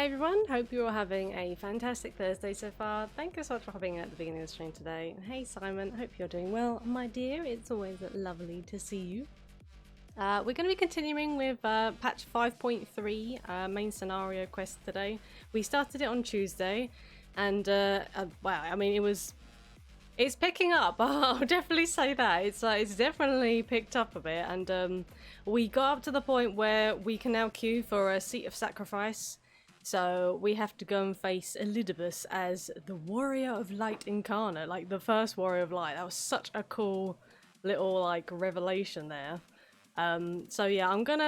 Hey everyone, hope you're all having a fantastic Thursday so far. Thank you so much for hopping at the beginning of the stream today. And hey Simon, hope you're doing well. My dear, it's always lovely to see you. We're going to be continuing with patch 5.3 main scenario quest today. We started it on Tuesday and wow, I mean it's picking up. I'll definitely say that. It's definitely picked up a bit, and we got up to the point where we can now queue for a seat of sacrifice. So we have to go and face Elidibus as the Warrior of Light incarnate, like the first Warrior of Light. That was such a cool little like revelation there. So yeah, I'm just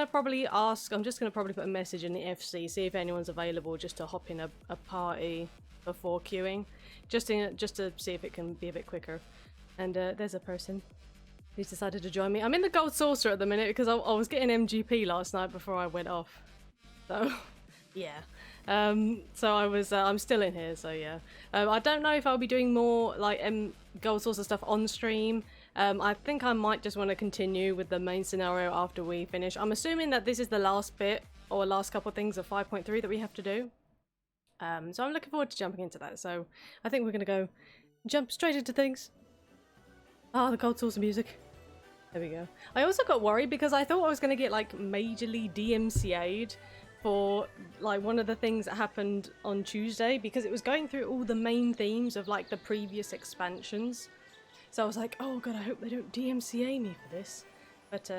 gonna probably put a message in the FC, see if anyone's available just to hop in a party before queuing, just to see if it can be a bit quicker. And there's a person who's decided to join me. I'm in the Gold Saucer at the minute because I was getting MGP last night before I went off. So yeah. So I'm still in here, so yeah. I don't know if I'll be doing more like Gold Saucer stuff on stream. I think I might just want to continue with the main scenario after we finish. I'm assuming that this is the last bit or last couple of things of 5.3 that we have to do. So I'm looking forward to jumping into that. So I think we're gonna go jump straight into things. Ah, the Gold Saucer music. There we go. I also got worried because I thought I was gonna get like majorly DMCA'd for like one of the things that happened on Tuesday, because it was going through all the main themes of like the previous expansions. So I was like, oh god, I hope they don't DMCA me for this. But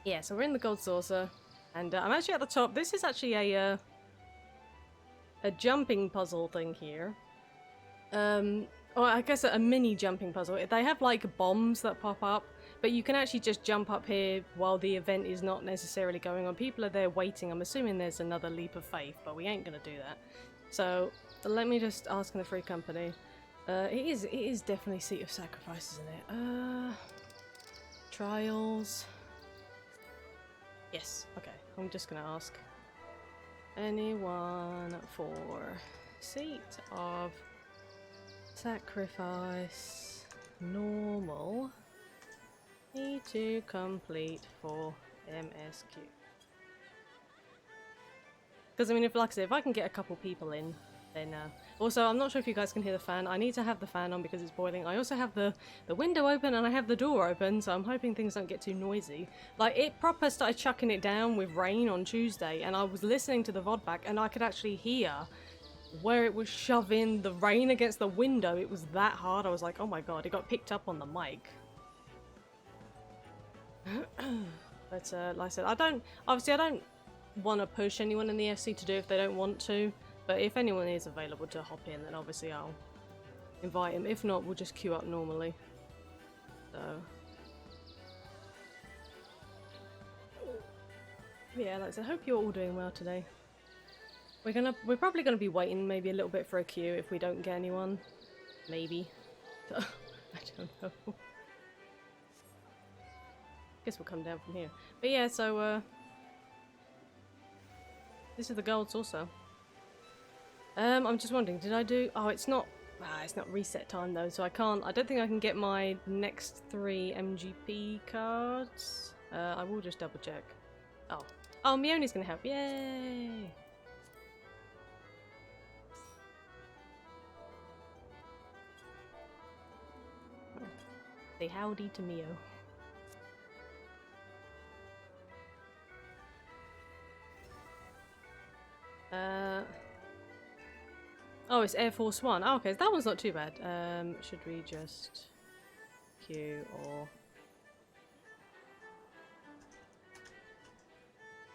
yeah, so we're in the Gold Saucer, and I'm actually at the top. This is actually a jumping puzzle thing here. Or I guess a mini jumping puzzle. They have like bombs that pop up, but you can actually just jump up here while the event is not necessarily going on. People are there waiting. I'm assuming there's another leap of faith, but we ain't gonna do that. So let me just ask in the free company. It is definitely Seat of Sacrifice, isn't it? Trials. Yes, okay. I'm just gonna ask. Anyone for Seat of Sacrifice normal need to complete for MSQ. Because I mean, like I said, if I can get a couple people in, then also I'm not sure if you guys can hear the fan. I need to have the fan on because it's boiling. I also have the window open and I have the door open, so I'm hoping things don't get too noisy. Like, it proper started chucking it down with rain on Tuesday, and I was listening to the VOD back and I could actually hear where it was shoving the rain against the window. It was that hard. I was like, oh my god, it got picked up on the mic. But like I said, I don't want to push anyone in the FC to do if they don't want to, but if anyone is available to hop in, then obviously I'll invite him. If not, we'll just queue up normally. So yeah, like I said, I hope you're all doing well today. We're probably gonna be waiting maybe a little bit for a queue if we don't get anyone. Maybe. I don't know. Guess we'll come down from here. But yeah, so this is the Gold Saucer. I'm just wondering, did I do? Oh, it's not reset time though, so I don't think I can get my next 3 MGP cards. I will just double check. Oh, Mioni's gonna help. Yay! Say howdy to Mio. Oh, it's Air Force One. Oh, okay, that one's not too bad. Should we just queue or...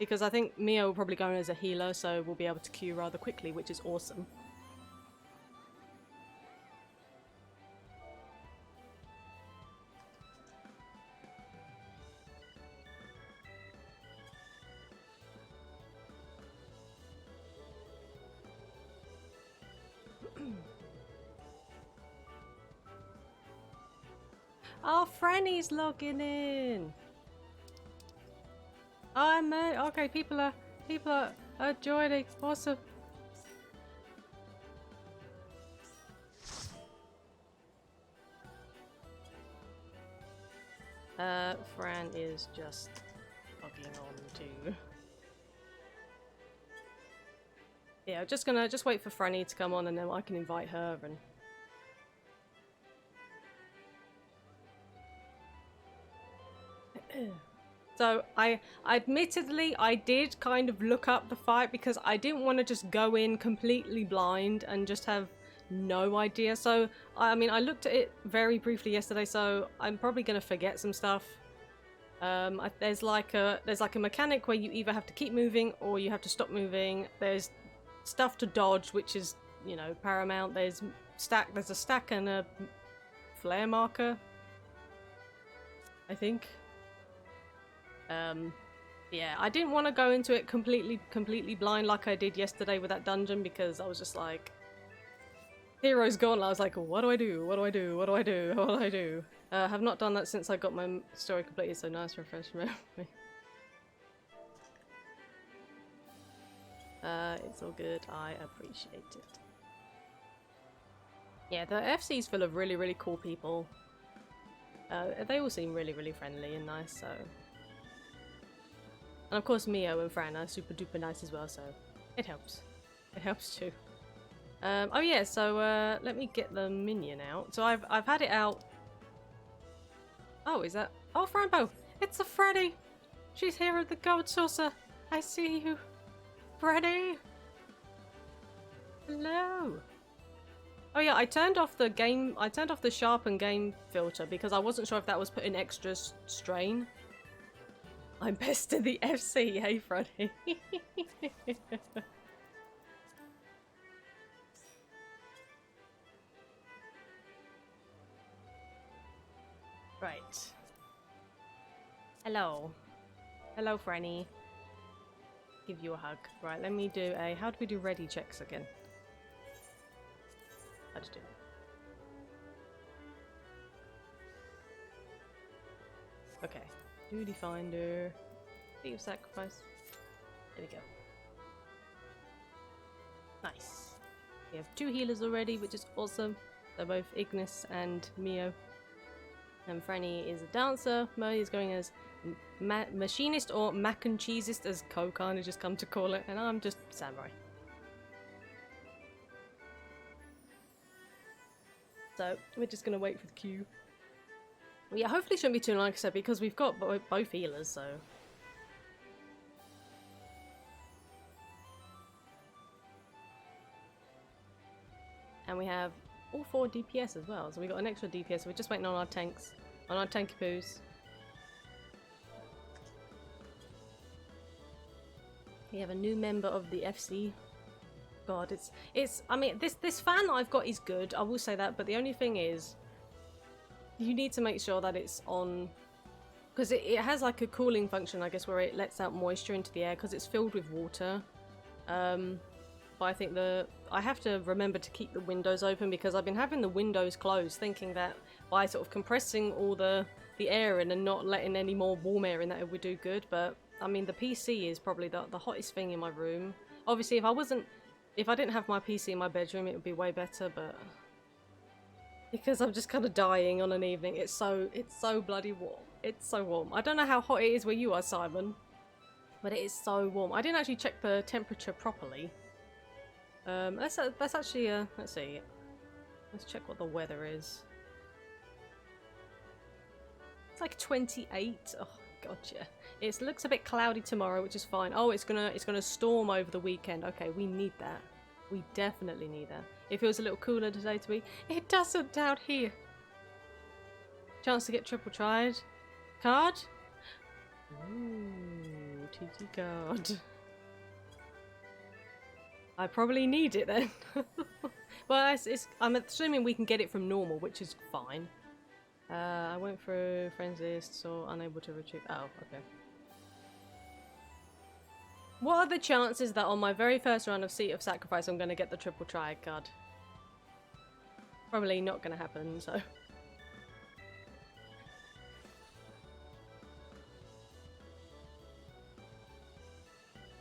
Because I think Mio will probably go in as a healer, so we'll be able to queue rather quickly, which is awesome. Oh, Franny's logging in. Oh, okay. People are joining. Awesome. Fran is just logging on too. Yeah, just wait for Franny to come on and then I can invite her and... So I admittedly I did kind of look up the fight because I didn't want to just go in completely blind and just have no idea. So I mean I looked at it very briefly yesterday, so I'm probably gonna forget some stuff. There's like a mechanic where you either have to keep moving or you have to stop moving. There's stuff to dodge, which is, you know, paramount. There's a stack and a flare marker, I think. Yeah, I didn't want to go into it completely blind like I did yesterday with that dungeon because I was just like, hero's gone. I was like, what do I do? What do I do? What do I do? What do I do? Have not done that since I got my story completed, so nice refresh memory. It's all good. I appreciate it. Yeah, the FC's full of really cool people. They all seem really friendly and nice, so... And of course Mio and Fran are super duper nice as well, so it helps. It helps too. Oh yeah, so let me get the minion out. So I've had it out. Oh, is that... Oh, Frambo! It's a Freddy! She's here at the gold saucer! I see you! Freddy! Hello! Oh yeah, I turned off the sharpen game filter because I wasn't sure if that was putting extra strain. I'm best in the FC, hey Freddy. Right. Hello. Hello, Franny. Give you a hug. Right, let me do a... How do we do ready checks again? How to do it. Okay. Duty finder. Fee of sacrifice. There we go. Nice. We have 2 healers already, which is awesome. They're both Ignis and Mio. And Franny is a dancer. Mo is going as machinist or mac and cheesist, as Ko kind of just come to call it. And I'm just samurai. So we're just gonna wait for the queue. Yeah, hopefully shouldn't be too long, like I said, because we've got both healers, so... And we have all 4 DPS as well, so we got an extra DPS, so we're just waiting on our tanks, on our tanky poos. We have a new member of the FC. God, it's I mean, this fan I've got is good, I will say that, but the only thing is, you need to make sure that it's on, because it has like a cooling function, I guess, where it lets out moisture into the air because it's filled with water. But I think I have to remember to keep the windows open because I've been having the windows closed, thinking that by sort of compressing all the air in and not letting any more warm air in that it would do good. But I mean, the PC is probably the hottest thing in my room. Obviously, if I didn't have my PC in my bedroom, it would be way better, but because I'm just kind of dying on an evening, it's so bloody warm. It's so warm. I don't know how hot it is where you are, Simon, but it is so warm. I didn't actually check the temperature properly. Let's actually let's see. Let's check what the weather is. It's like 28. Oh god, yeah. It looks a bit cloudy tomorrow, which is fine. Oh, it's gonna storm over the weekend. Okay, we need that. We definitely need that. It feels a little cooler today to me. It doesn't down here. Chance to get triple tried. Card? Ooh, TT card. I probably need it then. Well, I'm assuming we can get it from normal, which is fine. I went through friends list, so unable to retrieve. Oh, okay. What are the chances that on my very first run of Seat of Sacrifice I'm going to get the triple triad card? Probably not going to happen, so...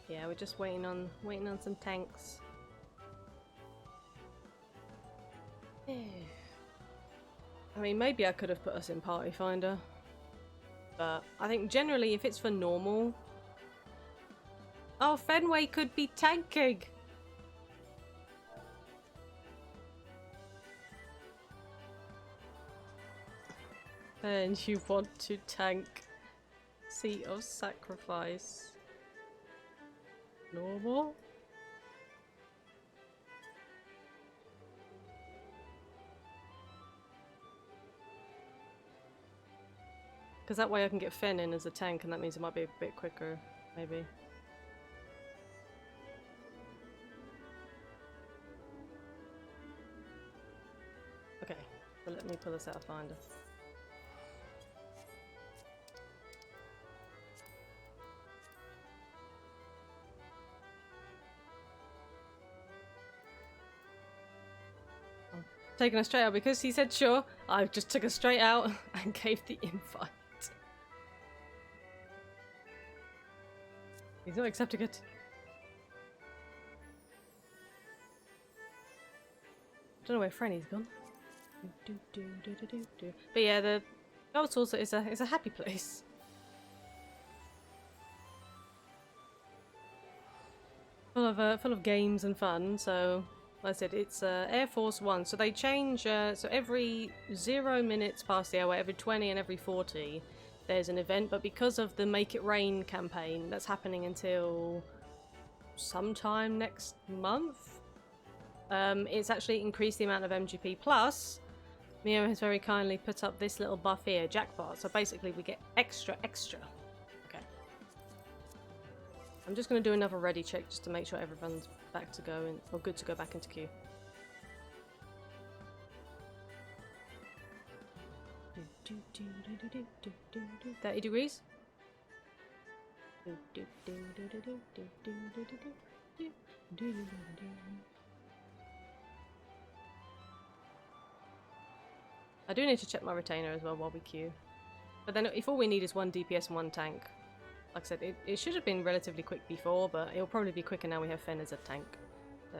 Yeah, we're just waiting on some tanks. I mean, maybe I could have put us in Party Finder, but I think generally if it's for normal... Oh, Fenway could be tanking! And you want to tank Seat of Sacrifice. Normal? Because that way I can get Fen in as a tank, and that means it might be a bit quicker, maybe. Okay, well, let me pull this out of Finder. Taking her straight out because he said sure. I just took her straight out and gave the invite. He's not accepting it. I don't know where Franny's gone. But yeah, the Gold Saucer is a happy place. Full of games and fun. So, like I said, it's Air Force One. So they change. So every 0 minutes past the hour, every 20 and every 40. There's an event, but because of the Make It Rain campaign that's happening until sometime next month, it's actually increased the amount of MGP. Plus, Mio has very kindly put up this little buff here, Jackpot. So basically we get extra. Okay. I'm just going to do another ready check just to make sure everyone's back to go, or good to go back into queue. 30 degrees. I do need to check my retainer as well while we queue. But then if all we need is 1 DPS and 1 tank, like I said, it should have been relatively quick before, but it'll probably be quicker now we have Fen as a tank. So.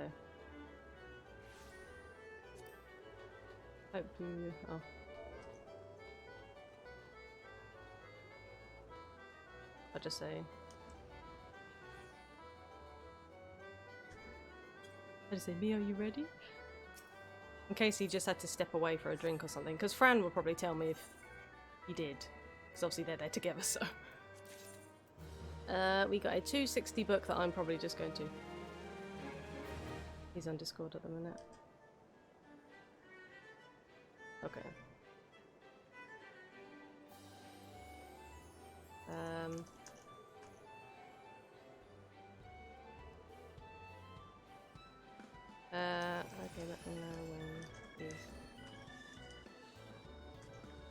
Hope you... Oh. I'll just say... Mia, are you ready? In case he just had to step away for a drink or something, because Fran will probably tell me if he did, because obviously they're there together, so... we got a 260 book that I'm probably just going to... He's on Discord at the minute. Okay. Okay, let me know when he's...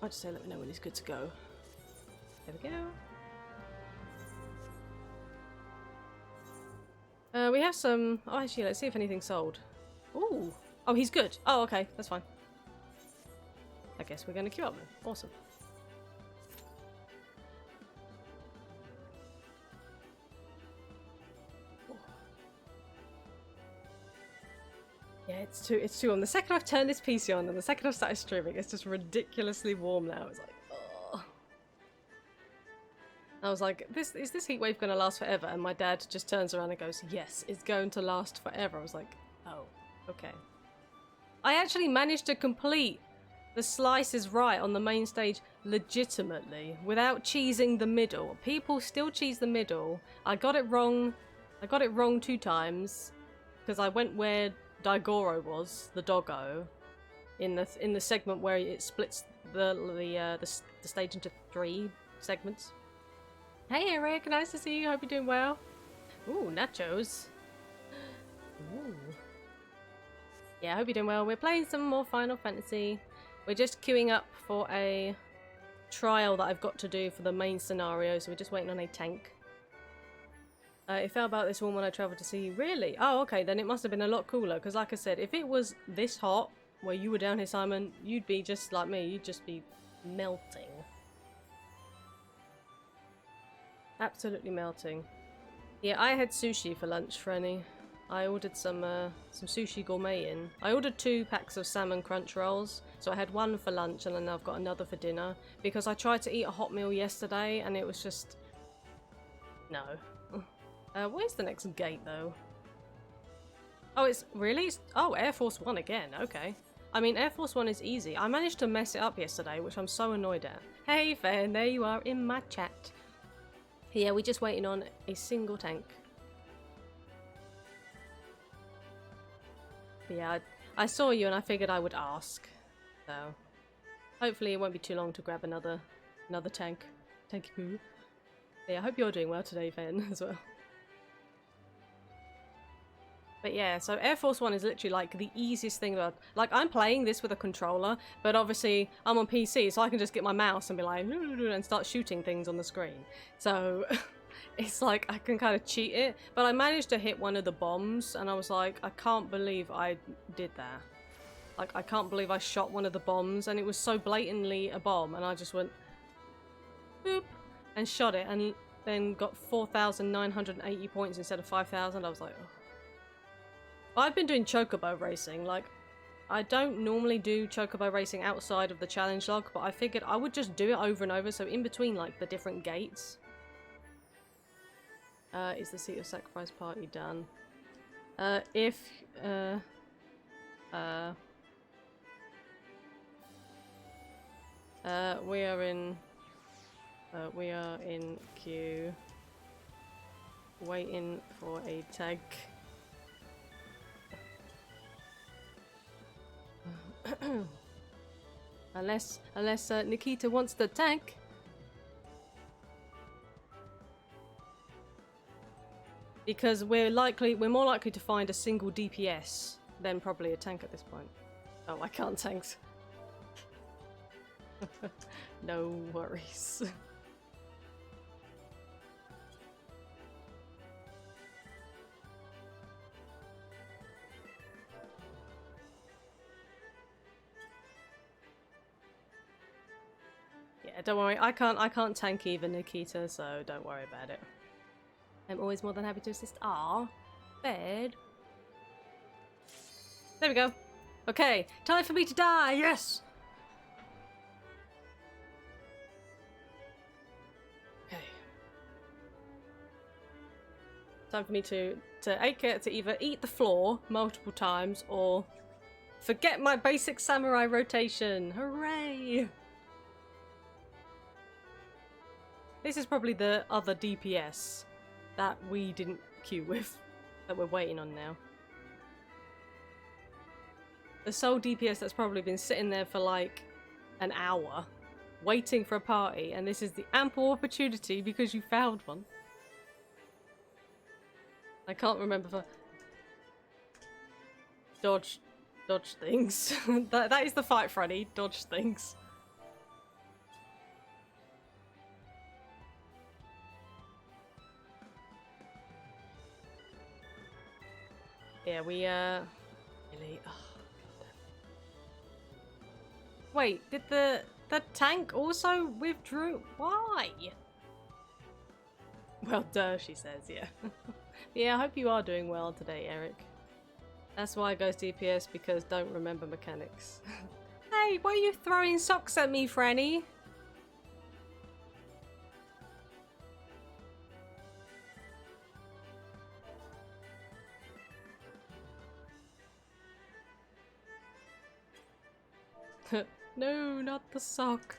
I'll just say let me know when he's good to go. There we go. We have some... Oh, actually, let's see if anything's sold. Ooh! Oh, he's good! Oh, okay, that's fine. I guess we're gonna queue up then. Awesome. Yeah, it's too warm. The second I've turned this PC on and the second I've started streaming, it's just ridiculously warm now. It's like, oh. I was like, is this heat wave going to last forever? And my dad just turns around and goes, yes, it's going to last forever. I was like, oh, okay. I actually managed to complete the slices right on the main stage legitimately without cheesing the middle. People still cheese the middle. I got it wrong. I got it wrong 2 times because I went where Daigoro was, the doggo, in the segment where it splits the stage into 3 segments. Hey Eric, nice to see you. Hope you're doing well. Ooh, nachos. Ooh. Yeah, I hope you're doing well. We're playing some more Final Fantasy. We're just queuing up for a trial that I've got to do for the main scenario, so we're just waiting on a tank. It felt about this one when I travelled to see you. Really? Oh, okay, then it must have been a lot cooler, because like I said, if it was this hot, where you were down here, Simon, you'd be just like me. You'd just be melting. Absolutely melting. Yeah, I had sushi for lunch, Franny. I ordered some sushi gourmet in. I ordered 2 packs of salmon crunch rolls, so I had 1 for lunch and then I've got another for dinner, because I tried to eat a hot meal yesterday and it was just... no. Where's the next gate though? Oh, it's really? Oh, Air Force One again, okay. I mean, Air Force One is easy. I managed to mess it up yesterday, which I'm so annoyed at. Hey, Fen, there you are in my chat. Yeah, we're just waiting on a single tank. But yeah, I saw you and I figured I would ask. So, hopefully it won't be too long to grab another tank. Tanky poo. Yeah, I hope you're doing well today, Fen, as well. But yeah, so Air Force One is literally like the easiest thing about. Like, I'm playing this with a controller, but obviously I'm on PC, so I can just get my mouse and be like, and start shooting things on the screen. So it's like I can kind of cheat it. But I managed to hit one of the bombs, and I was like, I can't believe I did that. Like, I can't believe I shot one of the bombs, and it was so blatantly a bomb, and I just went, boop, and shot it, and then got 4,980 points instead of 5,000. I was like, oh. I've been doing chocobo racing. Like, I don't normally do chocobo racing outside of the challenge log, but I figured I would just do it over and over, so in between, like, the different gates. Is the Seat of Sacrifice party done? We are in queue, waiting for a tank. unless Nikita wants the tank. Because we're more likely to find a single DPS than probably a tank at this point. Oh, I can't tanks. No worries. Yeah, don't worry. I can't tank either, Nikita, so don't worry about it. I'm always more than happy to assist. Ah, bed. There we go. Okay, time for me to die. Yes. Okay. Time for me to either eat the floor multiple times or forget my basic samurai rotation. Hooray! This is probably the other DPS that we didn't queue with, that we're waiting on now. The sole DPS that's probably been sitting there for like an hour, waiting for a party, and this is the ample opportunity because you found one. I can't remember for... Dodge things. that is the fight, Freddy. Dodge things. Yeah, we, really... Oh, wait, did the tank also withdrew? Why? Well, duh, she says, yeah. Yeah, I hope you are doing well today, Eric. That's why I goes DPS, because don't remember mechanics. Hey, why are you throwing socks at me, Franny? No, not the sock.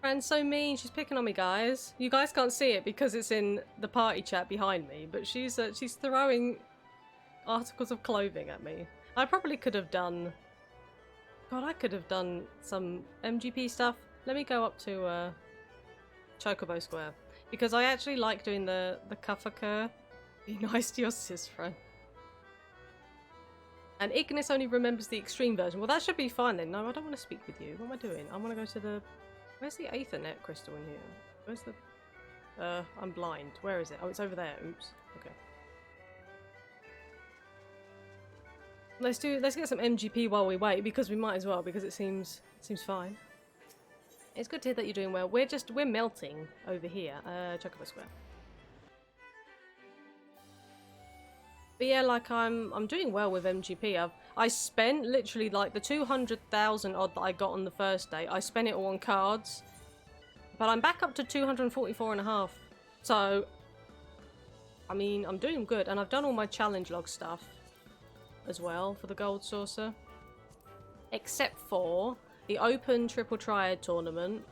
Fran's so mean. She's picking on me, guys. You guys can't see it because it's in the party chat behind me, but she's throwing articles of clothing at me. I probably could have done... God, I could have done some MGP stuff. Let me go up to Chocobo Square, because I actually like doing the Kafaka. Be nice to your sis, Fran. And Ignis only remembers the extreme version. Well, that should be fine then. No, I don't want to speak with you. What am I doing? I want to go to the... Where's the Aethernet crystal in here? Where's the... I'm blind. Where is it? Oh, it's over there. Oops. Okay. Let's get some MGP while we wait, because we might as well, because it seems fine. It's good to hear that you're doing well. We're melting over here. Chocobo Square. But yeah, like I'm doing well with MGP. I spent literally like the 200,000 odd that I got on the first day. I spent it all on cards, but I'm back up to 244.5. So I mean, I'm doing good, and I've done all my challenge log stuff as well for the gold saucer. Except for the open triple triad tournament,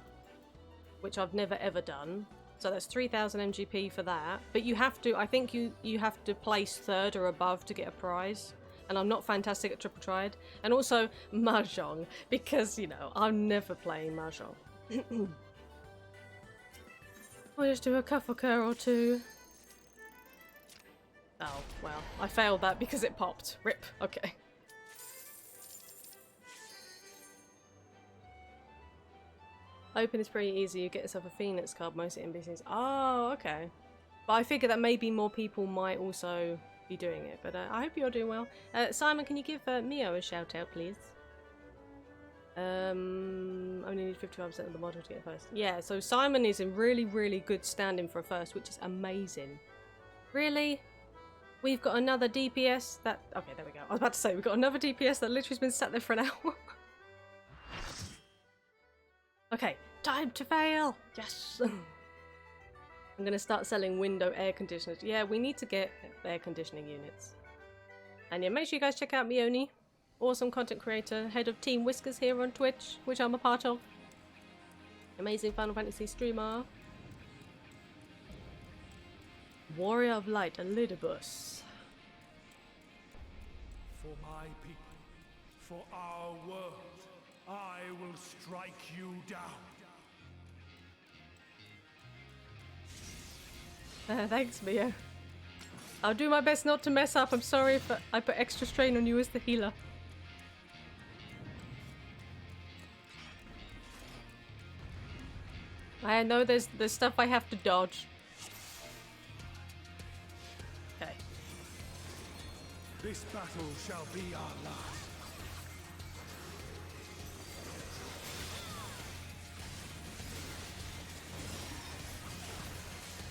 which I've never ever done. So that's 3,000 MGP for that. But you have to, I think you have to place 3rd or above to get a prize. And I'm not fantastic at triple triad. And also Mahjong, because, you know, I'm never playing Mahjong. I'll just do a Kafaka or two. Oh, well, I failed that because it popped. Rip. Okay. Open is pretty easy. You get yourself a Phoenix card, most NPCs. Oh, okay. But I figure that maybe more people might also be doing it. But I hope you're doing well. Simon, can you give Mio a shout out, please? Only need 55% of the model to get first. Yeah, so Simon is in really, really good standing for a first, which is amazing. Really? We've got another DPS that... Okay, there we go. I was about to say, we've got another DPS that literally has been sat there for an hour. Okay, time to fail! Yes! I'm gonna start selling window air conditioners. Yeah, we need to get air conditioning units. And yeah, make sure you guys check out Mioni. Awesome content creator, head of Team Whiskers here on Twitch, which I'm a part of. Amazing Final Fantasy streamer. Warrior of Light, a Lidibus. For my people, for our world, I will strike you down. Thanks, Mio. I'll do my best not to mess up. I'm sorry if I put extra strain on you as the healer. I know there's stuff I have to dodge. Okay. This battle shall be our last.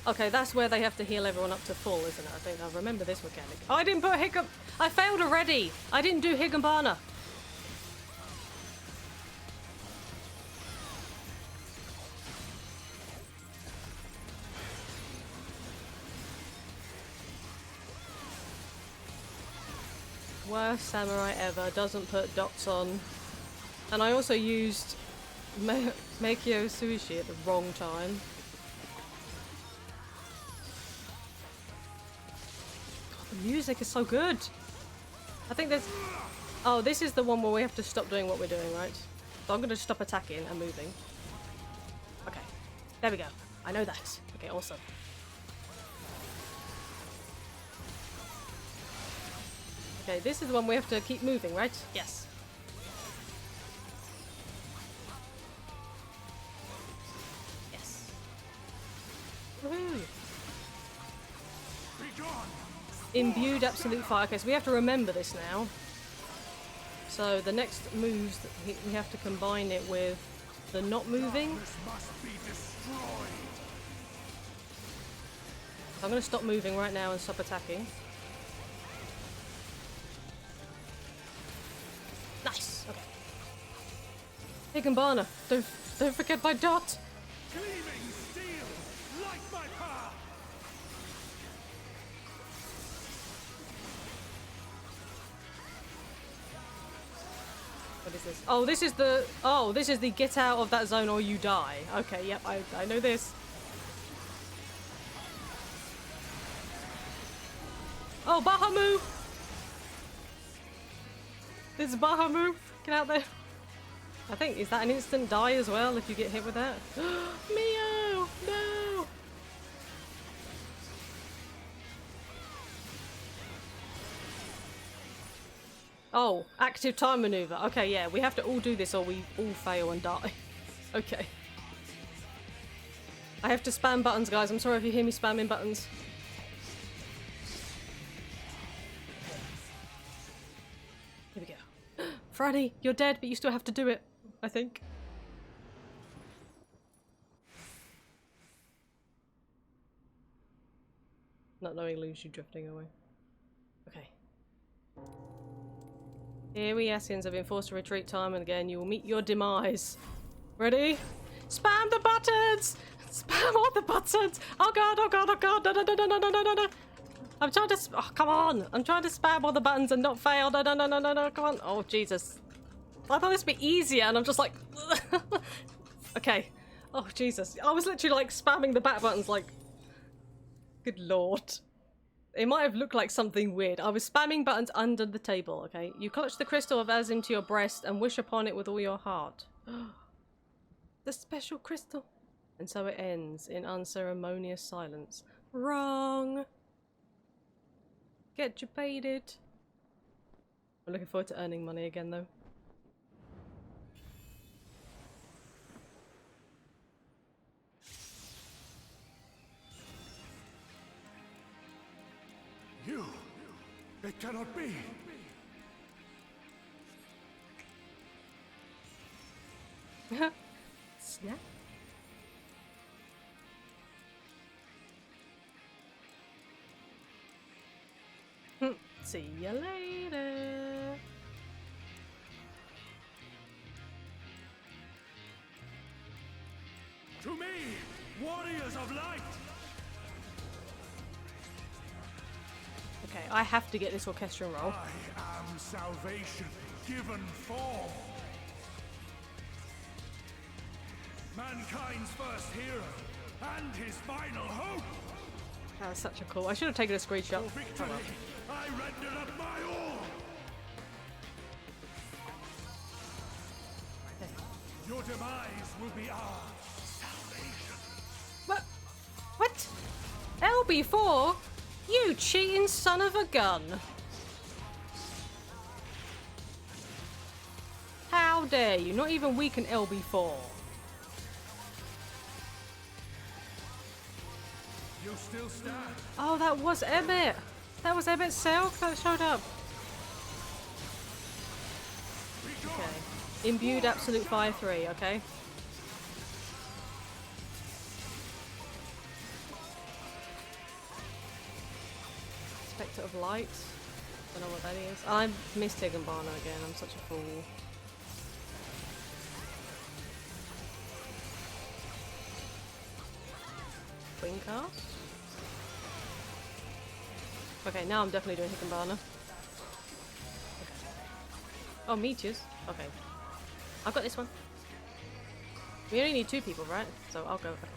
Okay, that's where they have to heal everyone up to full, isn't it? I think I remember this mechanic. Oh, I didn't put Higam... I failed already! I didn't do Higambana. Worst samurai ever, doesn't put dots on. And I also used Meikyo Suishi at the wrong time. The music is so good. I think there's... Oh, this is the one where we have to stop doing what we're doing, right? So I'm going to stop attacking and moving. Okay. There we go. I know that. Okay, awesome. Okay, this is the one we have to keep moving, right? Yes. Yes. Woohoo! Imbued absolute fire. Okay, so we have to remember this now. So the next moves, we have to combine it with the not moving. I'm going to stop moving right now and stop attacking. Nice. Okay. Higambana, don't forget my dot. Gleaming steel, light my path. What is this? Oh, this is the... Oh, this is the get out of that zone or you die. Okay, yep, I know this. Oh, Bahamut! This is Bahamut! Get out there! I think, is that an instant die as well if you get hit with that? Mio! No! Oh, active time maneuver. Okay, yeah, we have to all do this or we all fail and die. Okay. I have to spam buttons, guys. I'm sorry if you hear me spamming buttons. Here we go. Franny, you're dead, but you still have to do it, I think. Not knowing leaves you drifting away. Okay. Here we Asians have been forced to retreat time and again. You will meet your demise. Ready? Spam the buttons! Spam all the buttons! Oh god, oh god, oh god, no, no, no, no, no, no, no, no. I'm trying to. Oh, come on! I'm trying to spam all the buttons and not fail. No, no, no, no, no, no! Come on! Oh, Jesus! I thought this would be easier, and I'm just like. Okay. Oh, Jesus! I was literally like spamming the back buttons, like. Good lord! It might have looked like something weird. I was spamming buttons under the table. Okay. You clutch the crystal of Azim to your breast and wish upon it with all your heart. The special crystal. And so it ends in unceremonious silence. Wrong. Get debated. I'm looking forward to earning money again, though. You! It cannot be! Snap. See you later. To me, warriors of light! Okay, I have to get this orchestral roll. I am salvation given form. Mankind's first hero and his final hope. That was such a cool. I should have taken a screenshot. For victory, I render up my all. Your demise will be our salvation. What? What? LB4? You cheating son of a gun! How dare you? Not even we can LB4. You still stand. Oh, that was Emmett. That was Emmett's self that showed up. Okay. Imbued absolute fire 3, okay? Spectre of light. Don't know what that is. I missed Higginbana again. I'm such a fool. Queen cast. Okay, now I'm definitely doing Higginbana. Okay. Oh, meteors. Okay. I've got this one. We only need 2 people, right? So I'll go. Okay.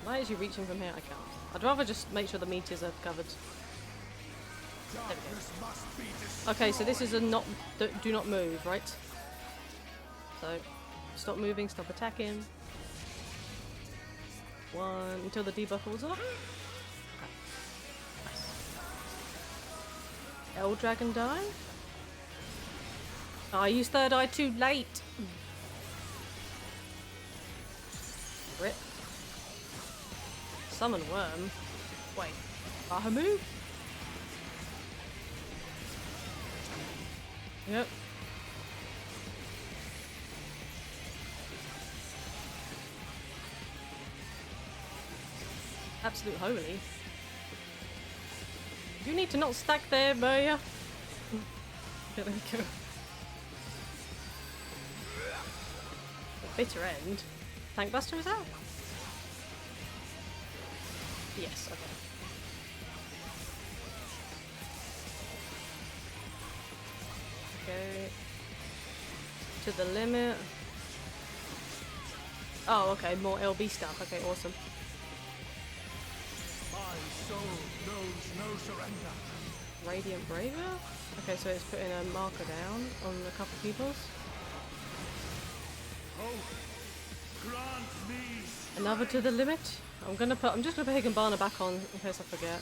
Am I actually reaching from here? I can't. I'd rather just make sure the meteors are covered. There we go. Okay, so this is a do not move, right? So, stop moving, stop attacking. 1 until the debuff falls off. Okay. Nice. Eldragon die? Oh, I used third eye too late. Rip. Summon worm. Wait. Bahamut? Yep. Absolute holy. You need to not stack there, Maya. There we go. The bitter end. Tank Buster is out? Yes, okay. Okay. To the limit. Oh, okay, more LB stuff. Okay, awesome. My soul knows no surrender. Radiant Braver? Okay, so it's putting a marker down on a couple people's. Oh, grant me Another to the limit. I'm just gonna put Higginbana back on in case I forget.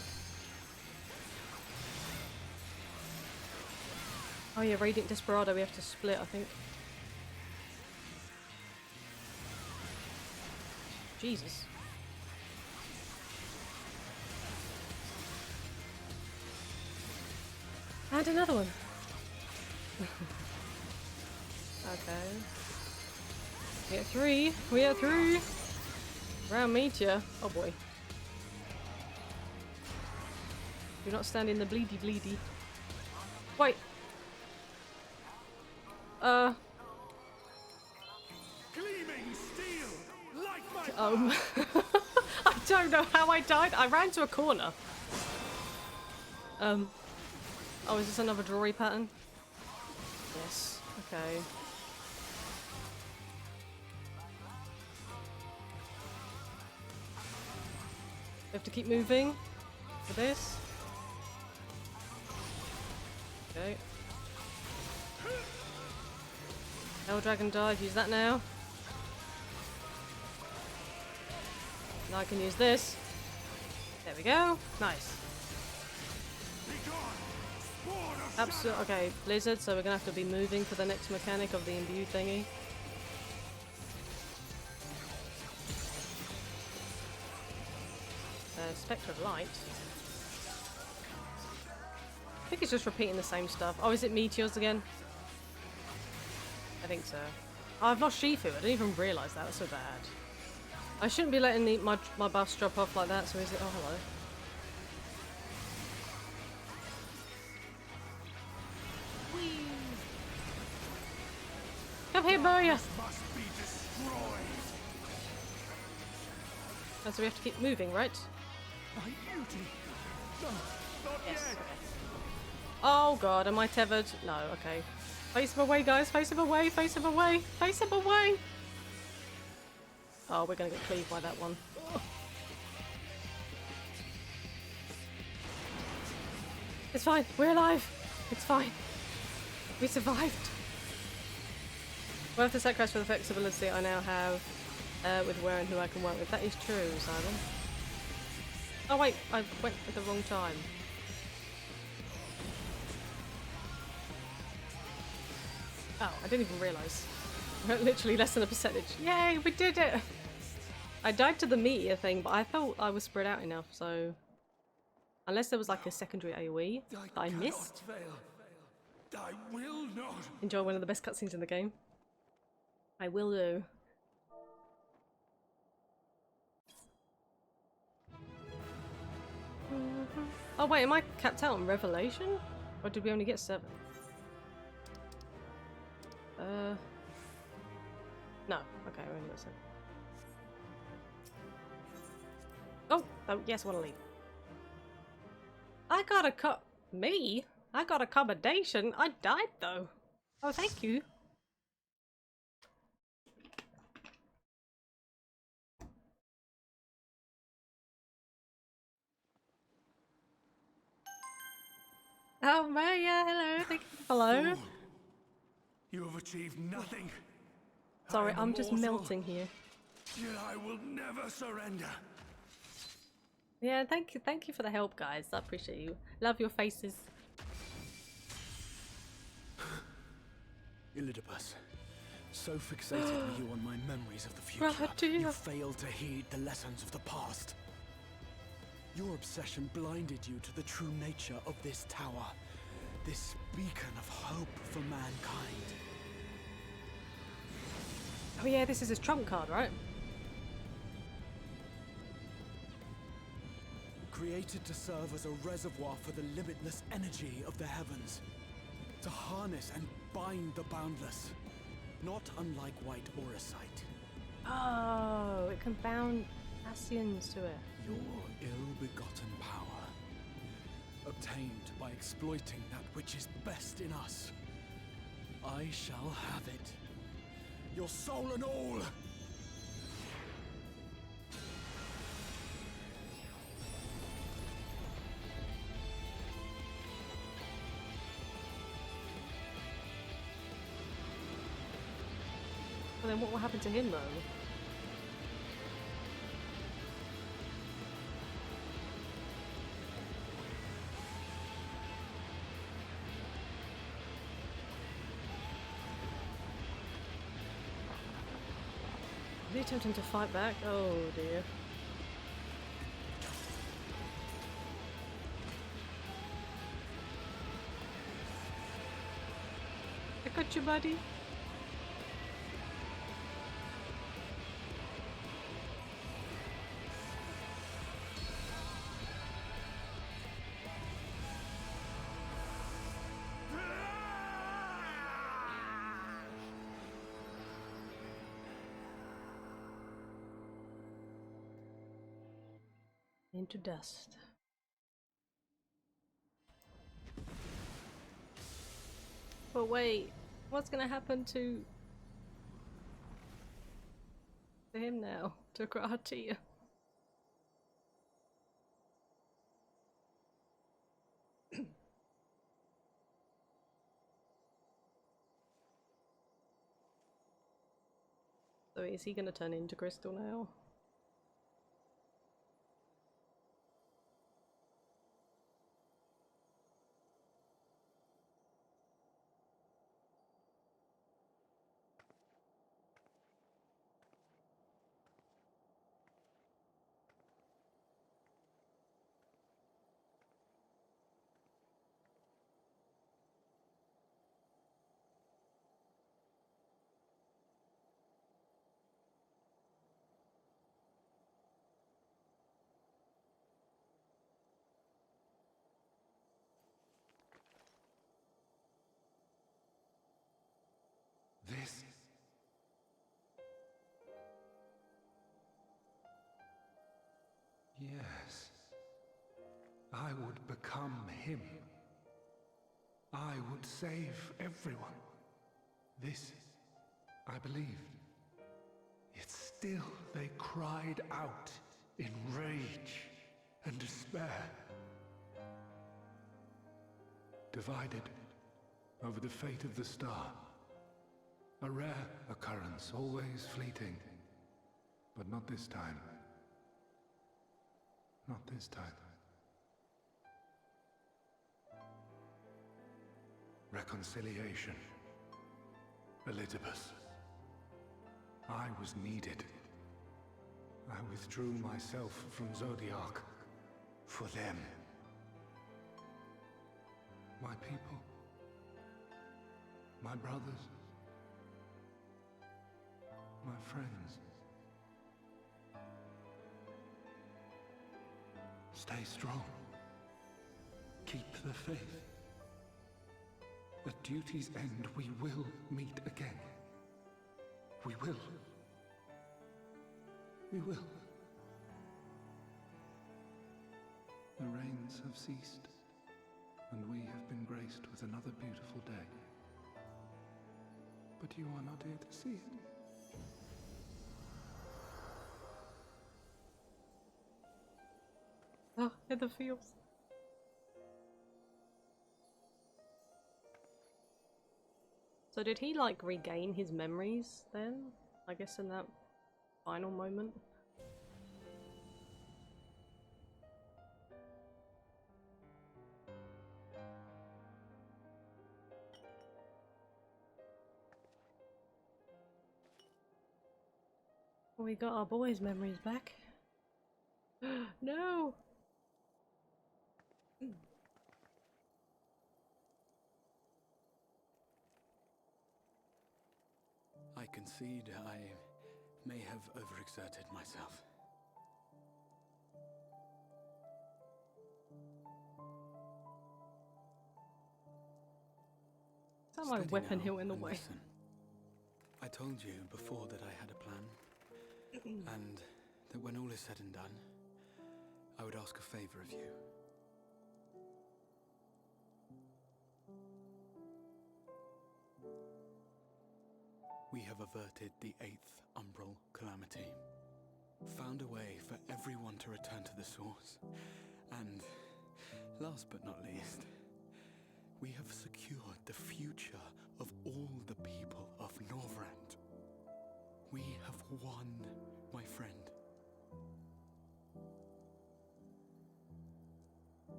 Oh yeah, Radiant Desperado, we have to split, I think. Jesus. And another one. Okay. We at 3. We at 3. Round meteor. Oh boy. Do not stand in the bleedy bleedy. Wait. gleaming steel, like my I don't know how I died. I ran to a corner. Oh, is this another drawing pattern? Yes. Okay. We have to keep moving for this. Okay. Hell Dragon Dive, use that now. Now I can use this. There we go. Nice. Absolutely. Okay, Blizzard, so we're gonna have to be moving for the next mechanic of the imbue thingy. Spectre of Light. I think it's just repeating the same stuff. Oh, is it meteors again? I think so. Oh, I've lost Shifu. I didn't even realise that. That's so bad. I shouldn't be letting my buffs drop off like that, so is it? Oh, hello. Whee! Come here, Maria! Oh, so we have to keep moving, right? Yes. Okay. Oh god, am I tethered? No, okay. Face him away, guys. Face him away. Face him away. Face him away. Oh, we're gonna get cleaved by that one. Oh. It's fine. We're alive. It's fine. We survived. We'll have to sacrifice for the flexibility I now have with where and who I can work with. That is true, Simon. Oh wait, I went at the wrong time. Oh, I didn't even realise. We're literally less than a percentage. Yay, we did it! I died to the meteor thing, but I felt I was spread out enough, so... Unless there was like a secondary AoE that I missed. I will not. Enjoy one of the best cutscenes in the game. I will do. Oh wait, am I capped out on Revelation? Or did we only get 7? No. Okay, we only got 7. Oh, yes, I want to leave. I got a Me? I got accommodation. I died though. Oh, thank you. Oh, Maria, hello. Thank you. Hello. You have achieved nothing. Sorry, I'm just melting here. Yet I will never surrender. Yeah, thank you for the help, guys. I appreciate you. Love your faces. Elidibus, so fixated were you on my memories of the future, you failed to heed the lessons of the past. Your obsession blinded you to the true nature of this tower, this beacon of hope for mankind. Oh yeah, this is his trump card, right? Created to serve as a reservoir for the limitless energy of the heavens. To harness and bind the boundless. Not unlike white auracite. Oh, it can bound Ascians to it. Your ill-begotten power. Obtained by exploiting that which is best in us. I shall have it. Your soul and all! Well, then what will happen to him, though? Are you attempting to fight back? Oh, dear. I got you, buddy. into dust. But wait, what's gonna happen to him now? To Gratia? So is he gonna turn into crystal now? This. Yes. I would become him. I would save everyone. This, I believed. Yet still they cried out in rage and despair. Divided over the fate of the star. A rare occurrence, always fleeting. But not this time. Not this time. Reconciliation. Elizabeth. I was needed. I withdrew myself from Zodiac. For them. My people. My brothers. My friends. Stay strong. Keep the faith. At duty's end, we will meet again. We will. We will. The rains have ceased, and we have been graced with another beautiful day. But you are not here to see it. Oh, in the fields. So did he like regain his memories then? I guess in that final moment? We got our boys' memories back. No! I concede I may have overexerted myself. Is that my Steady weapon now hill in the and way? listen. I told you before that I had a plan, and that when all is said and done, I would ask a favor of you. We have averted the 8th Umbral Calamity, found a way for everyone to return to the source, and, last but not least, we have secured the future of all the people of Norvrand. We have won, my friend.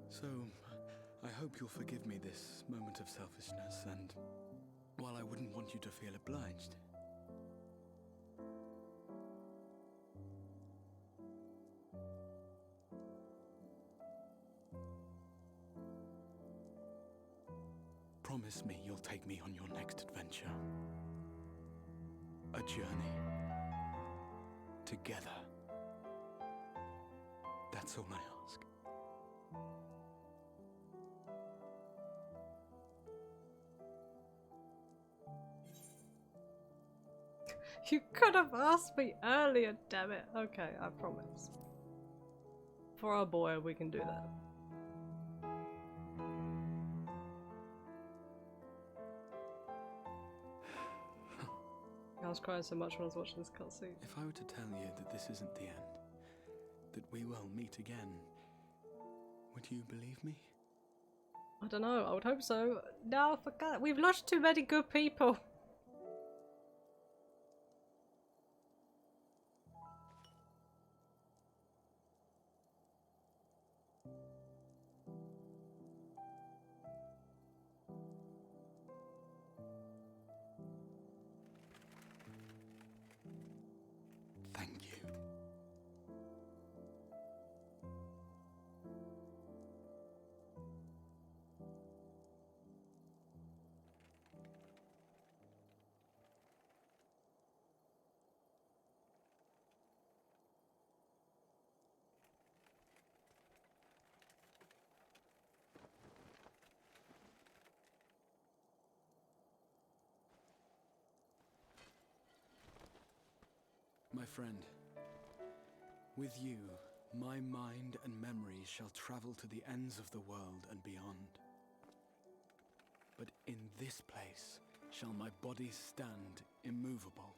So, I hope you'll forgive me this moment of selfishness, and while I wouldn't want you to feel obliged, promise me you'll take me on your next adventure. A journey. Together. That's all I ask. You could have asked me earlier, damn it. Okay, I promise. for our boy, we can do that. I was crying so much when I was watching this cutscene. If I were to tell you that this isn't the end, that we will meet again, would you believe me? I don't know, I would hope so. No, forget it. We've lost too many good people. Thank you. My friend, with you, my mind and memories shall travel to the ends of the world and beyond. But in this place shall my body stand immovable.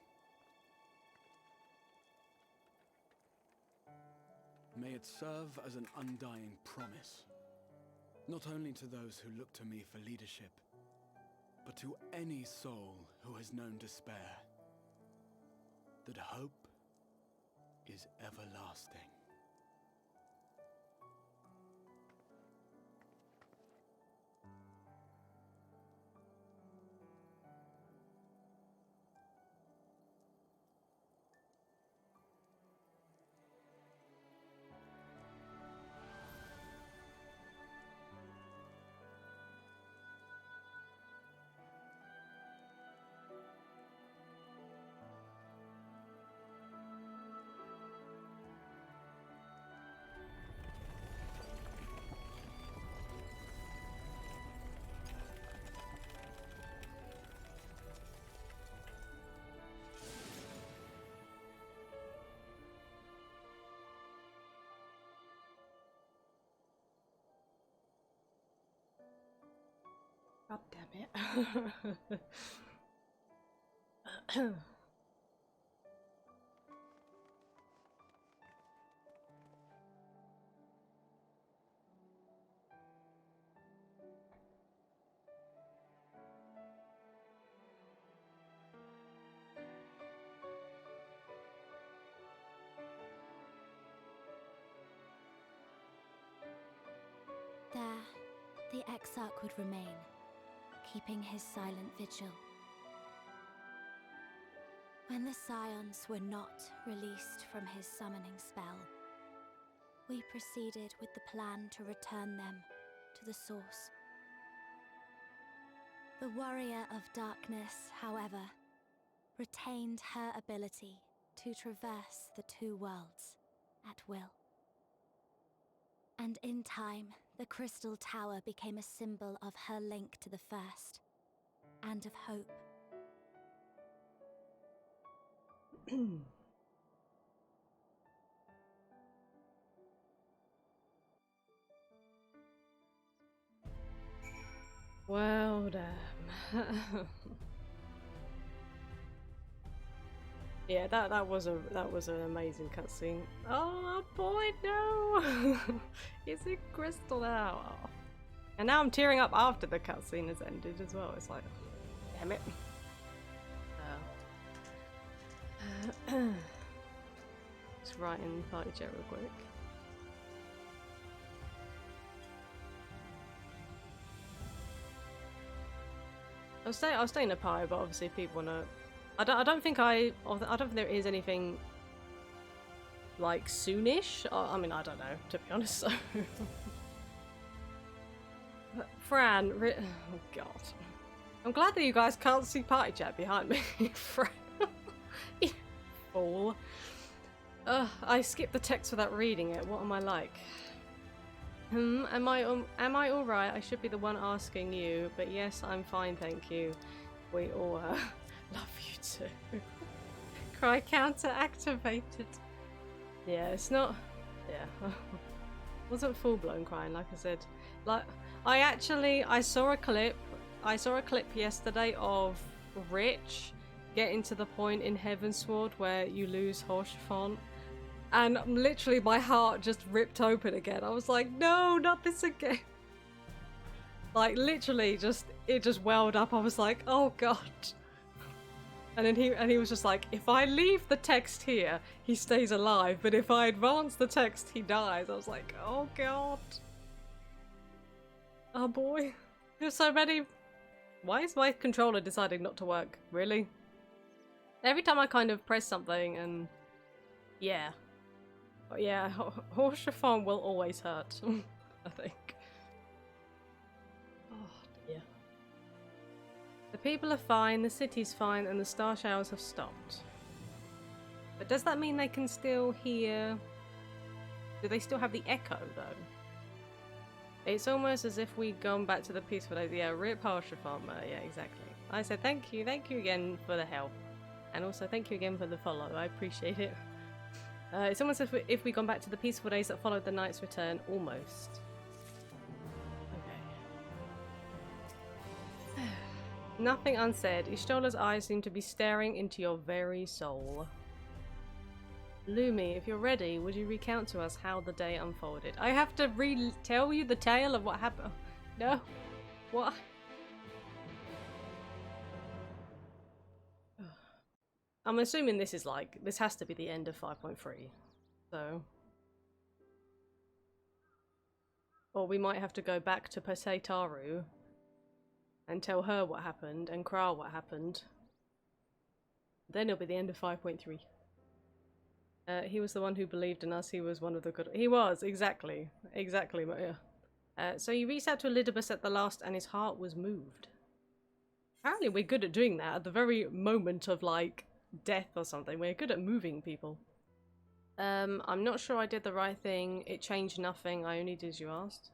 May it serve as an undying promise, not only to those who look to me for leadership, but to any soul who has known despair, that hope is everlasting. God damn it. There, the Exarch would remain, keeping his silent vigil. When the Scions were not released from his summoning spell, we proceeded with the plan to return them to the source. The Warrior of Darkness, however, retained her ability to traverse the two worlds at will. And in time, the Crystal Tower became a symbol of her link to the First, and of hope. Well, damn. Yeah, that was an amazing cutscene. Oh boy, no! It's a crystal now. Oh. And now I'm tearing up after the cutscene has ended as well. It's like, damn it. Oh. Just write in party chat real quick. I'll stay in a party, but obviously if people wanna. I don't think there is anything like soonish. I mean, I don't know, to be honest. So. But Fran, oh god, I'm glad that you guys can't see party chat behind me. Fran, you fool. I skipped the text without reading it. What am I like? Am I all right? I should be the one asking you, but yes, I'm fine, thank you. We all love you too. Cry counter activated. Yeah, it's not. Yeah. Wasn't full-blown crying, like I said. Like, I saw a clip yesterday of Rich getting to the point in Heavensward where you lose Haurchefant, and literally my heart just ripped open again. I was like, no, not this again. Like, literally, it just welled up. I was like, oh god. And then he was just like, if I leave the text here, he stays alive, but if I advance the text, he dies. I was like, oh god. Oh boy. There's so many. Why is my controller deciding not to work? Really? Every time I kind of press something and... yeah. But yeah, Haurchefant will always hurt, I think. The people are fine, the city's fine, and the star showers have stopped. But does that mean they can still hear... do they still have the echo, though? It's almost as if we'd gone back to the peaceful days. Yeah, rip Haurchefant, yeah, exactly. I said thank you again for the help. And also thank you again for the follow, I appreciate it. It's almost as if we'd gone back to the peaceful days that followed the knight's return, almost. Nothing unsaid. Ishtola's eyes seem to be staring into your very soul. Lumi, if you're ready, would you recount to us how the day unfolded? I have to tell you the tale of what happened. No. What? I'm assuming this is like, this has to be the end of 5.3. So. Or we might have to go back to Pasetaru and tell her what happened, and Kral what happened. Then it'll be the end of 5.3. He was the one who believed in us, he was one of the good... He was, exactly. Exactly, Maria. So he reached out to Elidibus at the last, and his heart was moved. Apparently we're good at doing that at the very moment of, like, death or something. We're good at moving people. I'm not sure I did the right thing. It changed nothing. I only did as you asked.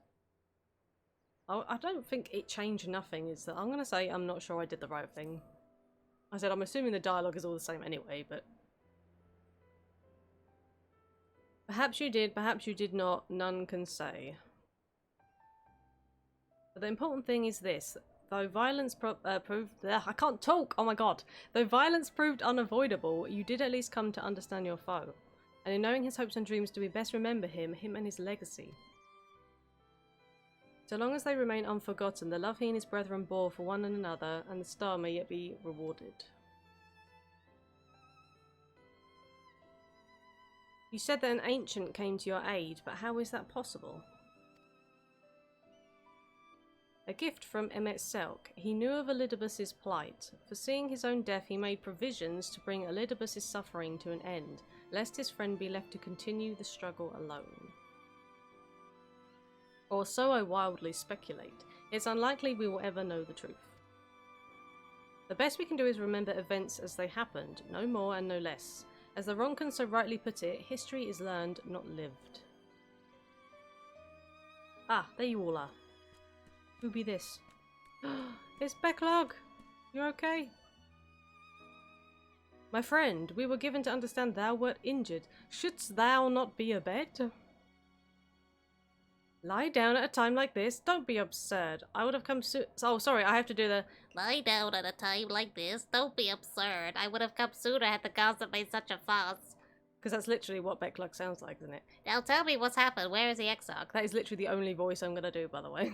I don't think it changed nothing. Is that I'm gonna say I'm not sure I did the right thing. I said I'm assuming the dialogue is all the same anyway, but perhaps you did, perhaps you did not. None can say. But the important thing is this: though violence proved, I can't talk. Oh my god! Though violence proved unavoidable, you did at least come to understand your foe, and in knowing his hopes and dreams, do we best remember him and his legacy. So long as they remain unforgotten, the love he and his brethren bore for one and another, and the star may yet be rewarded. You said that an ancient came to your aid, but how is that possible? A gift from MSQ. He knew of Elidibus's plight. Foreseeing his own death, he made provisions to bring Elidibus's suffering to an end, lest his friend be left to continue the struggle alone. Or so I wildly speculate. It's unlikely we will ever know the truth. The best we can do is remember events as they happened, no more and no less. As the Ronkan so rightly put it, history is learned, not lived. Ah, there you all are. Who be this? It's Becklog! You're okay? My friend, we were given to understand thou wert injured. Shouldst thou not be abed? Lie down at a time like this? Don't be absurd. I would have come soon. Oh, sorry, I have to do the... Lie down at a time like this? Don't be absurd. I would have come sooner had the gossip made such a fuss. Because that's literally what Becklug sounds like, isn't it? Now tell me what's happened. Where is the Exarch? That is literally the only voice I'm going to do, by the way.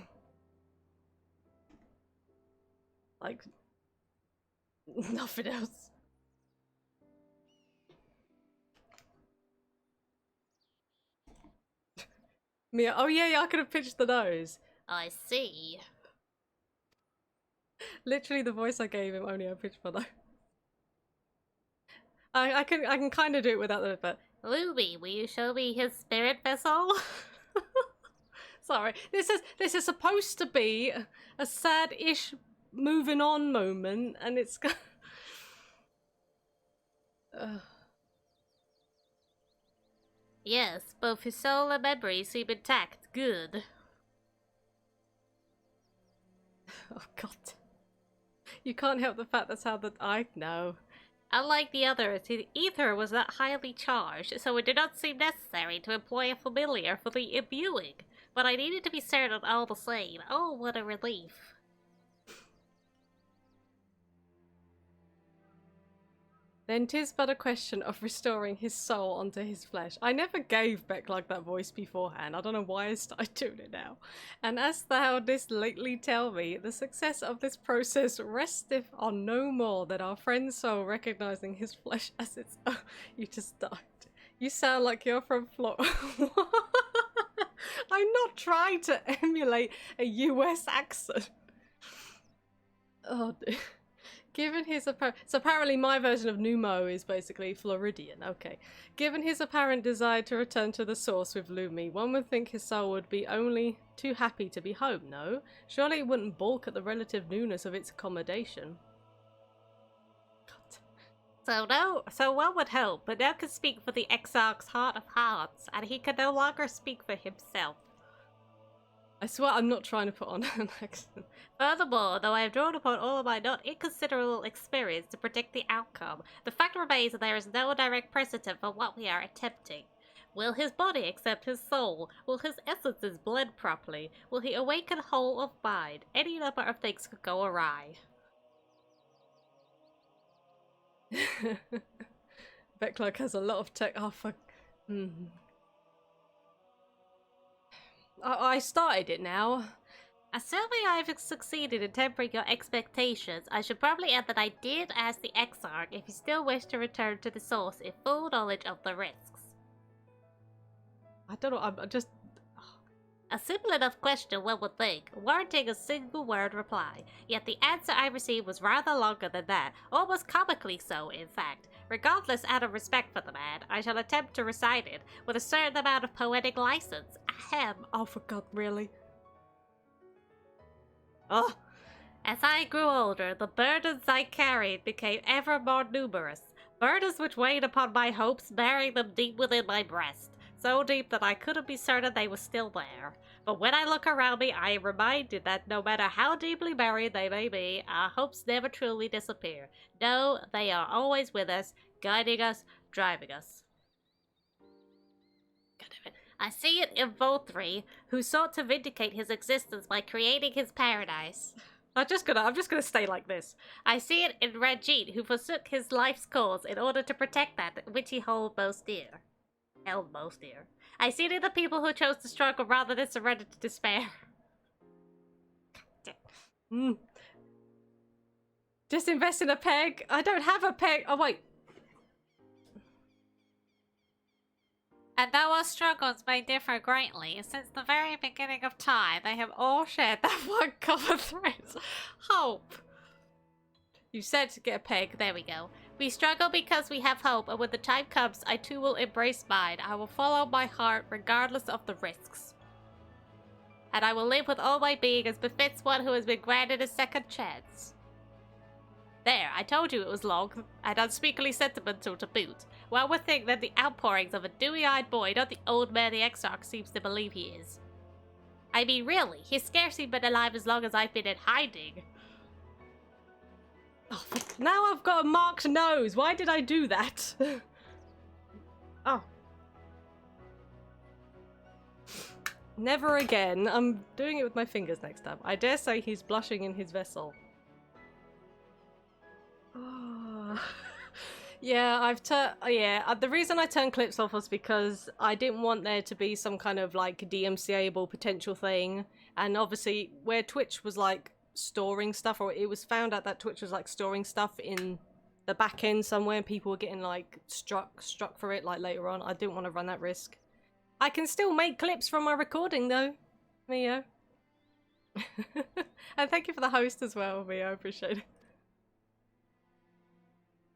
Like... nothing else. Mia, oh yeah, I could have pitched the nose. I see. Literally the voice I gave him, only I pitched the nose. I can kind of do it without the, but... Ruby, will you show me his spirit vessel? Sorry, this is supposed to be a sad-ish moving on moment, and it's... Yes, both his soul and memory seem intact. Good. Oh god. You can't help the fact that's how I know. Unlike the others, his ether was not highly charged, so it did not seem necessary to employ a familiar for the imbuing. But I needed to be certain all the same. Oh, what a relief. Then 'tis but a question of restoring his soul onto his flesh. I never gave Beck like that voice beforehand. I don't know why I started doing it now. And as thou didst lately tell me, the success of this process resteth on no more than our friend's soul recognizing his flesh as its own. You just died. You sound like you're from Florida. I'm not trying to emulate a US accent. Oh dear. Given his so apparently my version of Numo is basically Floridian. Okay. Given his apparent desire to return to the source with Lumi, one would think his soul would be only too happy to be home, no? Surely it wouldn't balk at the relative newness of its accommodation. So one would hope, but now can speak for the Exarch's heart of hearts, and he can no longer speak for himself. I swear I'm not trying to put on an accent. Furthermore, though I have drawn upon all of my not inconsiderable experience to predict the outcome, the fact remains that there is no direct precedent for what we are attempting. Will his body accept his soul? Will his essences blend properly? Will he awaken whole of mind? Any number of things could go awry. Becklark has a lot of tech. Oh, fuck. I started it now. Assuming I've succeeded in tempering your expectations, I should probably add that I did ask the Exarch if he still wished to return to the source in full knowledge of the risks. I don't know, I'm just... A simple enough question, one would think, warranting a single word reply, yet the answer I received was rather longer than that, almost comically so, in fact. Regardless out of respect for the man, I shall attempt to recite it with a certain amount of poetic license. Ahem. Oh, for God, really? Oh. As I grew older, the burdens I carried became ever more numerous, burdens which weighed upon my hopes, burying them deep within my breast. So deep that I couldn't be certain they were still there. But when I look around me, I am reminded that no matter how deeply buried they may be, our hopes never truly disappear. No, they are always with us, guiding us, driving us. God damn it. I see it in Voltri, who sought to vindicate his existence by creating his paradise. I'm just gonna stay like this. I see it in Ranjit, who forsook his life's cause in order to protect that which he held most dear. I see it in the people who chose to struggle rather than surrender to despair. Just invest in a peg. I don't have a peg. Oh, wait. And though our struggles may differ greatly, since the very beginning of time, they have all shared that one common thread. Hope. You said to get a peg. There we go. We struggle because we have hope, and when the time comes, I too will embrace mine. I will follow my heart regardless of the risks. And I will live with all my being as befits one who has been granted a second chance. There, I told you it was long, and unspeakably sentimental to boot. One would think that the outpourings of a dewy-eyed boy, not the old man the Exarch seems to believe he is. I mean, really, he's scarcely been alive as long as I've been in hiding. Oh, now I've got a marked nose. Why did I do that? Oh. Never again. I'm doing it with my fingers next time. I dare say he's blushing in his vessel. Oh. Yeah, the reason I turned clips off was because I didn't want there to be some kind of like DMCA-able potential thing. And obviously where Twitch was like storing stuff, or it was found out that Twitch was like storing stuff in the back end somewhere, and people were getting like struck for it like later on. I didn't want to run that risk. I can still make clips from my recording though, Mio. And thank you for the host as well, Mio. I appreciate it.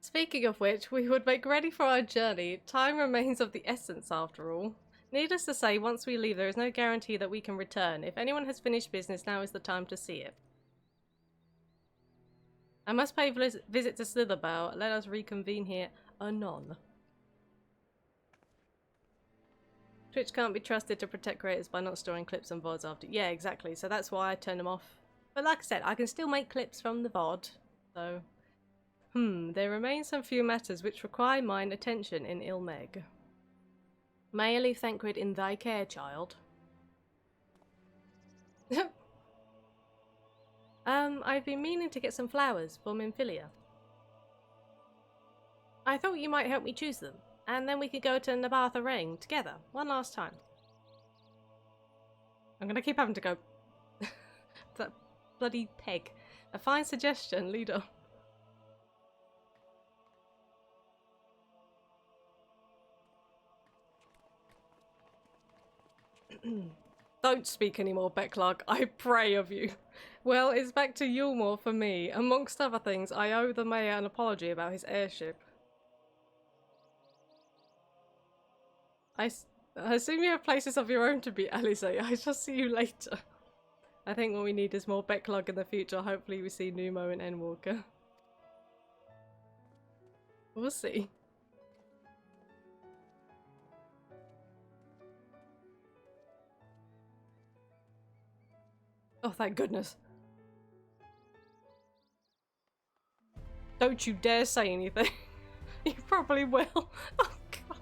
Speaking of which, we would make ready for our journey. Time remains of the essence after all. Needless to say, once we leave, there is no guarantee that we can return. If anyone has finished business, now is the time to see it. I must pay a visit to Slitherbow. Let us reconvene here anon. Twitch can't be trusted to protect creators by not storing clips and VODs after. Yeah, exactly. So that's why I turned them off. But like I said, I can still make clips from the VOD. So There remain some few matters which require mine attention in Ilmeg. May I leave Thancred in thy care, child? I've been meaning to get some flowers for Minfilia. I thought you might help me choose them, and then we could go to Nabatha Rang together, one last time. I'm gonna keep having to go. That bloody peg. A fine suggestion, lead on. Don't speak anymore, Becklark, I pray of you. Well, it's back to Yulmore for me. Amongst other things, I owe the mayor an apology about his airship. I assume you have places of your own to be, Alice. I shall see you later. I think what we need is more Becklog in the future. Hopefully we see Numo and Endwalker. We'll see. Oh, thank goodness. Don't you dare say anything. You probably will. Oh, God.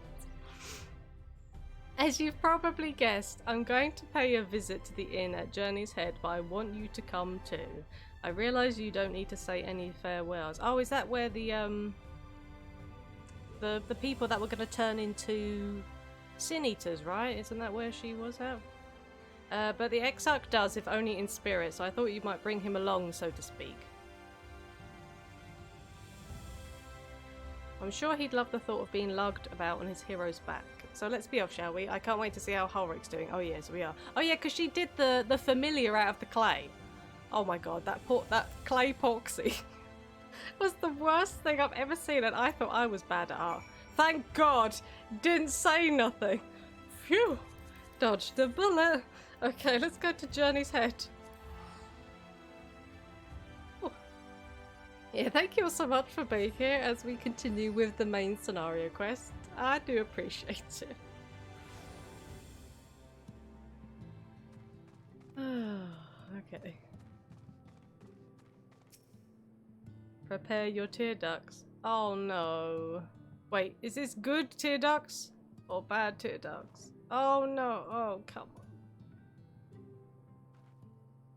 As you've probably guessed, I'm going to pay a visit to the inn at Journey's Head, but I want you to come too. I realise you don't need to say any farewells. Oh, is that where the people that were going to turn into Sin Eaters, right? Isn't that where she was at? But the Exarch does, if only in spirit, so I thought you might bring him along, so to speak. I'm sure he'd love the thought of being lugged about on his hero's back. So let's be off, shall we? I can't wait to see how Hulrich's doing. Oh yes, we are. Oh yeah, because she did the familiar out of the clay. Oh my god, that clay poxy was the worst thing I've ever seen, and I thought I was bad at art. Thank God, didn't say nothing. Phew, dodged the bullet. Okay, let's go to Journey's Head. Oh. Yeah, thank you all so much for being here as we continue with the main scenario quest. I do appreciate it. Okay. Prepare your tear ducts. Oh no. Wait, is this good tear ducts or bad tear ducts? Oh no. Oh, come on.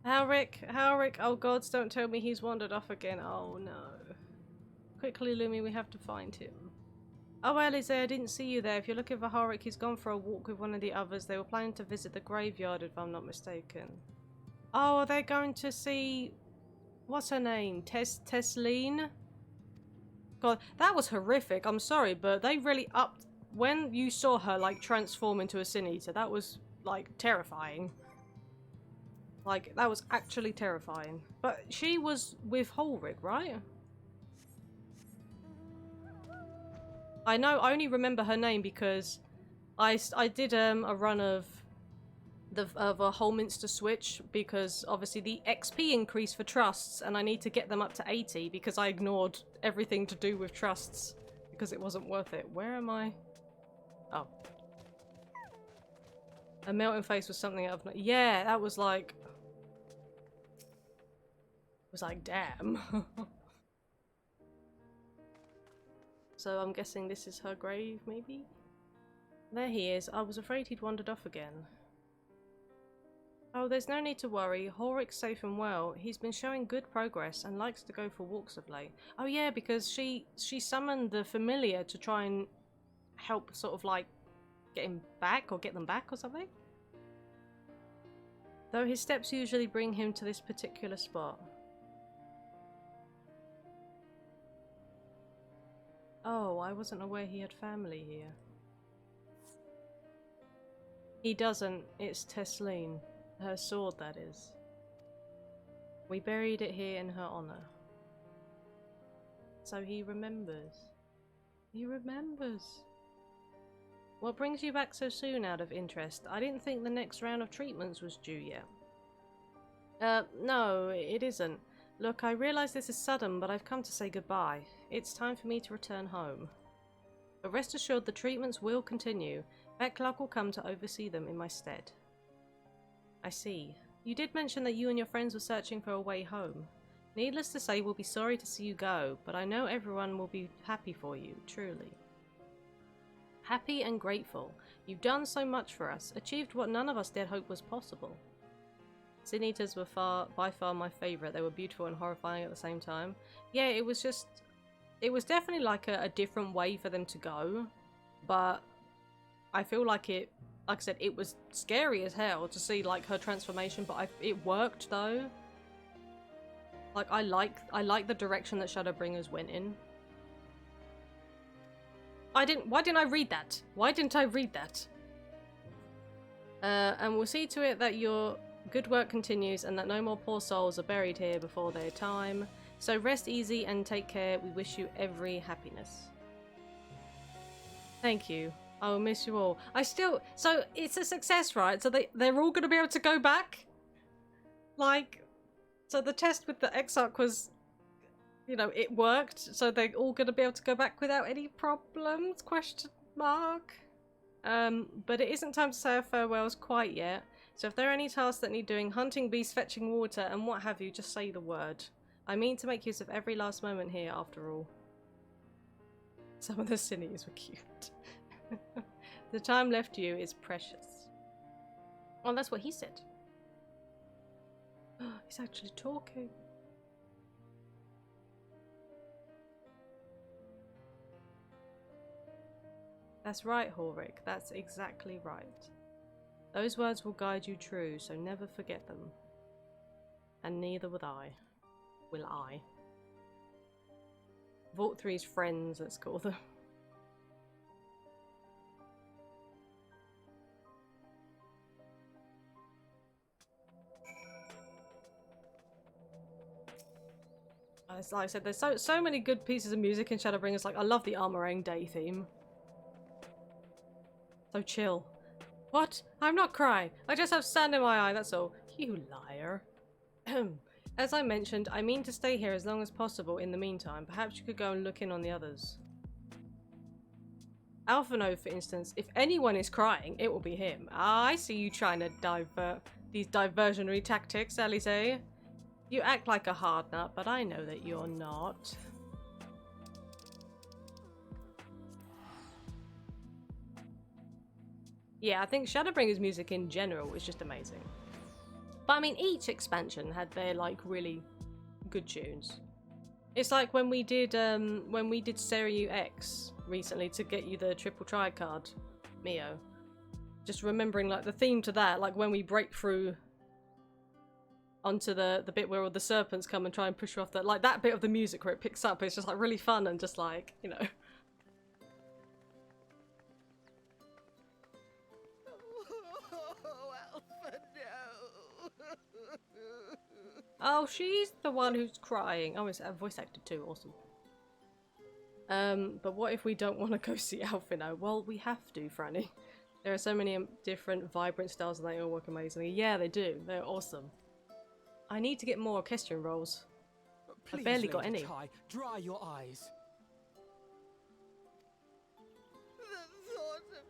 Halric, oh gods, don't tell me he's wandered off again. Oh no. Quickly, Lumi, we have to find him. Oh, Alice, I didn't see you there. If you're looking for Halric, he's gone for a walk with one of the others. They were planning to visit the graveyard, if I'm not mistaken. Oh, are they going to see... What's her name? Tesleen? God, that was horrific. I'm sorry, but they really upped... When you saw her, like, transform into a Sin Eater, that was, like, terrifying. Like, that was actually terrifying. But she was with Halric, right? I know, I only remember her name because I did a run of a Holminster switch, because obviously the XP increase for trusts, and I need to get them up to 80 because I ignored everything to do with trusts because it wasn't worth it. Where am I? Oh. A melting face was something out of... Yeah, that was like... It was like, damn. So I'm guessing this is her grave, maybe? There he is. I was afraid he'd wandered off again. Oh, there's no need to worry. Halric's safe and well. He's been showing good progress and likes to go for walks of late. Oh yeah, because she summoned the familiar to try and help sort of like get him back or get them back or something. Though his steps usually bring him to this particular spot. Oh, I wasn't aware he had family here. He doesn't. It's Tesleen. Her sword, that is. We buried it here in her honor. So he remembers. He remembers. What brings you back so soon, out of interest? I didn't think the next round of treatments was due yet. No, it isn't. Look, I realise this is sudden, but I've come to say goodbye. It's time for me to return home. But rest assured the treatments will continue. Beclark will come to oversee them in my stead. I see. You did mention that you and your friends were searching for a way home. Needless to say, we'll be sorry to see you go, but I know everyone will be happy for you, truly. Happy and grateful. You've done so much for us, achieved what none of us dared hope was possible. Sin Eaters were by far my favourite. They were beautiful and horrifying at the same time. Yeah, it was definitely like a different way for them to go, but I feel like like I said, it was scary as hell to see like her transformation, but it worked though. Like I like the direction that Shadowbringers went in. Why didn't I read that? Why didn't I read that? And we'll see to it that your good work continues and that no more poor souls are buried here before their time. So rest easy and take care. We wish you every happiness. Thank you. I will miss you all. So it's a success, right? So they're all going to be able to go back? Like, so the test with the Exarch was, you know, it worked. So they're all going to be able to go back without any problems? Question mark. But it isn't time to say our farewells quite yet. So if there are any tasks that need doing, hunting bees, fetching water, and what have you, just say the word. I mean to make use of every last moment here, after all. Some of the Sinnies were cute. The time left you is precious. Oh, that's what he said. He's actually talking. That's right, Horik. That's exactly right. Those words will guide you true, so never forget them. And neither will I. Vault 3's friends, let's call them. Like I said, there's so many good pieces of music in Shadowbringers. Like, I love the Armorang Day theme. So chill. What? I'm not crying. I just have sand in my eye, that's all. You liar. As I mentioned, I mean to stay here as long as possible in the meantime. Perhaps you could go and look in on the others. Alphino, for instance, if anyone is crying, it will be him. Ah, I see you trying to divert these diversionary tactics, Alize. You act like a hard nut, but I know that you're not. Yeah, I think Shadowbringers music in general was just amazing. But I mean, each expansion had their like really good tunes. It's like when we did Seiryu X recently to get you the triple tri card, Mio. Just remembering like the theme to that, like when we break through onto the bit where all the serpents come and try and push you off that, like that bit of the music where it picks up, it's just like really fun and just like, you know. Oh, she's the one who's crying. Oh, it's voice acted too. Awesome. But what if we don't want to go see Alphino? Well, we have to, Franny. There are so many different vibrant styles and they all work amazingly. Yeah, they do. They're awesome. I need to get more orchestrion roles. Please, I've barely got any. Ty, dry your eyes. The thought of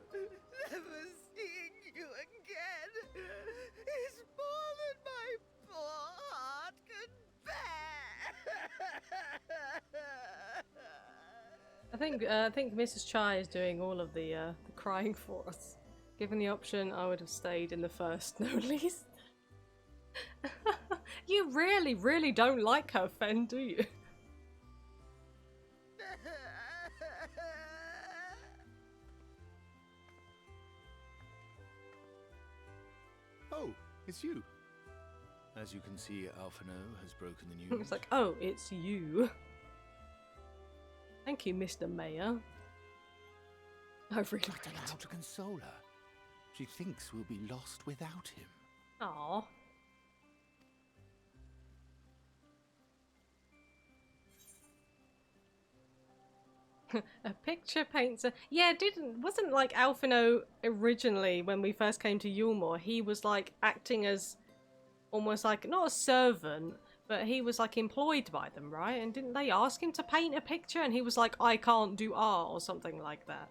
never seeing you again is more than my poor heart can bear. I think Mrs. Chai is doing all of the crying for us. Given the option, I would have stayed in the first, no least. You really, really don't like her, Fen, do you? Oh, it's you. As you can see, Alphino has broken the news. It's like, oh, it's you. Thank you, Mr. Mayor. I really I don't know how to console her. She thinks we'll be lost without him. Aww. A picture painter. Yeah, wasn't like Alphino originally when we first came to Yulmore. He was like acting as almost like not a servant, but he was like employed by them, right? And didn't they ask him to paint a picture? And he was like, I can't do art or something like that.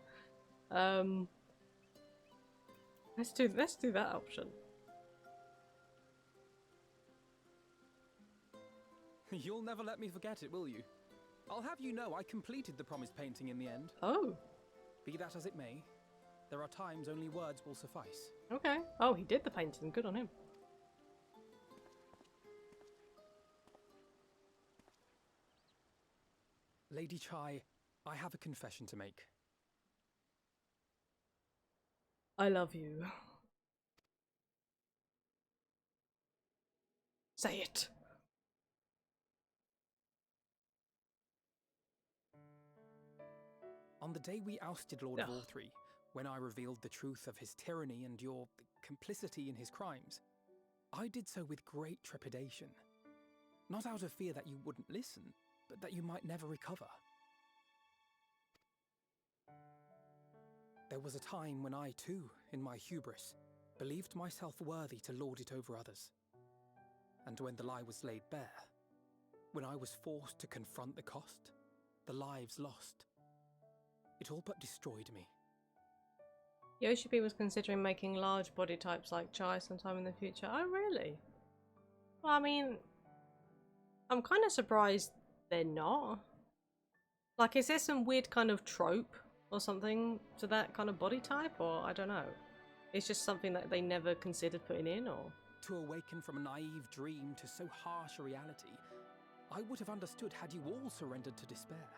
Let's do that option. You'll never let me forget it, will you? I'll have you know I completed the promised painting in the end. Oh. Be that as it may, there are times only words will suffice. Okay. Oh, he did the painting. Good on him. Lady Chai, I have a confession to make. I love you. Say it. On the day we ousted Lord Vorthree, when I revealed the truth of his tyranny and your complicity in his crimes, I did so with great trepidation. Not out of fear that you wouldn't listen, but that you might never recover. There was a time when I too, in my hubris, believed myself worthy to lord it over others. And when the lie was laid bare, when I was forced to confront the cost, the lives lost, it all but destroyed me. Yoshipi was considering making large body types like Chai sometime in the future. Oh, really? Well, I mean, I'm kind of surprised they're not. Like, is there some weird kind of trope or something to that kind of body type? Or, I don't know. It's just something that they never considered putting in, or? To awaken from a naive dream to so harsh a reality, I would have understood had you all surrendered to despair.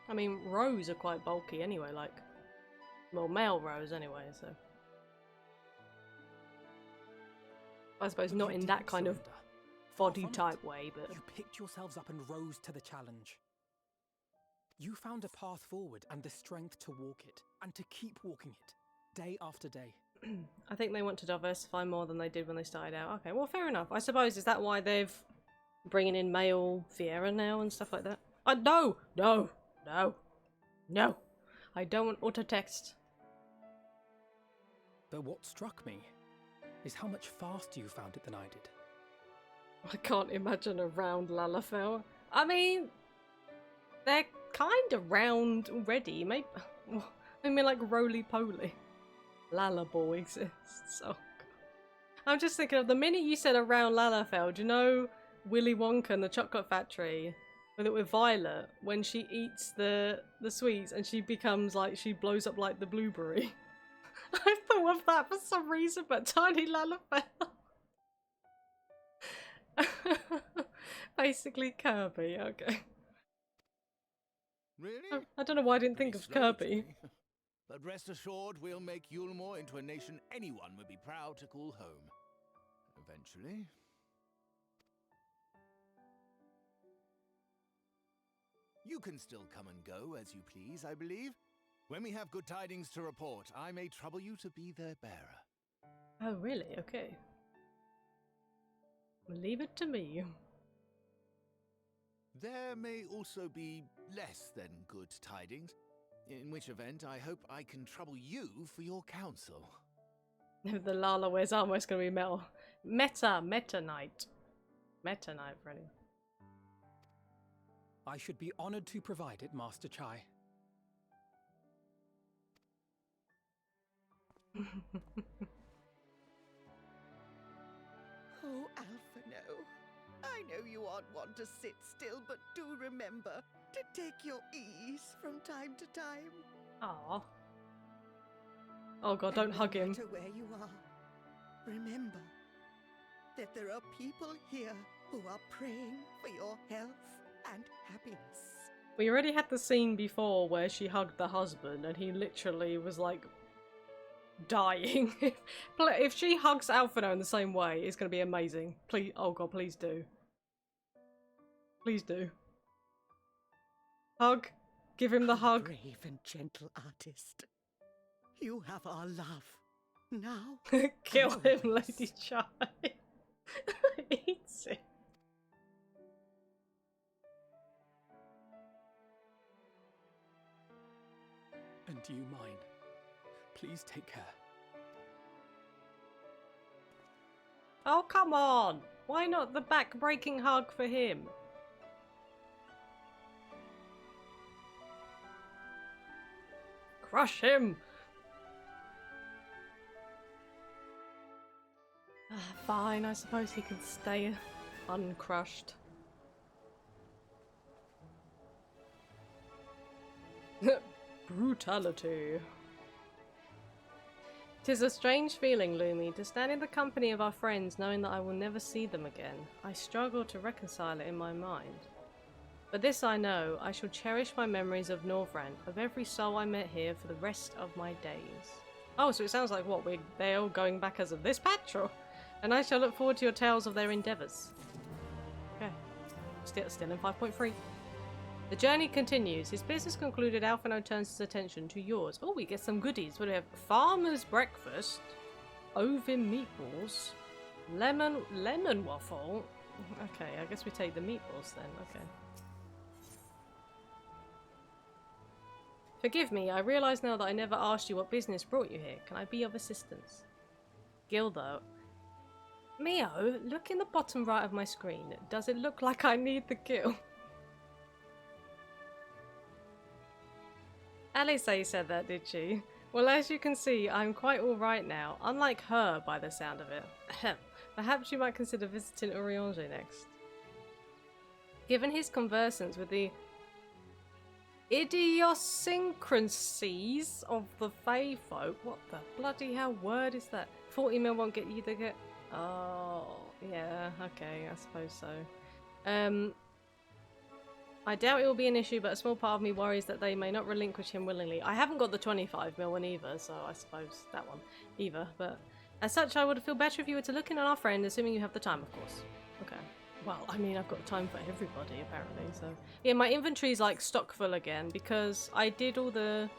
I mean, rows are quite bulky anyway, like, well, male rows anyway, so. I suppose not in that kind of body type way, but. You picked yourselves up and rose to the challenge. You found a path forward and the strength to walk it, and to keep walking it, day after day. I think they want to diversify more than they did when they started out. Okay, well, fair enough. I suppose, is that why they've bringing in male Fiera now and stuff like that? No. I don't want auto text. Though what struck me is how much faster you found it than I did. I can't imagine a round Lalafell. I mean, they're kind of round already. Maybe, I mean, like roly-poly. Lalabo exists. Oh, God. I'm just thinking of the minute you said a round Lalafell. Do you know Willy Wonka and the Chocolate Factory? With Violet, when she eats the sweets and she becomes like, she blows up like the blueberry. I thought of that for some reason, but Tiny Lalafell. Basically Kirby, okay. Really? I don't know why I didn't think of Kirby. But rest assured, we'll make Yulmore into a nation anyone would be proud to call home. Eventually. You can still come and go as you please, I believe. When we have good tidings to report, I may trouble you to be their bearer. Oh, really? Okay. Leave it to me. There may also be less than good tidings, in which event I hope I can trouble you for your counsel. The Lala wears armor, it's going to be metal. Meta Knight. Meta Knight, really. I should be honored to provide it, Master Chai. Oh, Alphino. I know you aren't one to sit still, but do remember to take your ease from time to time. Aww. Oh god, don't hug him. No matter where you are, remember that there are people here who are praying for your health and happiness. We already had the scene before where she hugged the husband and he literally was like dying. If she hugs Alphino in the same way, it's going to be amazing. Please, oh god, please do. Please do. Hug. Give him the hug. Brave and gentle artist. You have our love. Now. Kill him, Lady Chai. Eats it. And you mine. Please take care. Oh, come on! Why not the back-breaking hug for him? Crush him! Fine, I suppose he can stay uncrushed. Brutality. 'Tis a strange feeling, Lumi, to stand in the company of our friends knowing that I will never see them again. I struggle to reconcile it in my mind. But this I know, I shall cherish my memories of Northrend, of every soul I met here for the rest of my days. Oh, so it sounds like what, they're all going back as of this patch, or? And I shall look forward to your tales of their endeavours. Okay. Still in 5.3. The journey continues. His business concluded, Alphino turns his attention to yours. Oh, we get some goodies. What do we have? Farmer's breakfast, ovin meatballs, lemon waffle. Okay, I guess we take the meatballs then. Okay. Forgive me, I realise now that I never asked you what business brought you here. Can I be of assistance? Gildo. Mio, look in the bottom right of my screen. Does it look like I need the kill? Alisa said that, did she? Well, as you can see, I'm quite alright now. Unlike her, by the sound of it. Perhaps you might consider visiting Urianger next. Given his conversance with the idiosyncrasies of the Fae folk. What the bloody hell word is that? 40 mil won't get you the get. Oh, yeah, okay, I suppose so. I doubt it will be an issue, but a small part of me worries that they may not relinquish him willingly. I haven't got the 25 mil one either, so I suppose that one either. But as such, I would feel better if you were to look in on our friend, assuming you have the time, of course. Okay. Well, I mean, I've got time for everybody, apparently, so... Yeah, my inventory's, like, stock full again, because I did all the...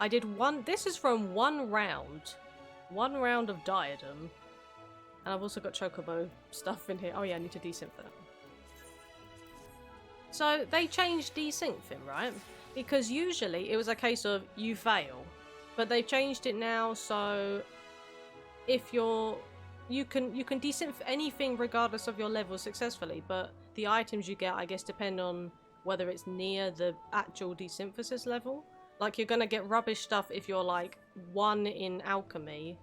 I did one... This is from one round. One round of Diadem. And I've also got Chocobo stuff in here. Oh, yeah, I need to desync that. So, they changed desync him, right? Because usually it was a case of you fail. But they've changed it now, so... If you're... You can desynth anything regardless of your level successfully, but the items you get, I guess, depend on whether it's near the actual desynthesis level. Like, you're gonna get rubbish stuff if you're, like, 1 in alchemy.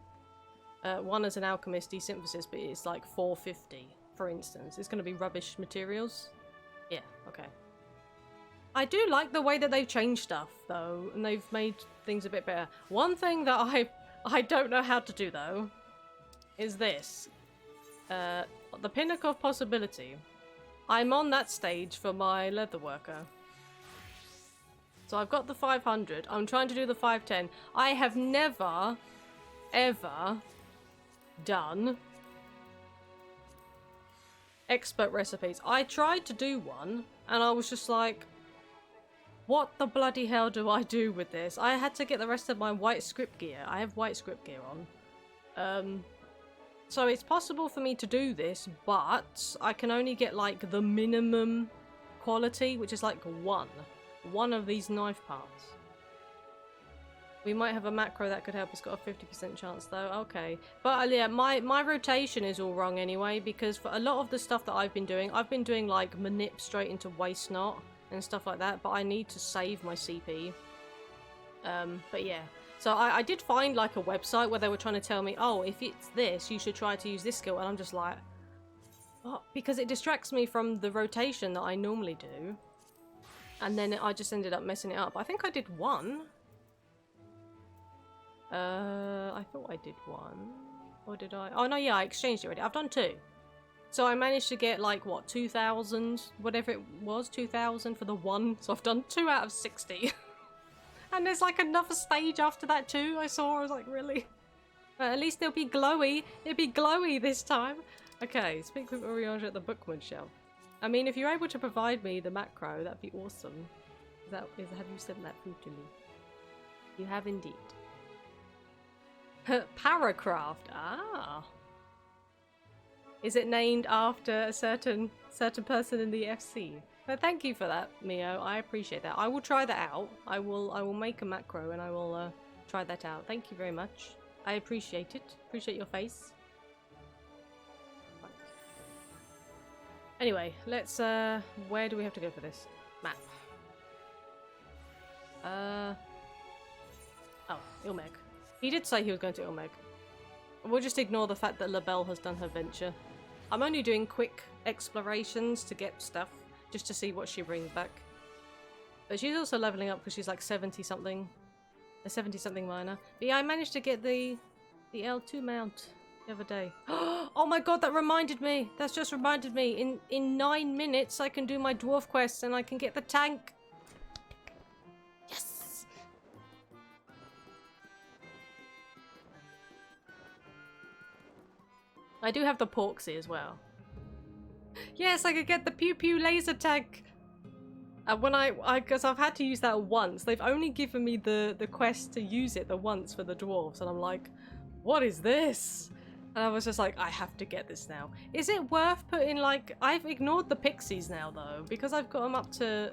1 as an alchemist desynthesis, but it's, like, 450, for instance. It's gonna be rubbish materials. Yeah, okay. I do like the way that they've changed stuff, though, and they've made things a bit better. One thing that I don't know how to do, though, is this. The Pinnacle of Possibility. I'm on that stage for my leatherworker. So I've got the 500. I'm trying to do the 510. I have never, ever done expert recipes. I tried to do one, and I was just like, what the bloody hell do I do with this? I had to get the rest of my white script gear. I have white script gear on. So it's possible for me to do this, but I can only get, like, the minimum quality, which is, like, one of these knife parts. We might have a macro that could help. It's got a 50% chance, though. Okay. But, yeah, my rotation is all wrong anyway, because for a lot of the stuff that I've been doing, like, manip straight into waste knot and stuff like that, but I need to save my CP. But, yeah. So I did find, like, a website where they were trying to tell me, oh, if it's this, you should try to use this skill. And I'm just like, what? Because it distracts me from the rotation that I normally do. And then I just ended up messing it up. I think I did one. I thought I did one. Or did I? Oh, no, yeah, I exchanged it already. I've done 2. So I managed to get, like, what, 2,000? Whatever it was, 2,000 for the 1. So I've done 2 out of 60. And there's, like, another stage after that too, I was like, really? At least they'll be glowy. It'll be glowy this time. Okay, speak with Urianger at the bookman shelf. I mean, if you're able to provide me the macro, that'd be awesome. Have you sent that through to me? You have indeed. Paracraft. Ah. Is it named after a certain person in the FC? But thank you for that, Mio. I appreciate that. I will try that out. I will make a macro and I will try that out. Thank you very much. I appreciate it. Appreciate your face. Right. Anyway, let's where do we have to go for this? Map. Oh, Ilmeg. He did say he was going to Ilmeg. We'll just ignore the fact that LaBelle has done her venture. I'm only doing quick explorations to get stuff, just to see what she brings back. But she's also leveling up because she's like 70-something. A 70-something miner. But yeah, I managed to get the L2 mount the other day. Oh my god, that reminded me! That's just reminded me. In 9 minutes I can do my dwarf quest and I can get the tank. Yes! I do have the Porksy as well. Yes, I could get the pew pew laser tank. When because I've had to use that once. They've only given me the quest to use it the once for the dwarves, and I'm like, what is this? And I was just like, I have to get this now. Is it worth putting, like, I've ignored the pixies now though, because I've got them up to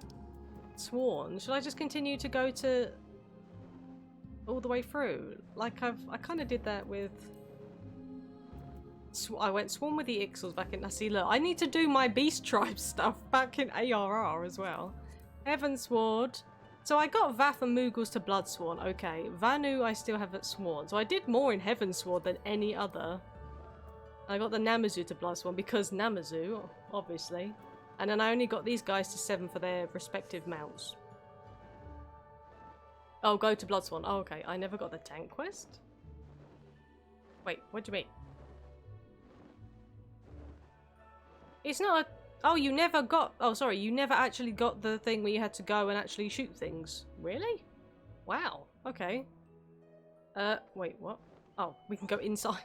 Sworn. Should I just continue to go to all the way through? Like I kind of did that with. I went Swarm with the Ixals back in. See, look, I need to do my Beast Tribe stuff back in ARR as well. Heavensward. So I got Vath and Moogles to Bloodsworn. Okay, Vanu I still haven't sworn. So I did more in Heavensward than any other. I got the Namazu to Bloodsworn because Namazu, obviously. And then I only got these guys to 7 for their respective mounts. Oh, go to Bloodsworn. Oh, okay. I never got the tank quest. Wait, what do you mean? It's not a... Oh, you never got... Oh, sorry. You never actually got the thing where you had to go and actually shoot things. Really? Wow. Okay. Wait, what? Oh, we can go inside.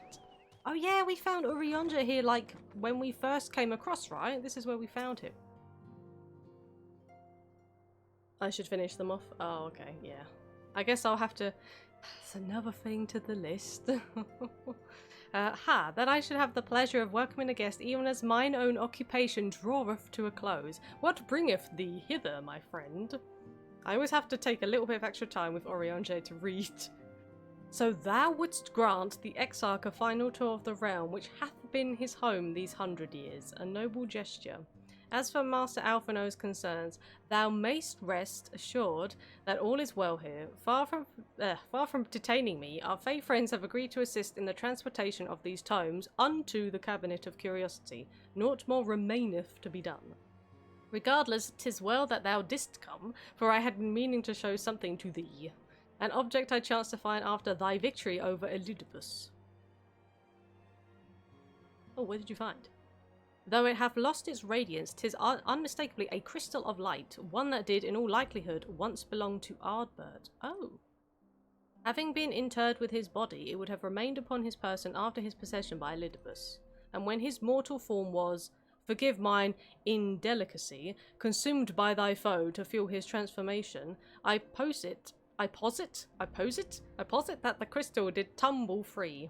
Oh, yeah, we found Urianger here, like, when we first came across, right? This is where we found him. I should finish them off. Oh, okay, yeah. I guess I'll have to... It's another thing to the list. That I should have the pleasure of welcoming a guest, even as mine own occupation draweth to a close. What bringeth thee hither, my friend? I always have to take a little bit of extra time with Urianger to read. So thou wouldst grant the Exarch a final tour of the realm, which hath been his home these 100 years, a noble gesture. As for Master Alphino's concerns, thou mayst rest assured that all is well here. Far from detaining me, our Fey friends have agreed to assist in the transportation of these tomes unto the Cabinet of Curiosity. Naught more remaineth to be done. Regardless, 'tis well that thou didst come, for I had been meaning to show something to thee. An object I chanced to find after thy victory over Elidibus. Oh, what did you find? Though it hath lost its radiance, 'tis unmistakably a crystal of light, one that did, in all likelihood, once belong to Ardbert. Oh. Having been interred with his body, it would have remained upon his person after his possession by Elidibus, and when his mortal form was, forgive mine indelicacy, consumed by thy foe to fuel his transformation, I posit that the crystal did tumble free.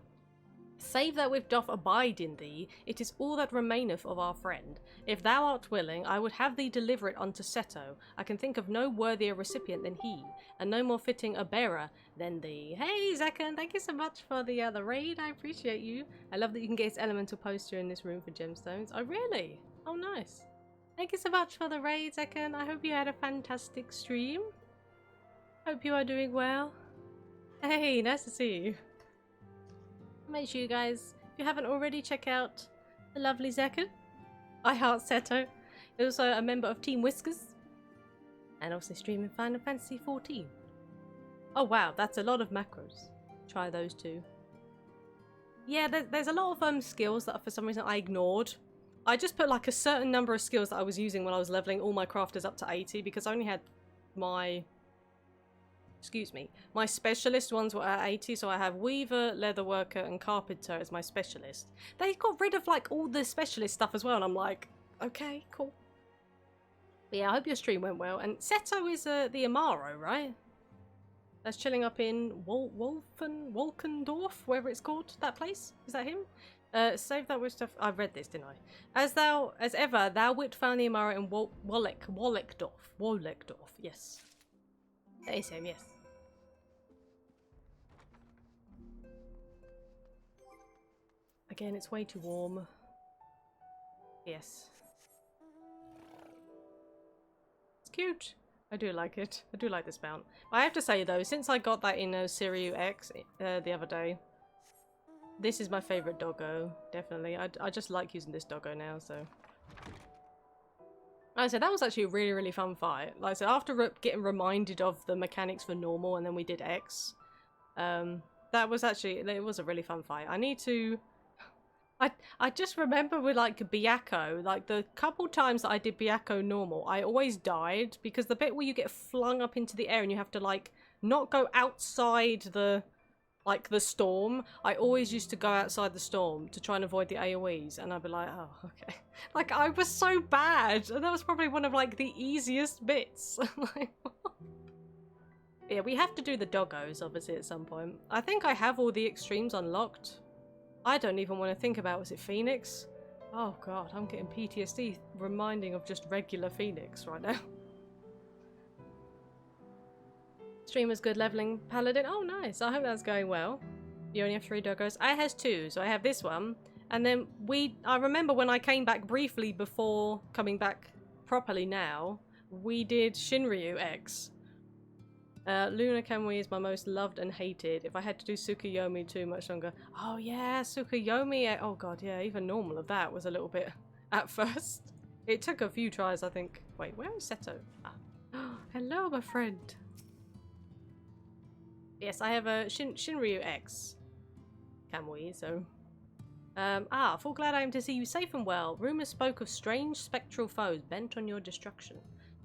Save that which doth abide in thee, it is all that remaineth of our friend. If thou art willing, I would have thee deliver it unto Seto. I can think of no worthier recipient than he, and no more fitting a bearer than thee. Hey, Zekan, thank you so much for the raid. I appreciate you. I love that you can get his elemental poster in this room for gemstones. Oh, really? Oh, nice. Thank you so much for the raid, Zekan. I hope you had a fantastic stream. Hope you are doing well. Hey, nice to see you. Make sure you guys, if you haven't already, check out the lovely Zekan. I heart Seto. Also a member of Team Whiskers. And also streaming Final Fantasy XIV. Oh wow, that's a lot of macros. Try those two. Yeah, there's a lot of skills that for some reason I ignored. I just put like a certain number of skills that I was using when I was leveling all my crafters up to 80 because I only had my... my specialist ones were at 80, so I have Weaver, Leatherworker, and Carpenter as my specialist. They got rid of, like, all the specialist stuff as well, and I'm like, okay, cool. But yeah, I hope your stream went well. And Seto is the Amaro, right? That's chilling up in Wolkendorf, wherever it's called, that place? Is that him? Save that with stuff. I read this, didn't I? As ever, thou wilt find the Amaro in Wolleckdorf, yes. That is him, yes. Again, it's way too warm. Yes. It's cute. I do like it. I do like this mount. I have to say though, since I got that in Siriu X the other day, This is my favourite doggo, definitely. I just like using this doggo now, so... Like I said, that was actually a really, really fun fight. Like I said, after getting reminded of the mechanics for normal and then we did X, that was actually... It was a really fun fight. I need to... I just remember with, like, Byakko, like, the couple times that I did Byakko normal, I always died, because the bit where you get flung up into the air and you have to, like, not go outside the... like the storm, I always used to go outside the storm to try and avoid the AoEs, and I'd be like, oh, okay. Like, I was so bad, and that was probably one of, like, the easiest bits. Like, yeah, we have to do the doggos, obviously, at some point. I think I have all the extremes unlocked. I don't even want to think about, was it Phoenix? Oh god, I'm getting PTSD reminding of just regular Phoenix right now. Streamer's good leveling Paladin. Oh, nice. I hope that's going well. You only have 3 doggos. I has 2, so I have this one. And then I remember when I came back briefly before coming back properly now, we did Shinryu X. Luna Kamui is my most loved and hated. If I had to do Tsukuyomi too much longer. Oh yeah, Tsukuyomi. Oh god, yeah, even normal of that was a little bit at first. It took a few tries, I think. Wait, where is Seto? Ah. Hello, my friend. Yes, I have a Shinryu X Kamui, so... full glad I am to see you safe and well. Rumours spoke of strange spectral foes bent on your destruction.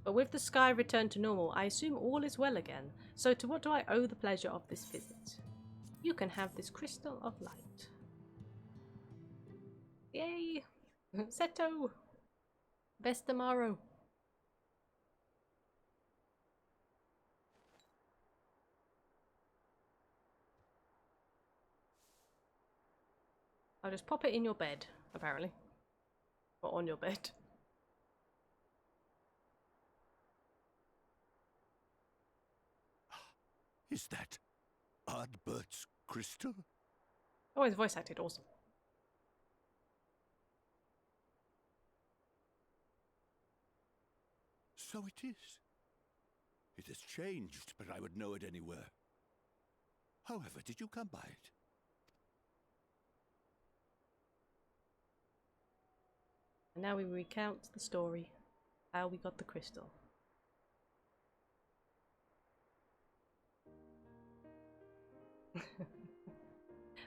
But with the sky returned to normal, I assume all is well again. So to what do I owe the pleasure of this visit? You can have this crystal of light. Yay! Seto! Best tomorrow. I'll just pop it in your bed, apparently. Or on your bed. Is that Ardbert's crystal? Oh, his voice acted awesome. So it is. It has changed, but I would know it anywhere. However, did you come by it? And now we recount the story. How we got the crystal.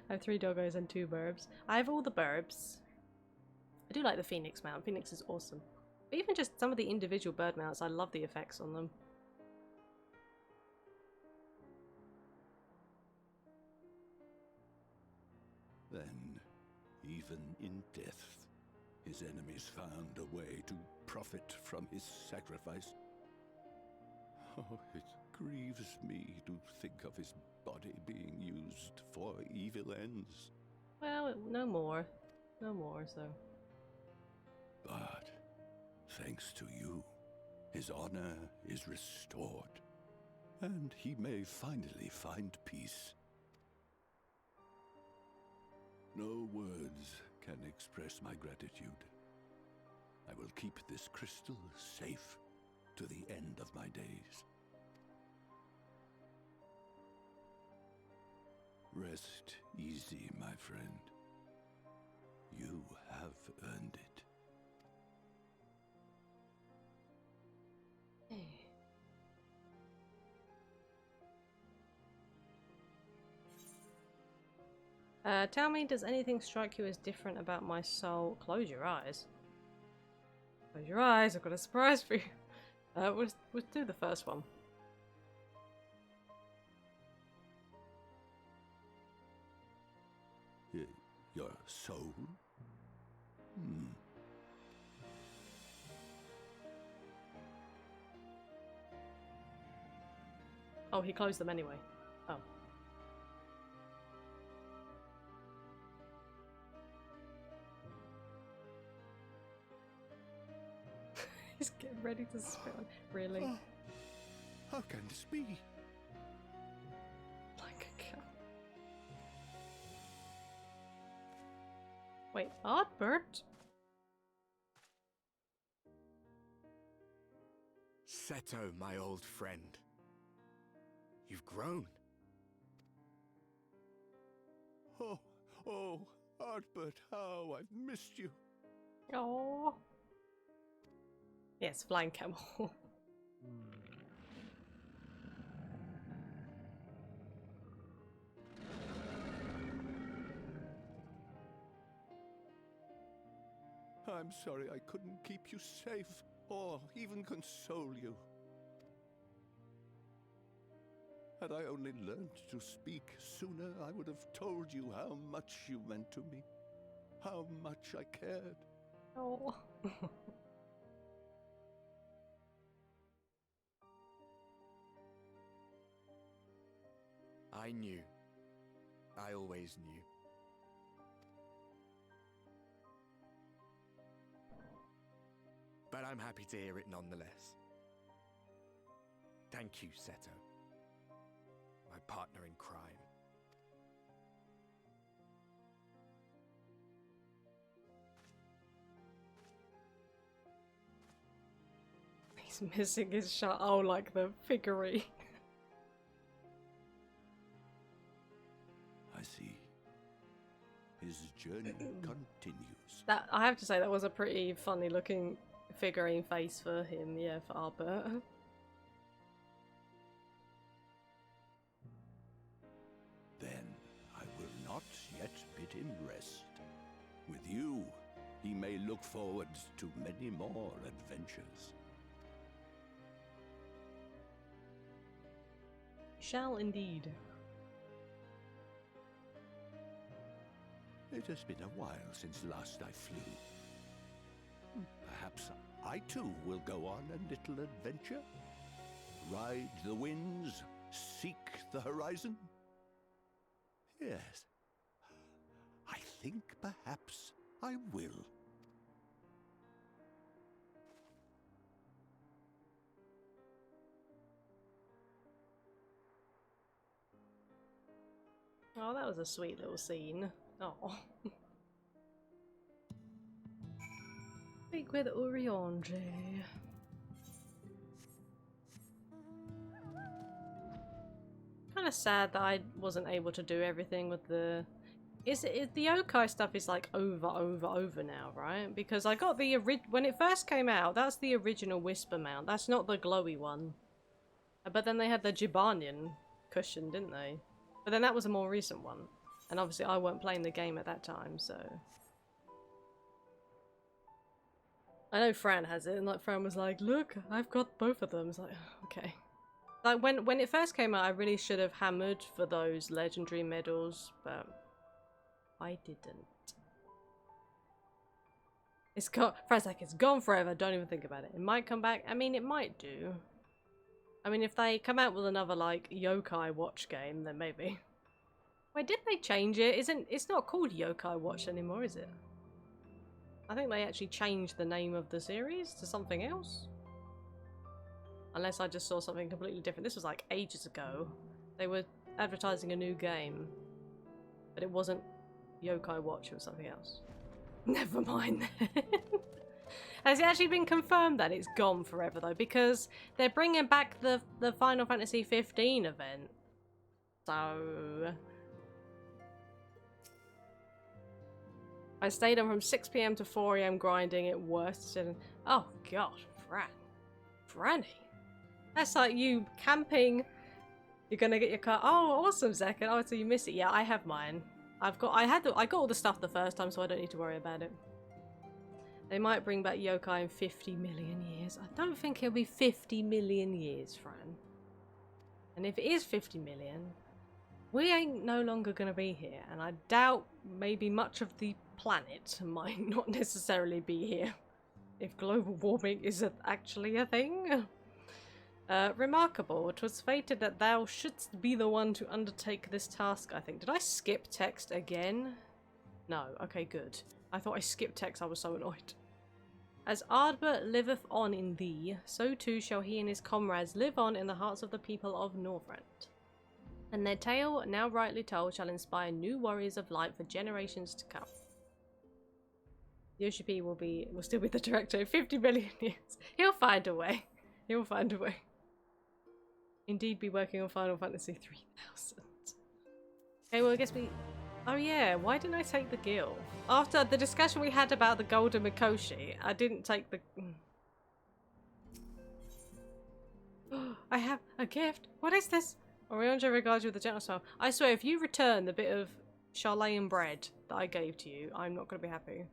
I have 3 doggos and 2 burbs. I have all the burbs. I do like the Phoenix mount. Phoenix is awesome. But even just some of the individual bird mounts, I love the effects on them. Then, even in death, his enemies found a way to profit from his sacrifice. Oh, it grieves me to think of his body being used for evil ends. Well, no more. No more, so... But, thanks to you, his honor is restored, and he may finally find peace. No words can express my gratitude. I will keep this crystal safe to the end of my days. Rest easy, my friend. You have earned it. Tell me, does anything strike you as different about my soul? Close your eyes. Close your eyes, I've got a surprise for you. We'll do the first one. Your soul? Oh, he closed them anyway. Oh. He's getting ready to spit on. Really? Oh, how can this be? Like a cow. Wait, Ardbert? Seto, my old friend. You've grown. Oh, Oh, Ardbert, how I've missed you. Oh. Yes, flying camel. I'm sorry I couldn't keep you safe, or even console you. Had I only learned to speak sooner, I would have told you how much you meant to me, how much I cared. Oh. I knew. I always knew. But I'm happy to hear it nonetheless. Thank you, Seto. My partner in crime. He's missing his shot. Oh, like the figurine. I see. His journey continues. That, I have to say, that was a pretty funny looking figurine face for him, yeah, for Albert. Then I will not yet bid him rest. With you, he may look forward to many more adventures. Shall indeed. It has been a while since last I flew. Perhaps I too will go on a little adventure? Ride the winds, seek the horizon? Yes, I think perhaps I will. Oh, that was a sweet little scene. Oh. Speak with Uriange. Kind of sad that I wasn't able to do everything with the... Is the yokai stuff is like over now, right? Because I got the when it first came out, that's the original Whisper mount. That's not the glowy one. But then they had the Jibanian cushion, didn't they? But then that was a more recent one. And obviously I weren't playing the game at that time, so... I know Fran has it, and like Fran was like, look, I've got both of them. It's like, okay. Like when it first came out, I really should have hammered for those legendary medals, but I didn't. It's got Fran's like, it's gone forever, don't even think about it. It might come back. I mean, it might do. I mean, if they come out with another like Yokai Watch game, then maybe. Wait, did they change it? It's not called Yokai Watch anymore, is it? I think they actually changed the name of the series to something else. Unless I just saw something completely different. This was like ages ago. They were advertising a new game. But it wasn't Yokai Watch, it was something else. Never mind then. Has it actually been confirmed that it's gone forever though? Because they're bringing back the Final Fantasy 15 event. So... I stayed on from 6 PM to 4 AM grinding it worst. Oh god, Fran. Franny. That's like you camping. You're gonna get your car. Oh, awesome, Zekka. Oh, so you miss it. Yeah, I have mine. I got all the stuff the first time, so I don't need to worry about it. They might bring back Yokai in 50 million years. I don't think it'll be 50 million years, Fran. And if it is 50 million, we ain't no longer gonna be here. And I doubt maybe much of the planet might not necessarily be here. If global warming is actually a thing. Remarkable. It was fated that thou shouldst be the one to undertake this task, I think. Did I skip text again? No. Okay, good. I thought I skipped text. I was so annoyed. As Ardbert liveth on in thee, so too shall he and his comrades live on in the hearts of the people of Northrend. And their tale, now rightly told, shall inspire new warriors of light for generations to come. Yoshi P will still be the director in 50 million years. He'll find a way. He'll find a way. Indeed be working on Final Fantasy 3000. Okay, well I guess we Oh yeah, why didn't I take the gill? After the discussion we had about the golden Mikoshi, I didn't take the... I have a gift. What is this? Orianjo regards you with a gentle smile. I swear, if you return the bit of Charlatan bread that I gave to you, I'm not going to be happy.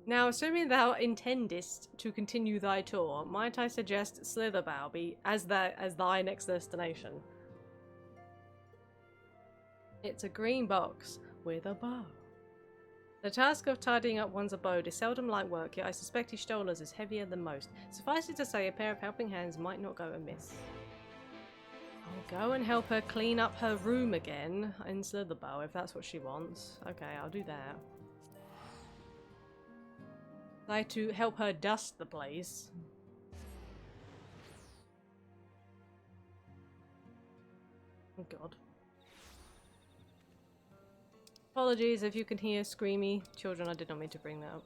Now, assuming thou intendest to continue thy tour, might I suggest Slitherbow be as thy next destination? It's a green box with a bow. The task of tidying up one's abode is seldom light work, yet I suspect his shoulders is heavier than most. Suffice it to say, a pair of helping hands might not go amiss. I'll go and help her clean up her room again in Slitherbow if that's what she wants. Okay, I'll do that. Like to help her dust the place. Oh god. Apologies if you can hear screamy children, I did not mean to bring that up.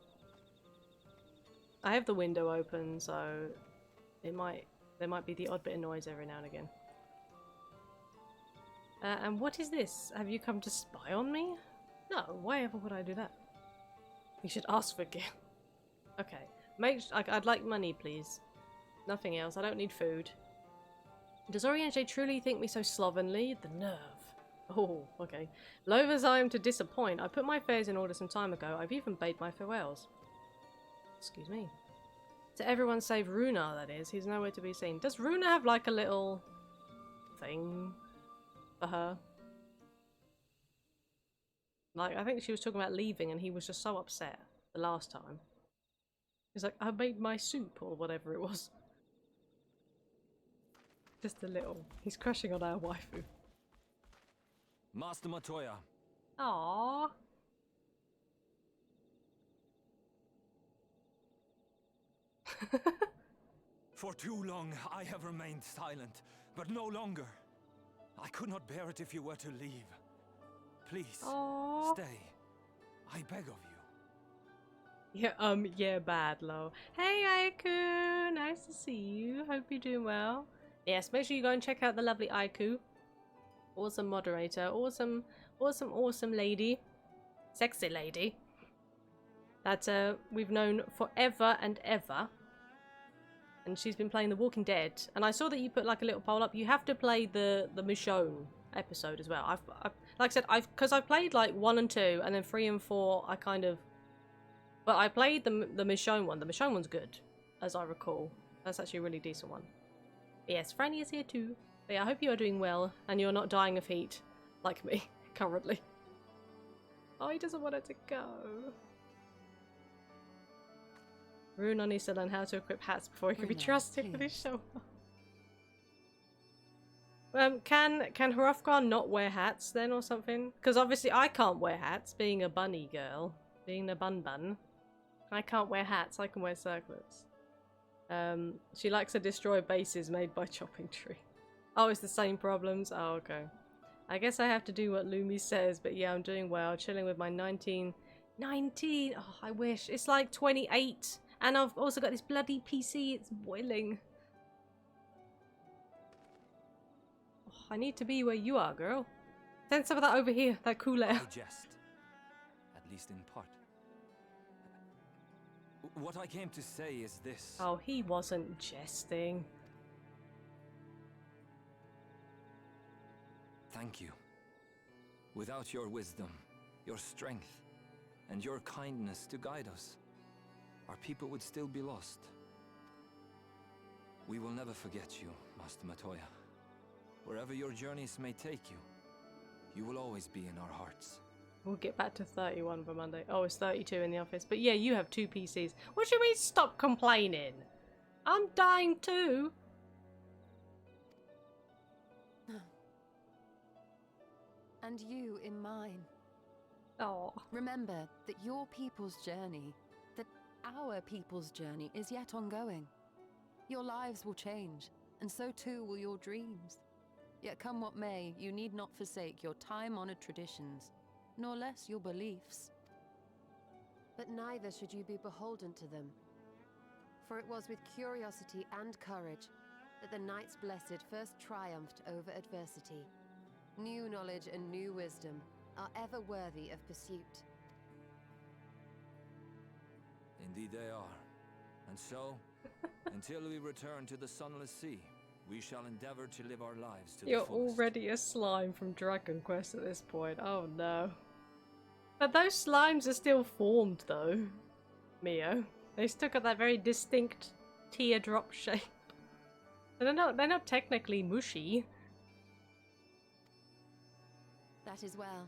I have the window open, so there might be the odd bit of noise every now and again. And what is this? Have you come to spy on me? No, why ever would I do that? You should ask for gift. Okay, I'd like money, please. Nothing else. I don't need food. Does Oriange truly think me so slovenly? The nerve. Oh, okay. Loath as I am to disappoint, I put my fares in order some time ago. I've even bade my farewells. Excuse me. To everyone save Runa, that is. He's nowhere to be seen. Does Runa have like a little thing for her? Like, I think she was talking about leaving and he was just so upset the last time. He's like, I made my soup, or whatever it was. Just a little. He's crushing on our waifu. Master Matoya. Aww. For too long I have remained silent, but no longer. I could not bear it if you were to leave. Please, Aww. stay. I beg of you. Yeah, bad, Lo. Hey, Aiku! Nice to see you. Hope you're doing well. Yes, make sure you go and check out the lovely Aiku. Awesome moderator. Awesome lady. Sexy lady. That we've known forever and ever. And she's been playing The Walking Dead. And I saw that you put like a little poll up. You have to play the Michonne episode as well. I've like I said, because I played like 1 and 2, and then 3 and 4 I kind of... But I played the Michonne one. The Michonne one's good, as I recall. That's actually a really decent one. But yes, Franny is here too. But yeah, I hope you are doing well, and you're not dying of heat, like me, currently. Oh, he doesn't want her to go. Runa needs to learn how to equip hats before he can be trusted with his shoulder. Can Hrothgar not wear hats then, or something? Because obviously I can't wear hats, being a bunny girl. Being a bun. I can't wear hats, I can wear circlets. She likes to destroy bases made by chopping tree. Oh, it's the same problems? Oh, okay. I guess I have to do what Lumi says, but yeah, I'm doing well. Chilling with my 19... Oh, I wish. It's like 28. And I've also got this bloody PC. It's boiling. Oh, I need to be where you are, girl. Send some of that over here. That cool air. I jest. At least in part. What I came to say is this. Oh, he wasn't jesting. Thank you. Without your wisdom, your strength, and your kindness to guide us, our people would still be lost. We will never forget you, Master Matoya. Wherever your journeys may take you, you will always be in our hearts. We'll get back to 31 for Monday. Oh, it's 32 in the office. But yeah, you have 2 PCs. What do you mean stop complaining? I'm dying too. And you in mine. Oh. Remember that your people's journey, that our people's journey is yet ongoing. Your lives will change, and so too will your dreams. Yet come what may, you need not forsake your time-honored traditions, nor less your beliefs. But neither should you be beholden to them. For it was with curiosity and courage that the Knights Blessed first triumphed over adversity. New knowledge and new wisdom are ever worthy of pursuit. Indeed they are. And so, until we return to the Sunless Sea, we shall endeavor to live our lives to You're the fullest. already a slime from Dragon Quest at this point. Oh no. But those slimes are still formed though, Mio. They still got that very distinct teardrop shape. They're not technically mushy. That is well.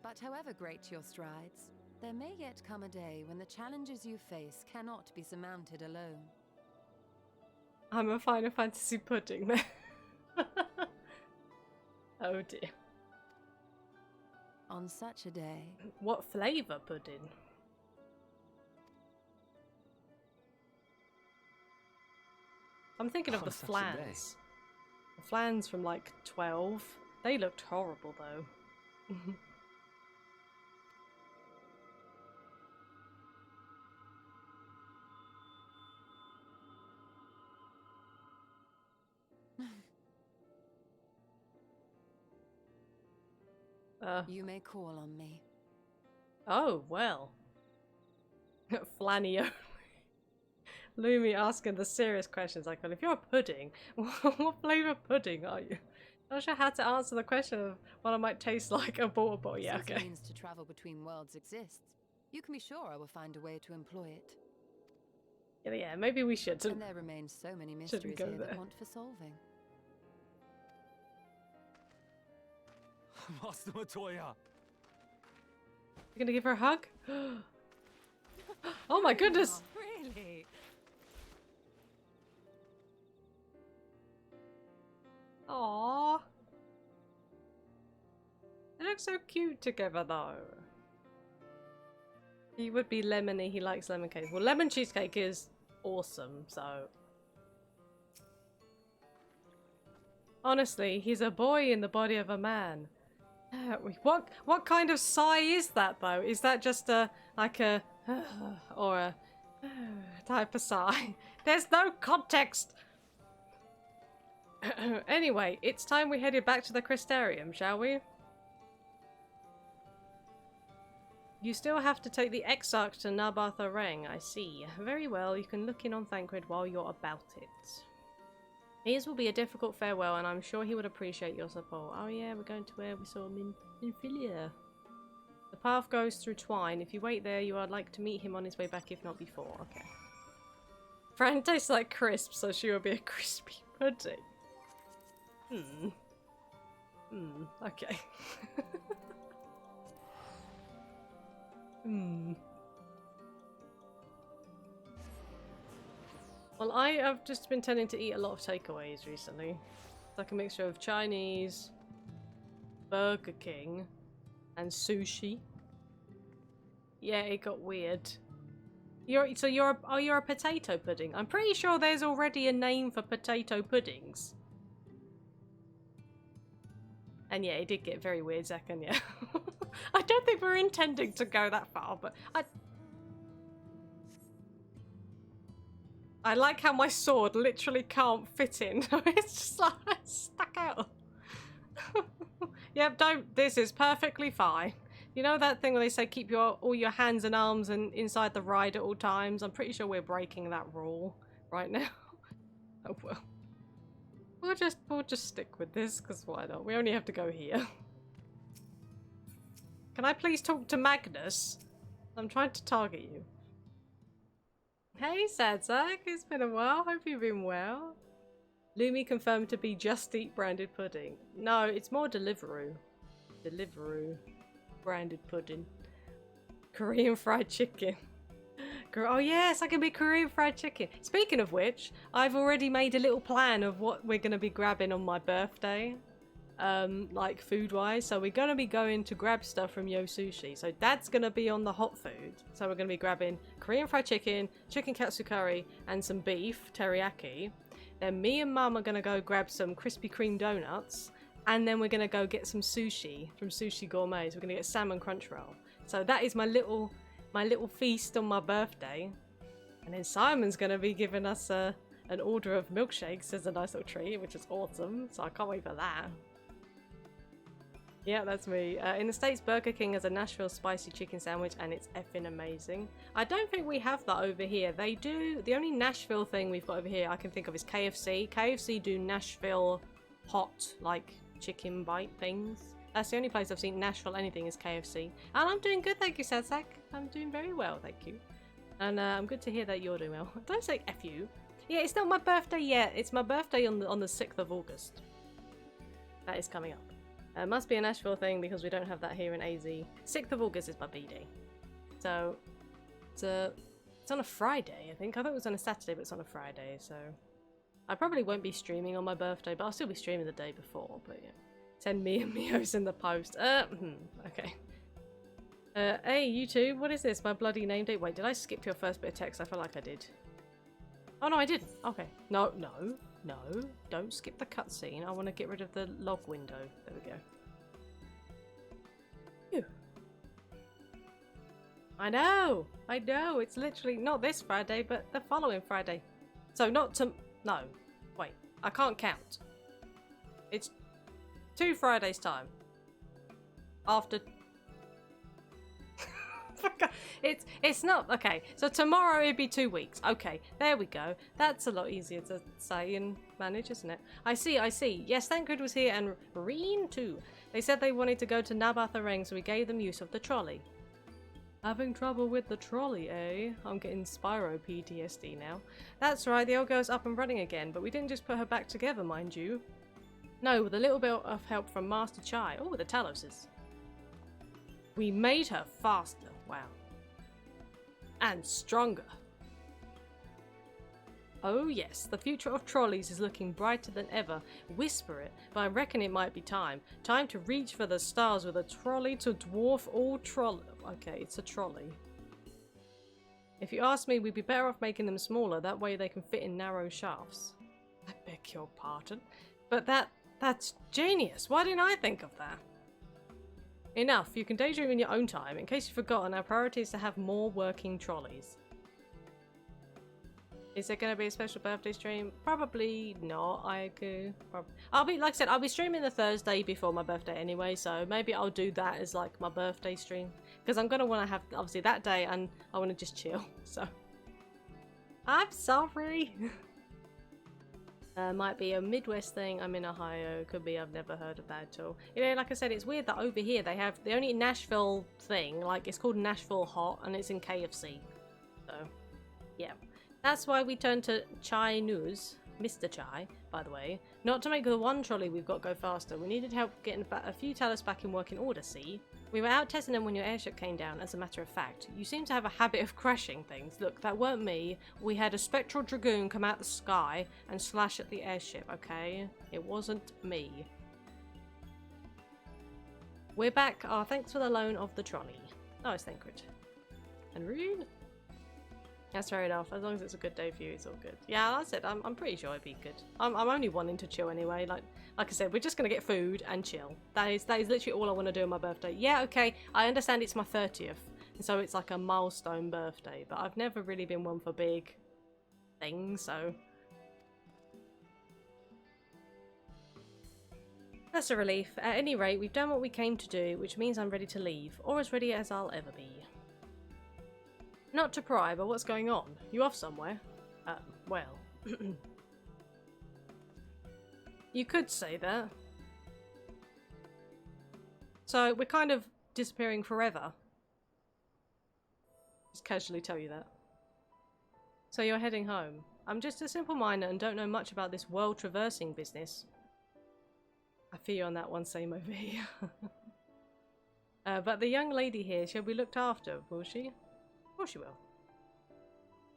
But however great your strides, there may yet come a day when the challenges you face cannot be surmounted alone. I'm a Final Fantasy pudding there. Oh dear. On such a day... What flavour pudding? I'm thinking of the flans. The flans from like 12. They looked horrible though. You may call on me. Oh, well. Flanny only. Lumi asking the serious questions like, well, if you're a pudding, what flavour pudding are you? Not sure how to answer the question of what I might taste like a water bottle. Yeah, Since okay. means to travel between worlds exists, you can be sure I will find a way to employ it. Yeah, maybe we should. And there remain so many mysteries here that want for solving. Master Matoya! You gonna give her a hug? Oh my goodness! Really? Aww. They look so cute together though. He would be lemony, he likes lemon cake. Well, lemon cheesecake is awesome, so... Honestly, he's a boy in the body of a man. What kind of sigh is that though? Is that just a like a or a type of sigh? There's no context. Anyway, it's time we headed back to the Crystarium, shall we? You still have to take the Exarch to Nabartha Reng, I see. Very well, you can look in on Thancred while you're about it. His will be a difficult farewell, and I'm sure he would appreciate your support. Oh yeah, we're going to where we saw him in Filia. The path goes through Twine. If you wait there, you are like to meet him on his way back, if not before. Okay. Fran tastes like crisps, so she will be a crispy pudding. Okay. Well, I have just been tending to eat a lot of takeaways recently. It's like a mixture of Chinese, Burger King, and sushi. Yeah, it got weird. You're a potato pudding. I'm pretty sure there's already a name for potato puddings. And yeah, it did get very weird second, yeah. I don't think we're intending to go that far, but I like how my sword literally can't fit in. It's just like stuck out. Yep, this is perfectly fine. You know that thing where they say keep all your hands and arms inside the ride at all times? I'm pretty sure we're breaking that rule right now. Oh well. We'll just stick with this, because why not? We only have to go here. Can I please talk to Magnus? I'm trying to target you. Hey Sadzak, it's been a while. Hope you've been well. Lumi confirmed to be Just Eat branded pudding. No, it's more Deliveroo. Deliveroo branded pudding. Korean fried chicken. Oh yes, I can be Korean fried chicken. Speaking of which, I've already made a little plan of what we're going to be grabbing on my birthday. Like food-wise. So we're going to be going to grab stuff from Yo Sushi. So Dad's going to be on the hot food. So we're going to be grabbing Korean fried chicken, chicken katsu curry, and some beef teriyaki. Then me and Mum are going to go grab some Krispy Kreme donuts. And then we're going to go get some sushi from Sushi Gourmet. So we're going to get salmon crunch roll. So that is my little feast on my birthday. And then Simon's going to be giving us an order of milkshakes as a nice little treat, which is awesome. So I can't wait for that. Yeah, that's me. In the States, Burger King has a Nashville spicy chicken sandwich and it's effing amazing. I don't think we have that over here. They do. The only Nashville thing we've got over here I can think of is KFC. KFC do Nashville hot, like, chicken bite things. That's the only place I've seen Nashville anything is KFC. And I'm doing good, thank you, Sadsak. I'm doing very well, thank you. And I'm good to hear that you're doing well. Don't say F you. Yeah, it's not my birthday yet. It's my birthday on the 6th of August. That is coming up. Must be a Nashville thing because we don't have that here in AZ. 6th of August is my B-Day. So, it's on a Friday, I think. I thought it was on a Saturday, but it's on a Friday, so... I probably won't be streaming on my birthday, but I'll still be streaming the day before, but yeah. Send me and Mios in the post. Okay. Hey, YouTube, what is this? My bloody name date? Wait, did I skip your first bit of text? I feel like I did. Oh, no, I didn't. Okay. No. Don't skip the cutscene. I want to get rid of the log window. There we go. Phew. I know. It's literally not this Friday, but the following Friday. So not to... No. Wait. I can't count. It's 2 Fridays' time. After... it's not okay, so tomorrow it'd be 2 weeks. Okay, there we go. That's a lot easier to say and manage, isn't it? I see. Yes, Thancred was here and Reen too. They said they wanted to go to Nabathareng, so we gave them use of the trolley. Having trouble with the trolley, eh? I'm getting Spyro PTSD now. That's right, the old girl's up and running again, but we didn't just put her back together, mind you. No, with a little bit of help from Master Chai. Oh, the Taloses. We made her faster. Wow. And stronger. Oh yes, the future of trolleys is looking brighter than ever. Whisper it, but I reckon it might be time. Time to reach for the stars with a trolley to dwarf all Okay, it's a trolley. If you ask me, we'd be better off making them smaller, that way they can fit in narrow shafts. I beg your pardon, but that's genius. Why didn't I think of that? Enough, you can daydream in your own time. In case you've forgotten, our priority is to have more working trolleys. Is there going to be a special birthday stream? Probably not. I'll be, like I said, I'll be streaming the Thursday before my birthday anyway, so maybe I'll do that as like my birthday stream. Because I'm going to want to have, obviously, that day, and I want to just chill, so. I'm sorry. Might be a Midwest thing. I'm in Ohio. Could be I've never heard of that at all. You know, like I said, it's weird that over here they have the only Nashville thing. Like, it's called Nashville Hot, and it's in KFC. So, yeah. That's why we turned to Chai News, Mr. Chai, by the way. Not to make the one trolley we've got go faster. We needed help getting a few Talos back in working order, see? We were out testing them when your airship came down, as a matter of fact. You seem to have a habit of crashing things. Look, that weren't me. We had a spectral dragoon come out the sky and slash at the airship, okay? It wasn't me. We're back. Oh, thanks for the loan of the trolley. Oh, it's Thancred. And Rune? That's fair enough. As long as it's a good day for you, it's all good. Yeah, that's it. I'm pretty sure it'd be good. I'm only wanting to chill anyway. Like I said, we're just gonna get food and chill. That is literally all I want to do on my birthday. Yeah, okay. I understand it's my 30th, and so it's like a milestone birthday. But I've never really been one for big things, so that's a relief. At any rate, we've done what we came to do, which means I'm ready to leave, or as ready as I'll ever be. Not to pry, but what's going on? You off somewhere? Well. You could say that. So, we're kind of disappearing forever. Just casually tell you that. So you're heading home. I'm just a simple miner and don't know much about this world traversing business. I feel you on that one, same over here. But the young lady here, she'll be looked after, will she? Of course she will.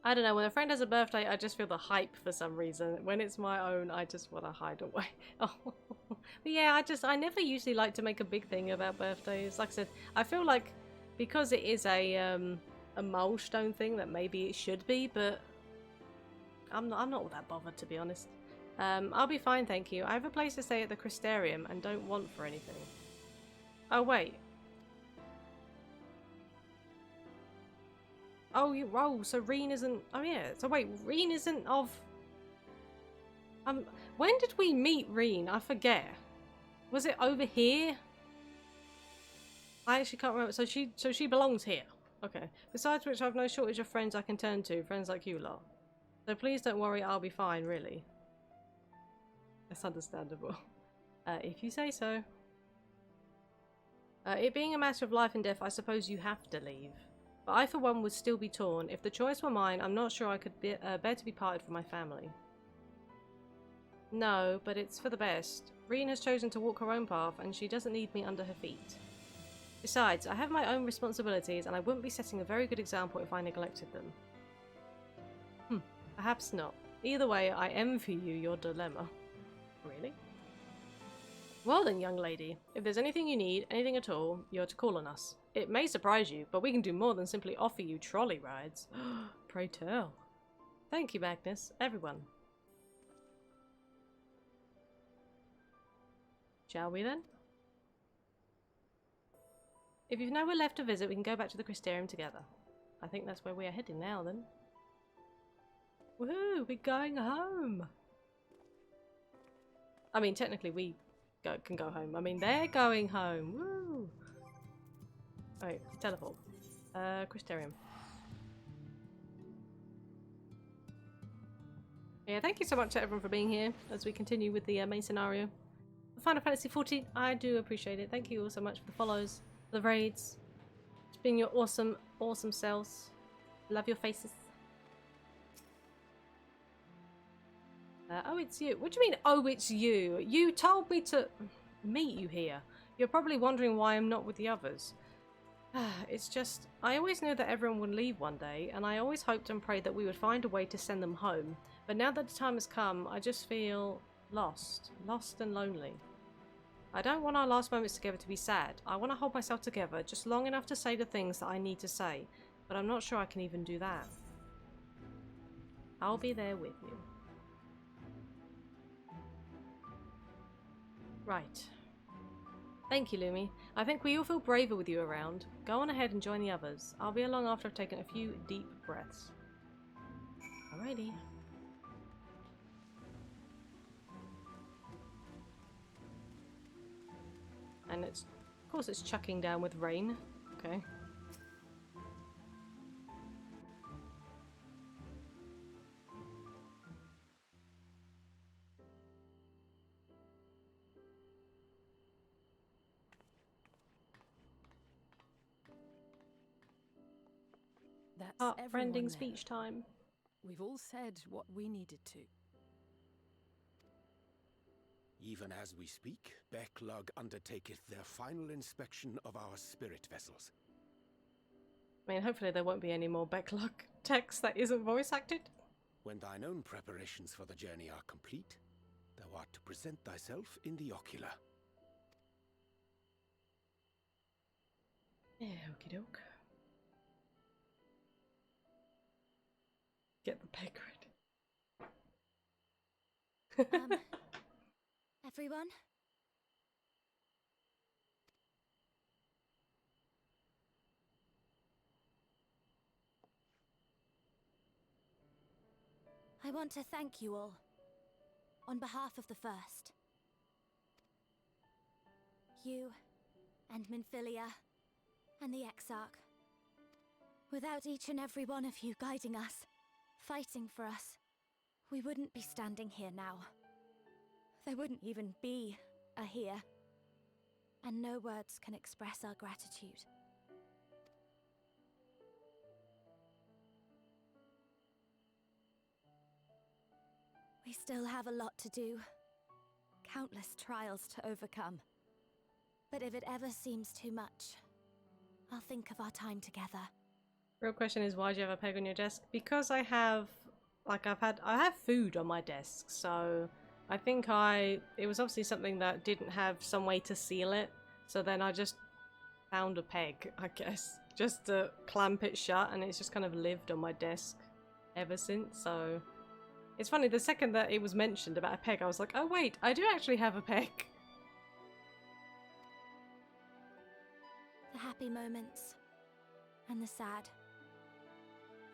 I don't know, when a friend has a birthday, I just feel the hype for some reason. When it's my own, I just want to hide away. Oh. But yeah, I never usually like to make a big thing about birthdays. Like I said, I feel like because it is a milestone thing that maybe it should be, but I'm not all that bothered, to be honest. I'll be fine, thank you. I have a place to stay at the Crystarium and don't want for anything. Oh, wait. Oh, so Reen isn't... Oh, yeah. So, wait, Reen isn't of... When did we meet Reen? I forget. Was it over here? I actually can't remember. So she belongs here. Okay. Besides which, I've no shortage of friends I can turn to. Friends like you lot. So please don't worry, I'll be fine, really. That's understandable. If you say so. It being a matter of life and death, I suppose you have to leave. But I, for one, would still be torn. If the choice were mine, I'm not sure I could bear to be parted from my family. No, but it's for the best. Reen has chosen to walk her own path, and she doesn't need me under her feet. Besides, I have my own responsibilities, and I wouldn't be setting a very good example if I neglected them. Perhaps not. Either way, I envy you your dilemma. Really? Well then, young lady, if there's anything you need, anything at all, you're to call on us. It may surprise you, but we can do more than simply offer you trolley rides. Pray tell. Thank you, Magnus. Everyone. Shall we then? If you've nowhere left to visit, we can go back to the Crystarium together. I think that's where we are heading now then. Woohoo! We're going home! I mean, technically we can go home. I mean, they're going home. Woo! Alright, teleport. Crystarium. Yeah, thank you so much to everyone for being here as we continue with the main scenario. For Final Fantasy 14, I do appreciate it. Thank you all so much for the follows, the raids, just being your awesome, awesome selves. Love your faces. Oh, it's you. What do you mean, oh, it's you? You told me to meet you here. You're probably wondering why I'm not with the others. It's just, I always knew that everyone would leave one day, and I always hoped and prayed that we would find a way to send them home. But now that the time has come, I just feel lost. Lost and lonely. I don't want our last moments together to be sad. I want to hold myself together just long enough to say the things that I need to say, but I'm not sure I can even do that. I'll be there with you. Right. Thank you, Lumi. I think we all feel braver with you around. Go on ahead and join the others. I'll be along after I've taken a few deep breaths. Alrighty. And it's, of course it's chucking down with rain. Okay. That's Heart-rending everyone speech time. We've all said what we needed to. Even as we speak, Becklug undertaketh their final inspection of our spirit vessels. I mean, hopefully there won't be any more backlog text that isn't voice acted. When thine own preparations for the journey are complete, thou art to present thyself in the ocular. Yeah, okie doke. Get the peg ready. Everyone? I want to thank you all, on behalf of the First. You, and Minfilia, and the Exarch. Without each and every one of you guiding us, fighting for us, we wouldn't be standing here now. There wouldn't even be a here. And no words can express our gratitude. We still have a lot to do. Countless trials to overcome. But if it ever seems too much, I'll think of our time together. Real question is, why do you have a peg on your desk? Because I have, like, I have food on my desk, so I think it was obviously something that didn't have some way to seal it, so then I just found a peg, I guess, just to clamp it shut, and it's just kind of lived on my desk ever since. So it's funny, the second that it was mentioned about a peg, I was like, oh wait, I do actually have a peg. The happy moments and the sad.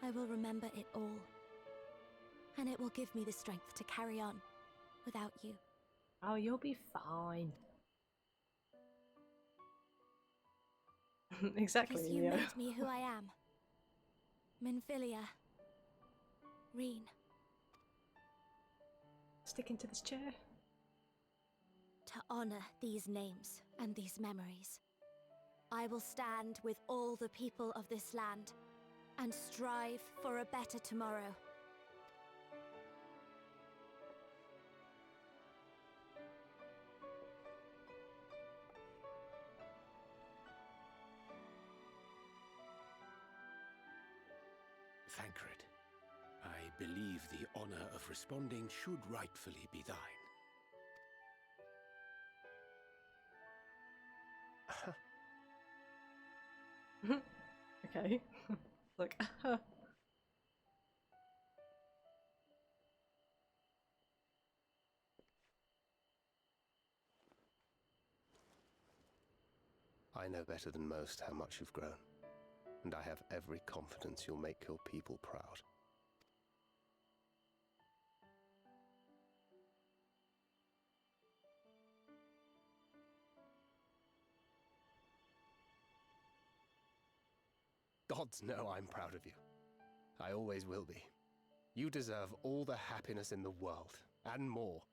I will remember it all. And it will give me the strength to carry on without you. Oh, you'll be fine. Exactly, Because you Leo. made me who I am. Minfilia. Reen. Sticking to this chair. To honor these names and these memories, I will stand with all the people of this land and strive for a better tomorrow. Thancred, I believe the honor of responding should rightfully be thine. Okay. Look. I know better than most how much you've grown, and I have every confidence you'll make your people proud. Gods know I'm proud of you. I always will be. You deserve all the happiness in the world, and more.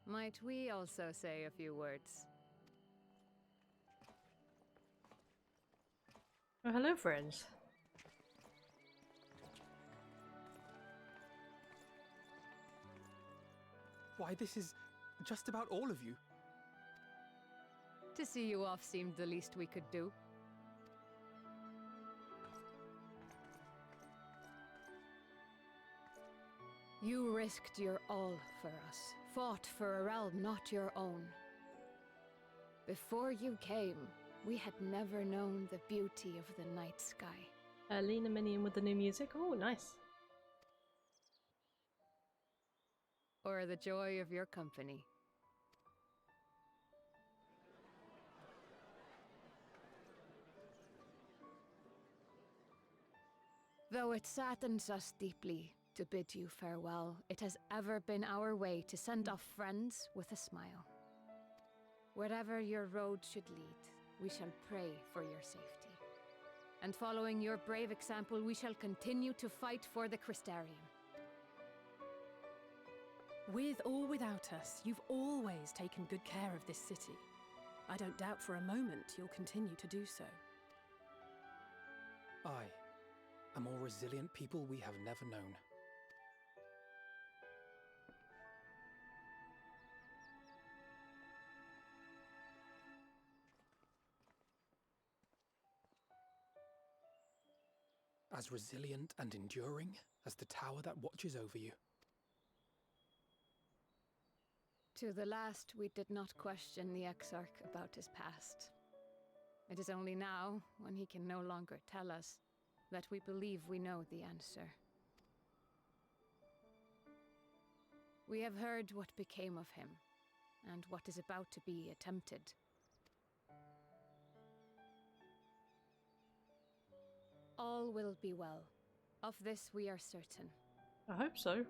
Might we also say a few words? Oh, hello, friends. Why, this is just about all of you. To see you off seemed the least we could do. You risked your all for us, fought for a realm not your own. Before you came, we had never known the beauty of the night sky. Lena Minion with the new music. Oh, nice. Or the joy of your company. Though it saddens us deeply to bid you farewell, it has ever been our way to send off friends with a smile. Wherever your road should lead, we shall pray for your safety. And following your brave example, we shall continue to fight for the Crystarium. With or without us, you've always taken good care of this city. I don't doubt for a moment you'll continue to do so. Aye, a more resilient people we have never known. As resilient and enduring as the tower that watches over you. To the last, we did not question the Exarch about his past. It is only now, when he can no longer tell us, that we believe we know the answer. We have heard what became of him, and what is about to be attempted. All will be well. Of this we are certain. I hope so.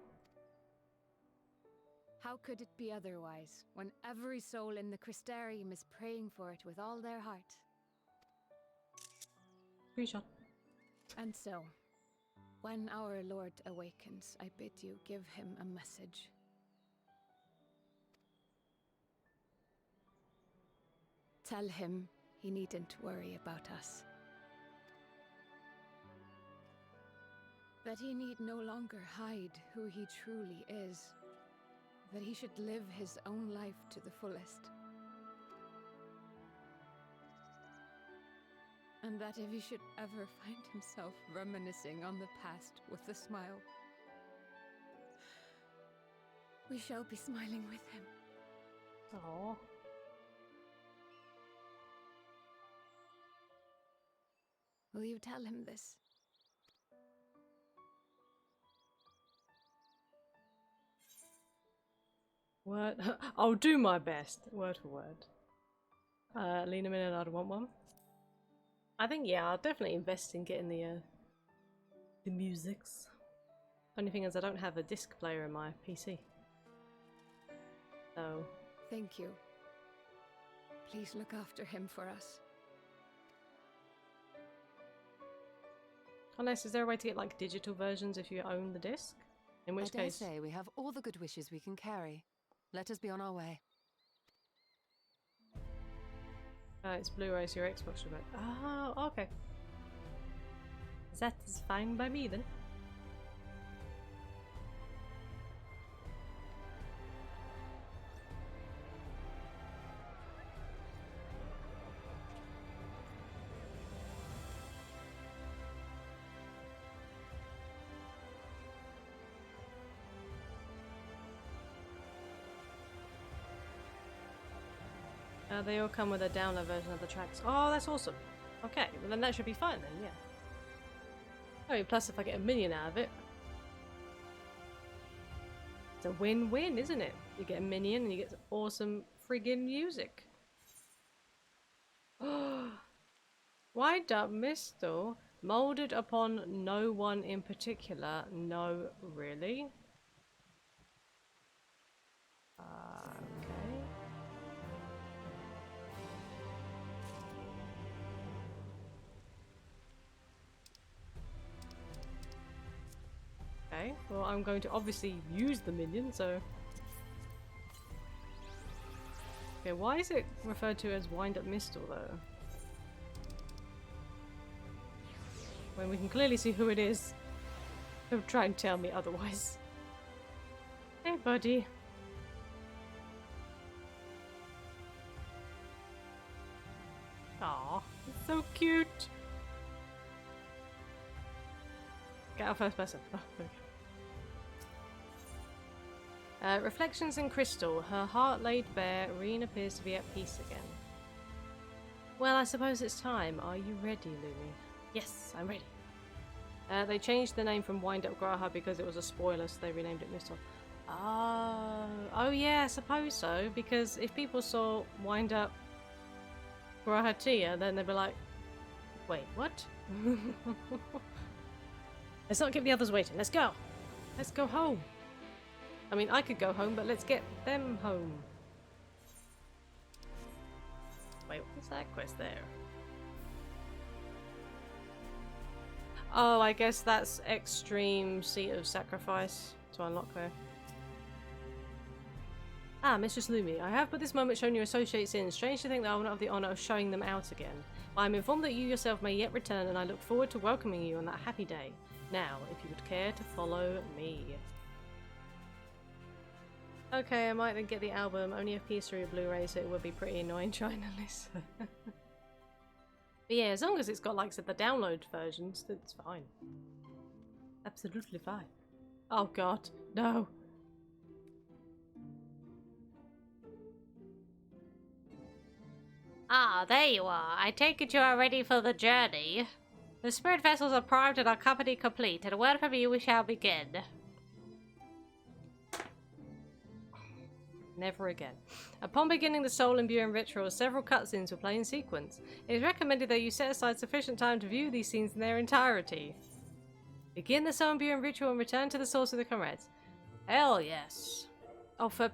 How could it be otherwise, when every soul in the Crystarium is praying for it with all their heart? Screenshot. And so, when our Lord awakens, I bid you give him a message. Tell him he needn't worry about us. That he need no longer hide who he truly is. That he should live his own life to the fullest. And that if he should ever find himself reminiscing on the past with a smile, we shall be smiling with him. Aww. Will you tell him this? Word. I'll do my best. Word for word. Lena Minute, I want one. I think, yeah, I'll definitely invest in getting the musics. Only thing is I don't have a disc player in my PC. So... Thank you. Please look after him for us. Unless, is there a way to get like digital versions if you own the disc? In which I dare case... say we have all the good wishes we can carry. Let us be on our way. it's Blu-ray, so your Xbox remote. Oh, okay. That is fine by me then. They all come with a download version of the tracks. Oh, that's awesome. Okay, well then that should be fine then, yeah. I mean, plus if I get a minion out of it. It's a win-win, isn't it? You get a minion and you get some awesome friggin' music. Wind up Mistle, moulded upon no one in particular. No, really? Okay. Okay, well I'm going to obviously use the minion, so... Okay, why is it referred to as Wind Up Mistle though? When we can clearly see who it is. Don't try and tell me otherwise. Hey buddy. Aw, it's so cute. Get out first person. Oh, there we go. Reflections in crystal. Her heart laid bare, Reen appears to be at peace again. Well, I suppose it's time. Are you ready, Lumi? Yes, I'm ready. They changed the name from Wind Up Graha because it was a spoiler, so they renamed it Mistle. Oh yeah, I suppose so. Because if people saw Wind Up Grahatia, then they'd be like, wait, what? Let's not keep the others waiting. Let's go. Let's go home. I mean, I could go home, but let's get them home. Wait, what's that quest there? Oh, I guess that's extreme seat of sacrifice to unlock there. Ah, Mistress Lumi, I have but this moment shown your associates in. Strange to think that I will not have the honour of showing them out again. But I am informed that you yourself may yet return, and I look forward to welcoming you on that happy day. Now, if you would care to follow me. Okay, I might then get the album. Only a PS3 or Blu-ray, so it would be pretty annoying trying to listen. But yeah, as long as it's got, like I said, the download versions, that's fine. Absolutely fine. Oh god, no. Ah, there you are. I take it you are ready for the journey. The spirit vessels are primed and our company complete. And a word from you, we shall begin. Never again. Upon beginning the soul imbuing ritual, several cutscenes will play in sequence. It is recommended that you set aside sufficient time to view these scenes in their entirety. Begin the soul imbuing ritual and return to the source of the comrades. Hell yes. Oh, for...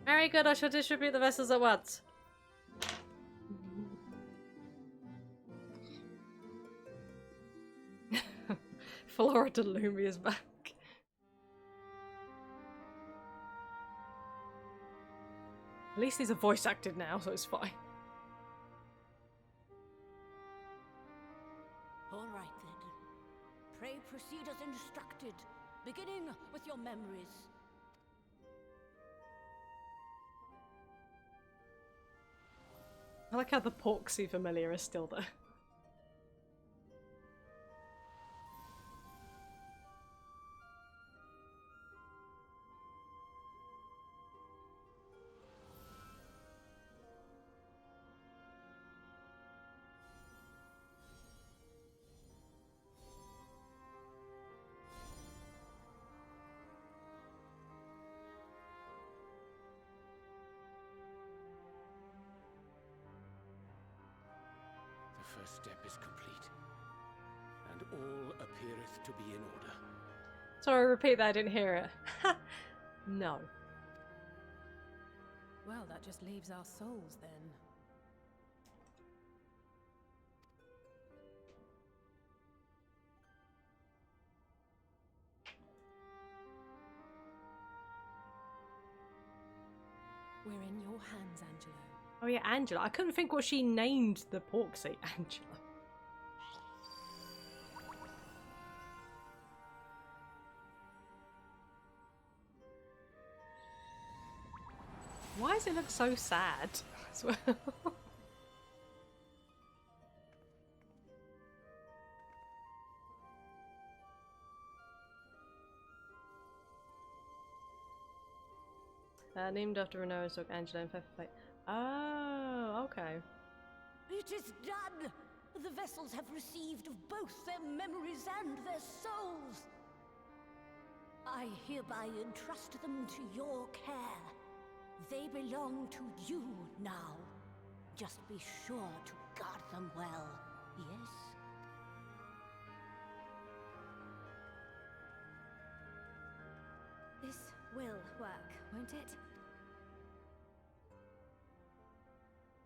Very good, I shall distribute the vessels at once. Florida Lumi is back. At least these are voice acted now, so it's fine. All right then. Pray proceed as instructed, beginning with your memories. I like how the Porksy familiar is still there. first step is complete, and all appeareth to be in order. Sorry, repeat that, I didn't hear it. No. Well, that just leaves our souls then. We're in your hands, Angelo. Oh yeah, Angela. I couldn't think what she named the pork seat. Angela. Why does it look so sad as well? Named after Renora's dog Angela and Pepper. Oh, okay. It is done! The vessels have received of both their memories and their souls. I hereby entrust them to your care. They belong to you now. Just be sure to guard them well, yes? This will work, won't it?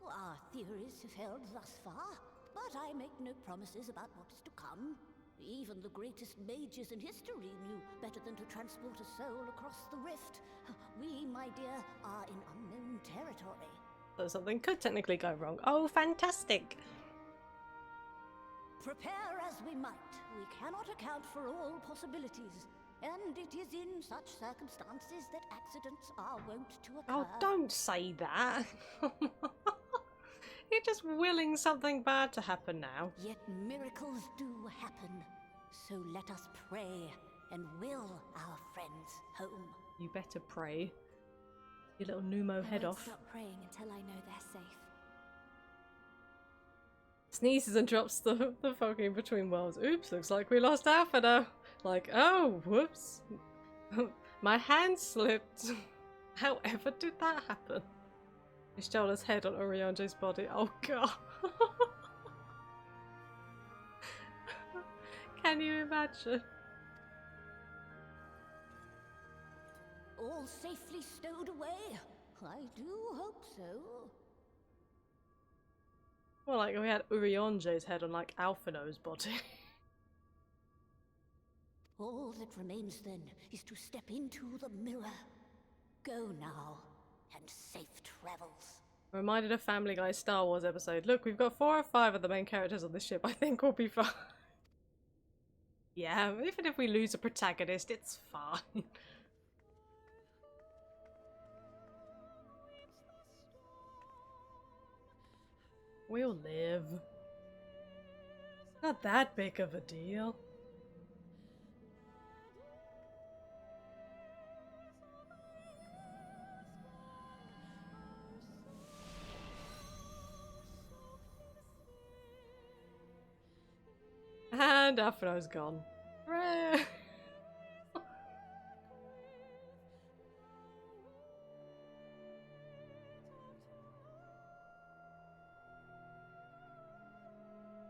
Our theories have held thus far, but I make no promises about what is to come. Even the greatest mages in history knew better than to transport a soul across the rift. We, my dear, are in unknown territory. So something could technically go wrong. Oh, fantastic! Prepare as we might, we cannot account for all possibilities. And it is in such circumstances that accidents are wont to occur. Oh, don't say that! You're just willing something bad to happen now. Yet miracles do happen. So let us pray and will our friends home. You better pray. Your little pneumo head off. Stop praying until I know they're safe. Sneezes and drops the fucking between worlds. Oops, looks like we lost Alpha now. Like, oh, whoops. My hand slipped. However did that happen? He stole his head on Orionge's body. Oh god. Can you imagine? All safely stowed away? I do hope so. Well, like we had Orionge's head on like Alphino's body. All that remains then is to step into the mirror. Go now, and safe travels. Reminded of Family Guy Star Wars episode. Look, we've got 4 or 5 of the main characters on this ship. I think we'll be fine. Yeah, even if we lose a protagonist, it's fine. We'll live. Not that big of a deal. And Afro's gone. Hooray!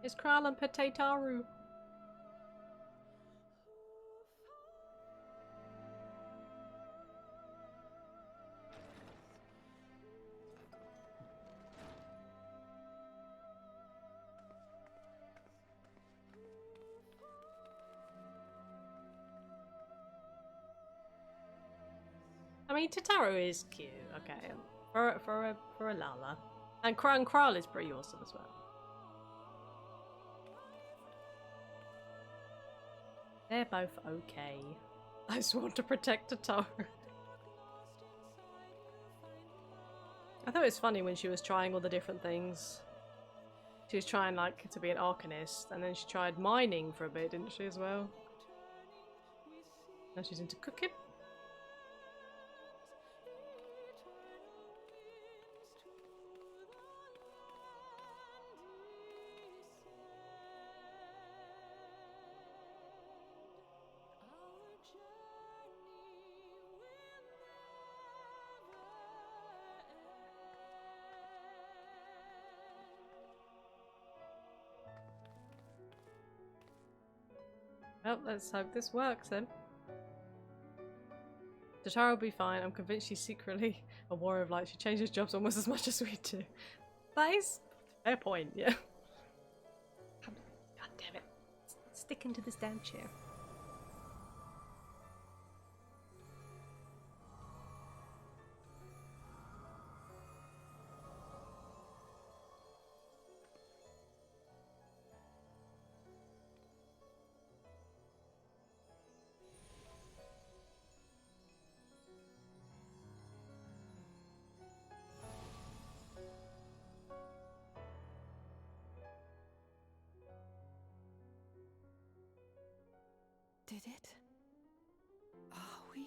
It's Kral and Potatoru. I mean, Totaro is cute, okay, for a Lala, and Kral is pretty awesome as well. They're both okay. I just want to protect Totaro. I thought it was funny when she was trying all the different things. She was trying like to be an arcanist, and then she tried mining for a bit, didn't she, as well? Now she's into cooking. Well, let's hope this works then. Tatara will be fine. I'm convinced she's secretly a warrior of light. She changes jobs almost as much as we do. That is a fair point, yeah. God damn it. Stick into this damn chair. Did it? Are we?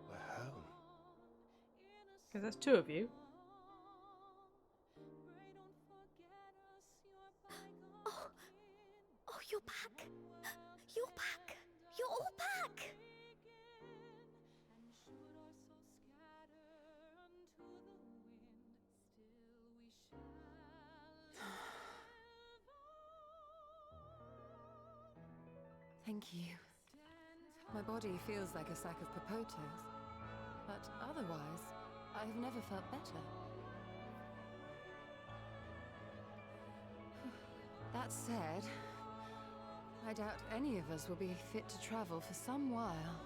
We're home. Because there's two of you. Oh, you're back. You're back. You're all back. Thank you. My body feels like a sack of potatoes, but otherwise, I've never felt better. That said, I doubt any of us will be fit to travel for some while.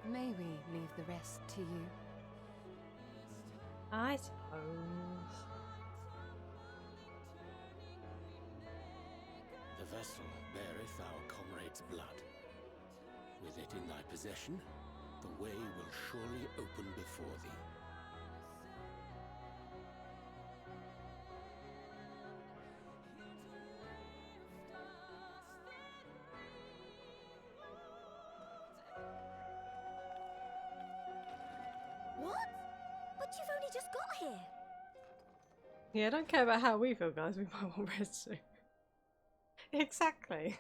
May we leave the rest to you? I suppose. The vessel beareth our comrade's blood. With it in thy possession, the way will surely open before thee. What? But you've only just got here. Yeah, I don't care about how we feel, guys. We might want rest soon. Exactly.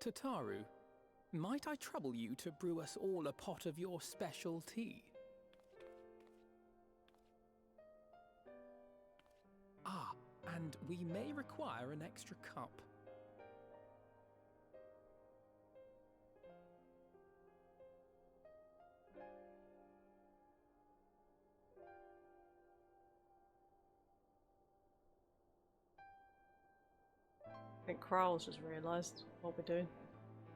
Tataru, might I trouble you to brew us all a pot of your special tea? Ah, and we may require an extra cup. I think Kral's just realised what we're doing.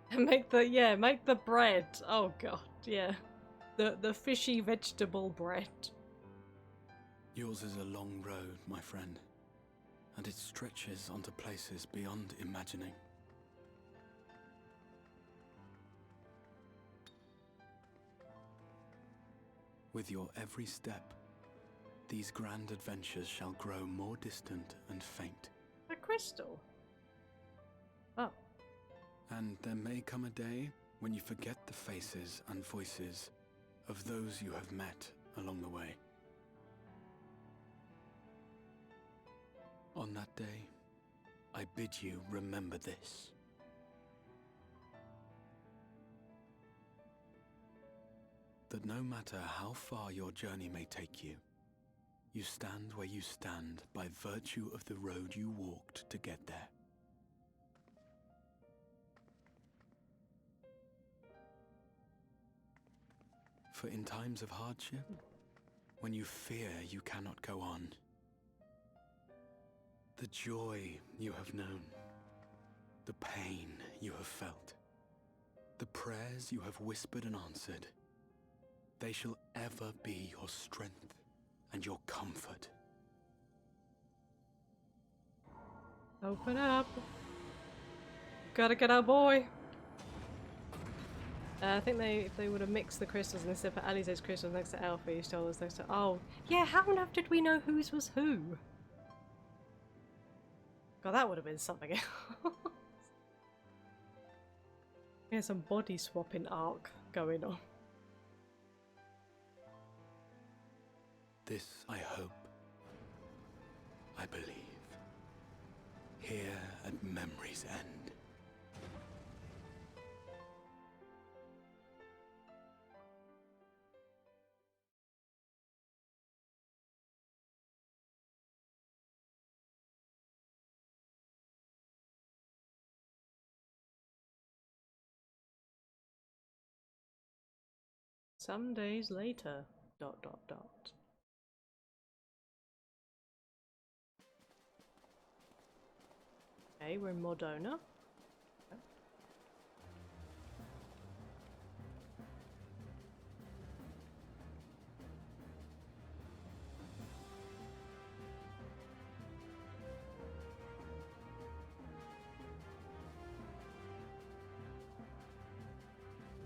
And make the bread. Oh god, yeah. The fishy vegetable bread. Yours is a long road, my friend, and it stretches onto places beyond imagining. With your every step, these grand adventures shall grow more distant and faint. A crystal? Oh. And there may come a day when you forget the faces and voices of those you have met along the way. On that day, I bid you remember this. That no matter how far your journey may take you, you stand where you stand by virtue of the road you walked to get there. For in times of hardship, when you fear you cannot go on, the joy you have known, the pain you have felt, the prayers you have whispered and answered, they shall ever be your strength and your comfort. Open up. Gotta get our boy. I think if they would have mixed the crystals and instead put Alize's crystals next to Alfie, stole us next to. Oh, yeah. How on earth did we know whose was who? God, that would have been something else. Yeah, some body swapping arc going on. This I hope. I believe. here and memories end. Some days later. ... Dot dot dot. Okay, we're in Mordona.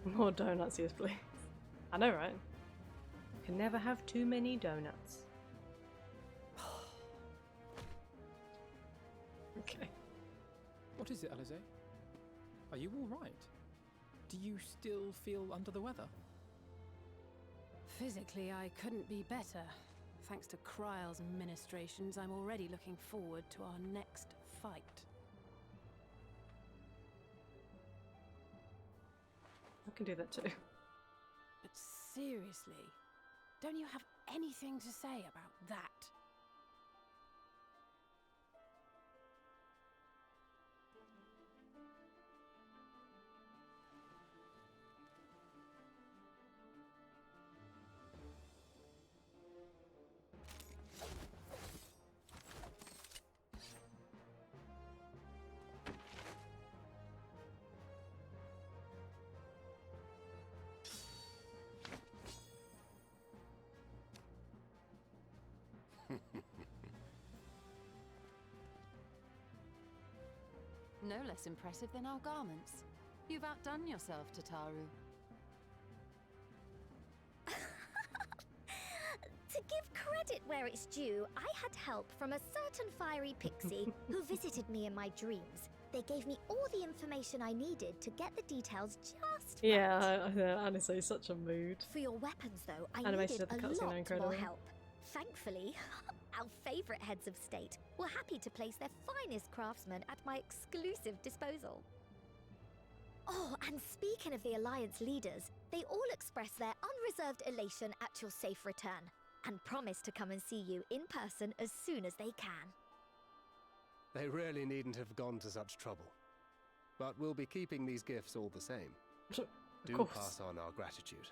More donuts, yes please. I know, right? Can never have too many donuts. Okay. What is it, Alize? Are you all right? Do you still feel under the weather? Physically, I couldn't be better. Thanks to Kryle's ministrations, I'm already looking forward to our next fight. I can do that too. But seriously, don't you have anything to say about that? No less impressive than our garments. You've outdone yourself, Tataru. To give credit where it's due, I had help from a certain fiery pixie who visited me in my dreams. They gave me all the information I needed to get the details just right. Yeah, honestly, such a mood. For your weapons, though, I Animated needed at the a cutscene, lot incredible. more help. Thankfully, our favourite heads of state were happy to place their finest craftsmen at my exclusive disposal. Oh, and speaking of the Alliance leaders, they all expressed their unreserved elation at your safe return, and promise to come and see you in person as soon as they can. They really needn't have gone to such trouble. But we'll be keeping these gifts all the same. Do course. pass on our gratitude.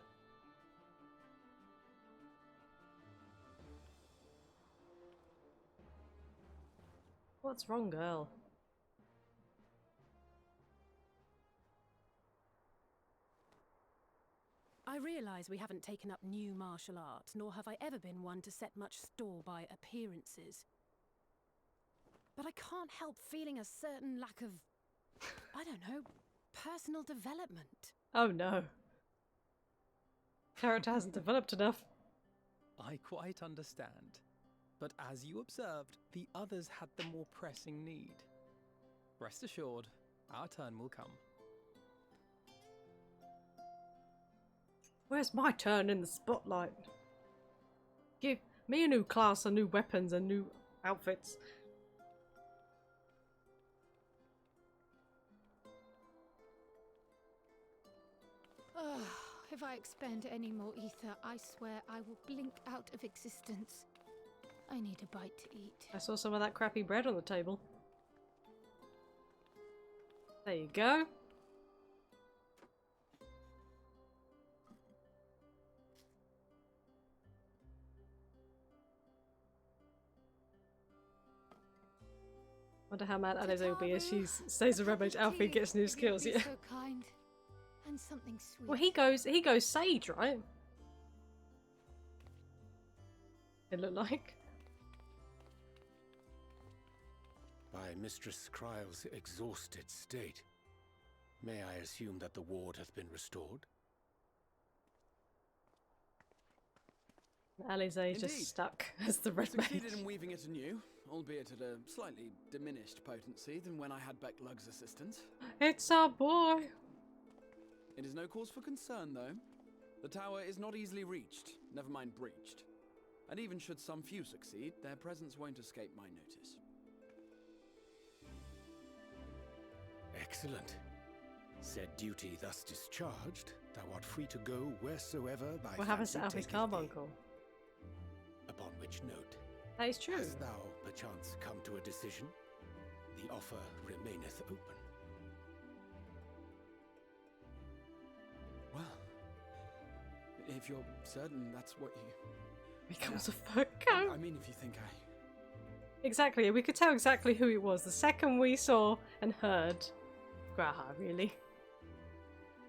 What's wrong, girl? I realise we haven't taken up new martial arts, nor have I ever been one to set much store by appearances. But I can't help feeling a certain lack of, I don't know, personal development. Oh no. Character hasn't developed enough. I quite understand. But as you observed, the others had the more pressing need. Rest assured, our turn will come. Where's my turn in the spotlight? Give me a new class and new weapons and new outfits. If I expend any more ether, I swear I will blink out of existence. I need a bite to eat. I saw some of that crappy bread on the table. There you go. Wonder how mad Alize will be as she stays a Red Mage Alfie gets new skills. Yeah. So kind. And something sweet. Well, he goes sage, right? It looked like. By Mistress Kryle's exhausted state, may I assume that the ward hath been restored? Alize just stuck as the Red Mage. Succeeded in weaving it anew, albeit at a slightly diminished potency than when I had Becklug's assistance. It's our boy! It is no cause for concern, though. The tower is not easily reached, never mind breached. And even should some few succeed, their presence won't escape my notice. Excellent. Said duty thus discharged, thou art free to go wheresoever thy What happens to fancy Alfie's taketh carbuncle? thee. Upon which note, That is true. hast thou perchance come to a decision? The offer remaineth open. Well, if you're certain that's what you... Becomes a fur coat. I mean, if you think I... Exactly, we could tell exactly who it was the second we saw and heard Graha, really?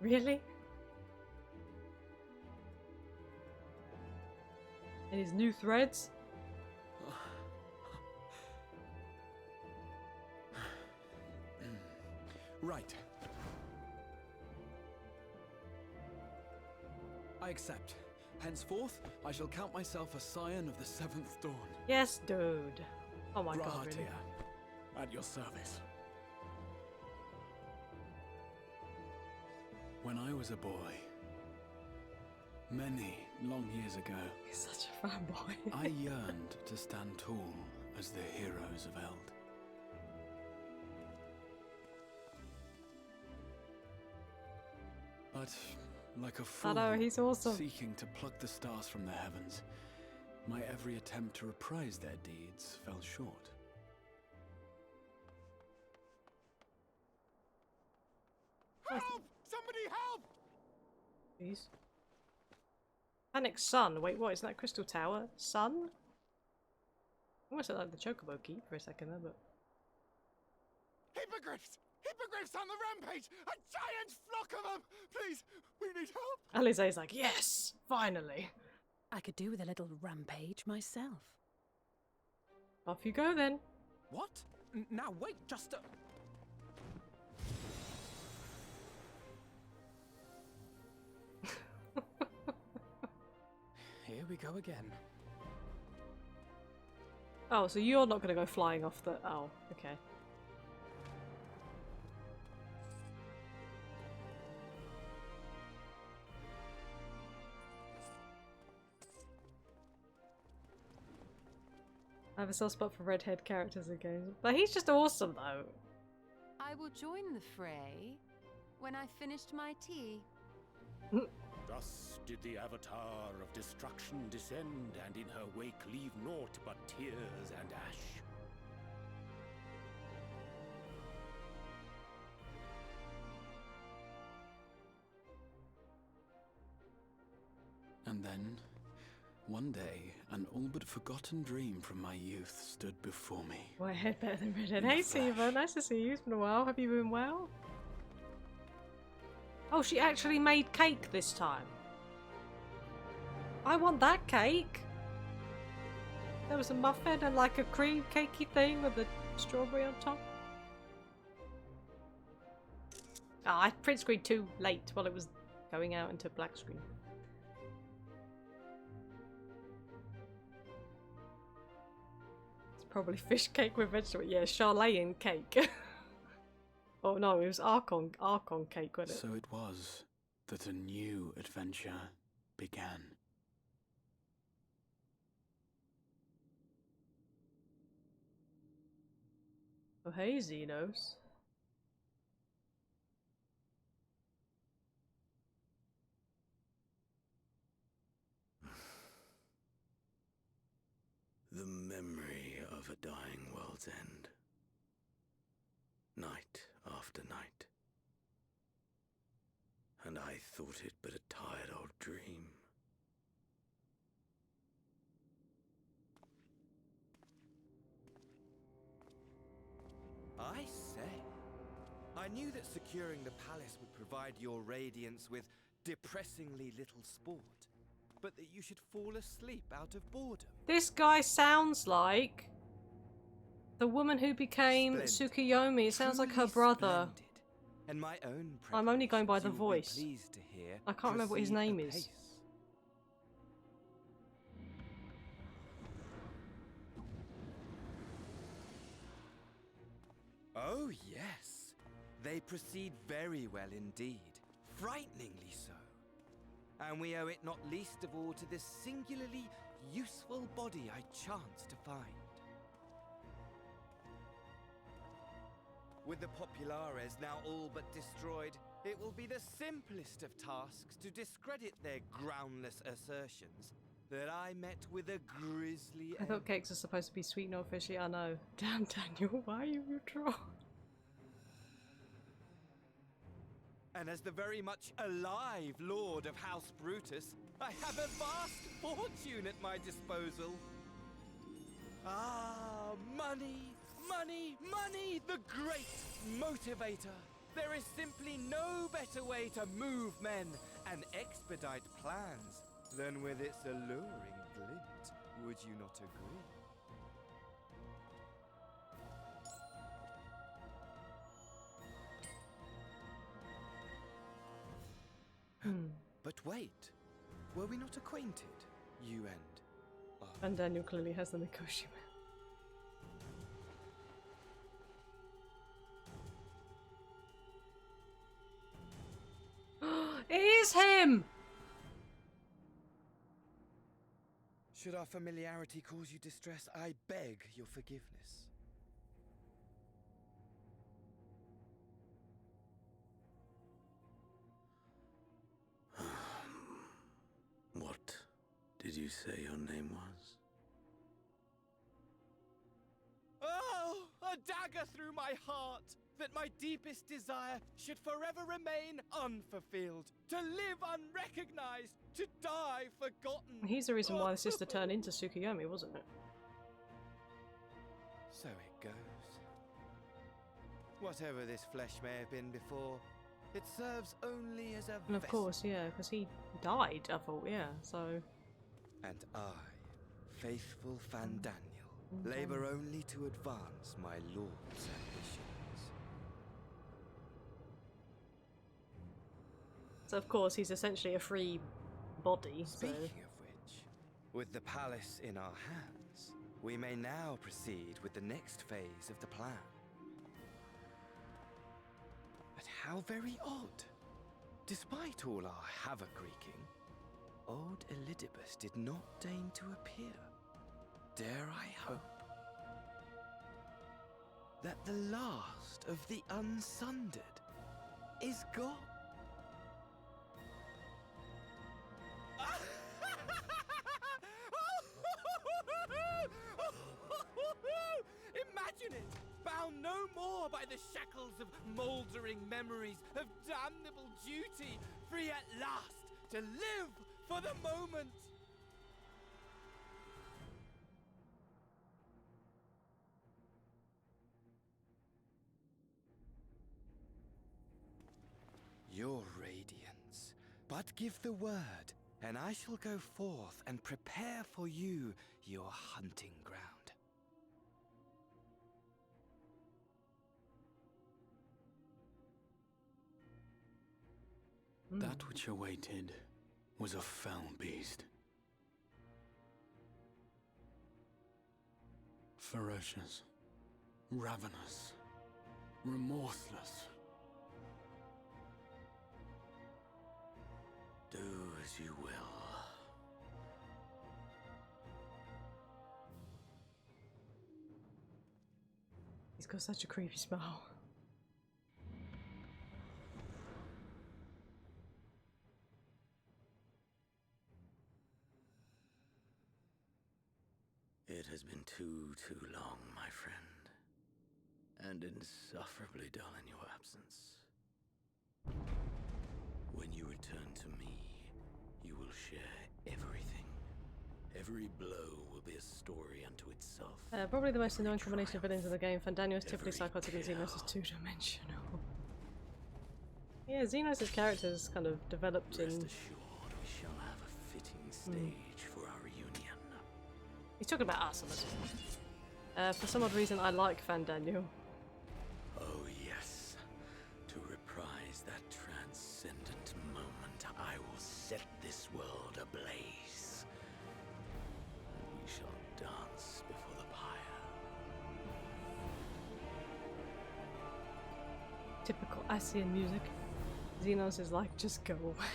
Really? And his new threads? Right. I accept. Henceforth, I shall count myself a scion of the seventh dawn. Yes, dude. Oh my god, really? At your service. When I was a boy, many long years ago, He's such a fanboy. I yearned to stand tall as the heroes of Eld. But like a fool, know, he's awesome. seeking to pluck the stars from the heavens, my every attempt to reprise their deeds fell short. Help! Somebody help! Please. Panic Sun. Wait, what? Isn't that Crystal Tower? Sun? Almost looked like the Chocobo Keep for a second there, but... Hippogriffs! Hippogriffs on the rampage! A giant flock of them! Please, we need help! Alize's like, yes! Finally! I could do with a little rampage myself. Off you go then. What? Now wait, just a... Here we go again. Oh, so you're not going to go flying off the... Oh, okay. I have a soft spot for redhead characters again. But he's just awesome, though. I will join the fray when I finished my tea. Thus did the Avatar of Destruction descend, and in her wake leave naught but tears and ash. And then, one day, an all but forgotten dream from my youth stood before me. Whitehead better than redhead. Hey, Siva, nice to see you. It's been a while. Have you been well? Oh, she actually made cake this time. I want that cake. There was a muffin and like a cream cakey thing with a strawberry on top. Ah, I print screen too late while it was going out into black screen. It's probably fish cake with vegetable. Yeah, Charlayan cake. Oh no, it was Archon cake, wasn't it? So it was that a new adventure began. Oh hey, Xenos. The memory of a dying world's end. Night after night. And I thought it but a tired old dream. I say, I knew that securing the palace would provide your radiance with depressingly little sport, but that you should fall asleep out of boredom. This guy sounds like the woman who became Tsukuyomi. It sounds like her brother. And my own I'm only going by the you will be voice. pleased to hear I can't remember what his proceed name apace. is. Oh, yes. They proceed very well indeed. Frighteningly so. And we owe it not least of all to this singularly useful body I chanced to find. With the Populares now all but destroyed, it will be the simplest of tasks to discredit their groundless assertions that I met with a grisly I thought cakes are supposed to be sweet, not fishy. I know. Damn, Daniel, why are you withdrawn? And as the very much alive Lord of House Brutus, I have a vast fortune at my disposal. Ah, money, money, money, the great motivator. There is simply no better way to move men and expedite plans than with its alluring glint. Would you not agree? But wait, were we not acquainted, you and... And Daniel clearly has the Mikoshi man. It is him! Should our familiarity cause you distress, I beg your forgiveness. What did you say your name was? Oh, a dagger through my heart! That my deepest desire should forever remain unfulfilled. To live unrecognized, to die forgotten. He's the reason why the sister turned into Tsukuyomi, wasn't it? So it goes. Whatever this flesh may have been before, it serves only as a And of vessel. course, yeah, because he died, I thought, yeah, so... And I, faithful Fandaniel, labor only to advance my lord's ambitions. So of course, he's essentially a free body, so... Speaking of which, with the palace in our hands, we may now proceed with the next phase of the plan. But how very odd. Despite all our havoc-wreaking, old Elidibus did not deign to appear. Dare I hope that the last of the unsundered is gone? Imagine it! Bound no more by the shackles of mouldering memories of damnable duty, free at last to live for the moment! Your radiance, but give the word, and I shall go forth and prepare for you your hunting ground. That which awaited was a fell beast. Ferocious, ravenous, remorseless. Do as you will. He's got such a creepy smile. It has been too long, my friend, and insufferably dull in your absence. When you return to me, you will share everything. Every blow will be a story unto itself. Probably the most annoying combination of villains in the game. Fandaniel is typically psychotic and Xenos is two-dimensional. Yeah, Xenos' character is kind of developed in... Rest assured, we shall have a fitting stage for our reunion. He's talking about us, honestly. For some odd reason, I like Fandaniel. Oh yes, to reprise that transcendent moment, I will set this world ablaze. And we shall dance before the pyre. Typical Asian music. Xenos is like, just go away.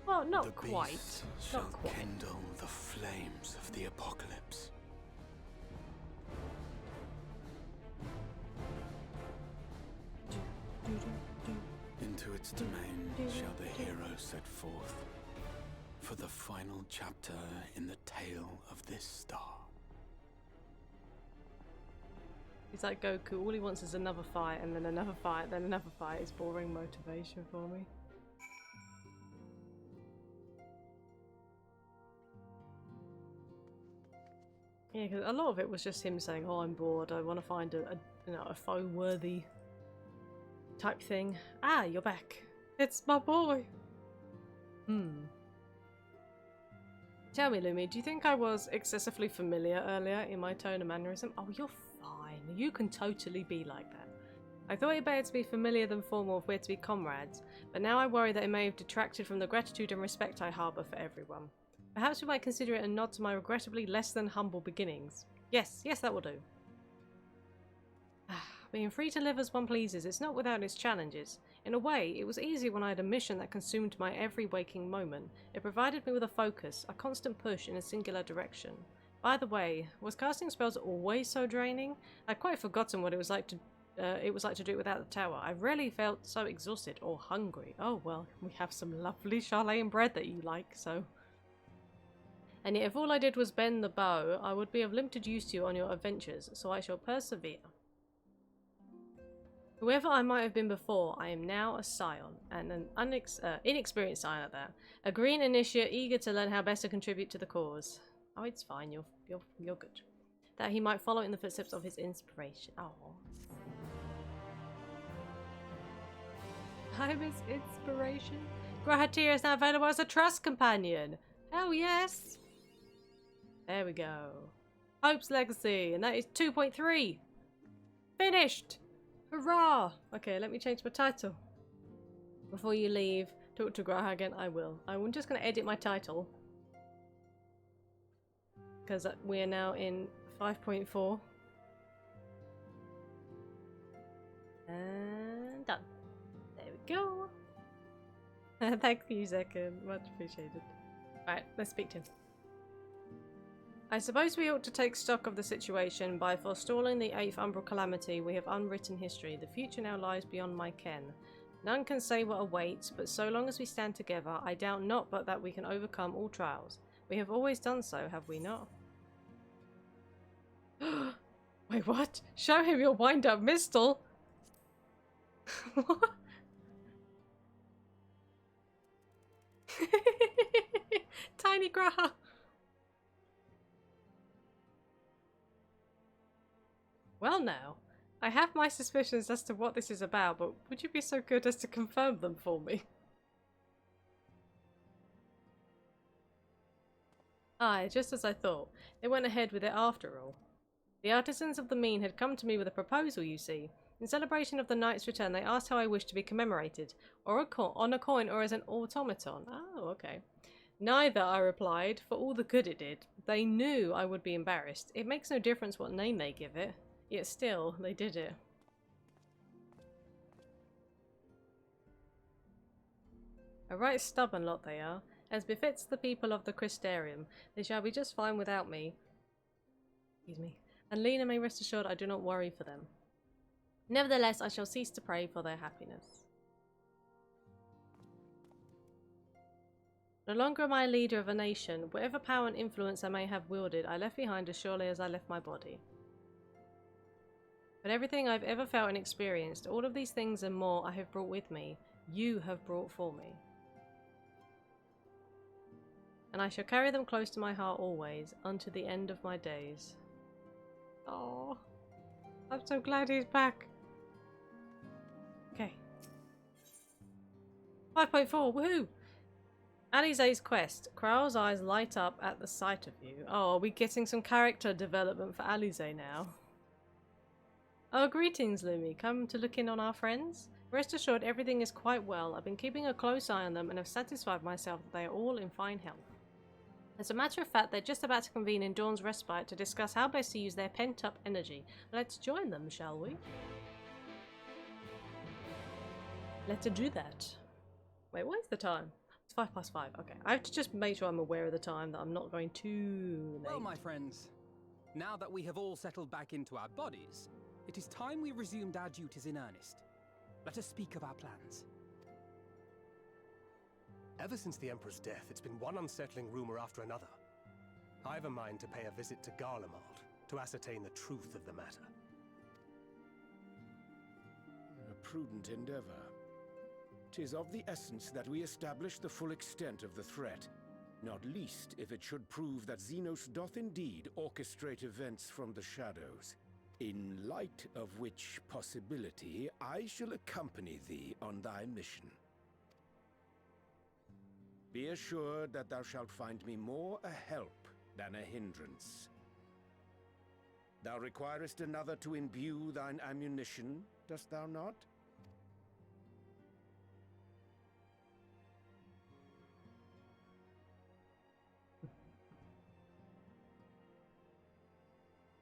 Well, not The quite. beast shall Not quite. kindle the flames of the apocalypse. To its domain shall the hero set forth for the final chapter in the tale of this star. He's like Goku, all he wants is another fight, and then another fight, then another fight. It's boring motivation for me. Yeah, because a lot of it was just him saying, "Oh, I'm bored. I want to find a foe-worthy type thing." Ah, you're back. It's my boy. Tell me, Lumi, do you think I was excessively familiar earlier in my tone and mannerism? Oh, you're fine. You can totally be like that. I thought it better to be familiar than formal if we're to be comrades, but now I worry that it may have detracted from the gratitude and respect I harbour for everyone. Perhaps we might consider it a nod to my regrettably less than humble beginnings. Yes, that will do. Being free to live as one pleases, it's not without its challenges. In a way, it was easy when I had a mission that consumed my every waking moment. It provided me with a focus, a constant push in a singular direction. By the way, was casting spells always so draining? I'd quite forgotten what it was like to do it without the tower. I rarely felt so exhausted or hungry. Oh well, we have some lovely Charlatan bread that you like, so... And yet if all I did was bend the bow, I would be of limited use to you on your adventures, so I shall persevere. Whoever I might have been before, I am now a scion, and an inexperienced scion at that. A green initiate eager to learn how best to contribute to the cause. Oh, it's fine, you're good. That he might follow in the footsteps of his inspiration. Oh. I'm his inspiration. Grahatir is now available as a trust companion. Hell yes! There we go. Hope's Legacy, and that is 2.3. Finished! Hurrah! Okay, let me change my title. Before you leave, talk to Graha again. I will. I'm just going to edit my title. Because we are now in 5.4. And done. There we go. Thank you, Second. Much appreciated. Right, let's speak to him. I suppose we ought to take stock of the situation. By forestalling the 8th Umbral Calamity, we have unwritten history. The future now lies beyond my ken. None can say what awaits, but so long as we stand together, I doubt not but that we can overcome all trials. We have always done so, have we not? Wait, what? Show him your wind-up mistle! What? Tiny Graha! Well now, I have my suspicions as to what this is about, but would you be so good as to confirm them for me? Aye, just as I thought. They went ahead with it after all. The artisans of the Mean had come to me with a proposal, you see. In celebration of the knight's return, they asked how I wished to be commemorated, or on a coin or as an automaton. Oh, okay. Neither, I replied, for all the good it did. They knew I would be embarrassed. It makes no difference what name they give it. Yet still, they did it. A right stubborn lot they are. As befits the people of the Crystarium, they shall be just fine without me. Excuse me. And Lena may rest assured I do not worry for them. Nevertheless, I shall cease to pray for their happiness. No longer am I a leader of a nation. Whatever power and influence I may have wielded, I left behind as surely as I left my body. But everything I've ever felt and experienced, all of these things and more I have brought with me, you have brought for me. And I shall carry them close to my heart always, unto the end of my days. Oh, I'm so glad he's back. Okay. 5.4, woohoo! Alize's quest. Kral's eyes light up at the sight of you. Oh, are we getting some character development for Alize now? Oh, greetings, Lumi. Come to look in on our friends? Rest assured everything is quite well. I've been keeping a close eye on them and have satisfied myself that they are all in fine health. As a matter of fact, they're just about to convene in Dawn's Respite to discuss how best to use their pent-up energy. Let's join them, shall we? Let's do that. Wait, what is the time? It's 5:05. Okay, I have to just make sure I'm aware of the time, that I'm not going too late. Well, my friends, now that we have all settled back into our bodies, it is time we resumed our duties in earnest. Let us speak of our plans. Ever since the Emperor's death, it's been one unsettling rumor after another. I've a mind to pay a visit to Garlemald to ascertain the truth of the matter. A prudent endeavor. 'Tis of the essence that we establish the full extent of the threat, not least if it should prove that Xenos doth indeed orchestrate events from the shadows. In light of which possibility, I shall accompany thee on thy mission. Be assured that thou shalt find me more a help than a hindrance. Thou requirest another to imbue thine ammunition, dost thou not?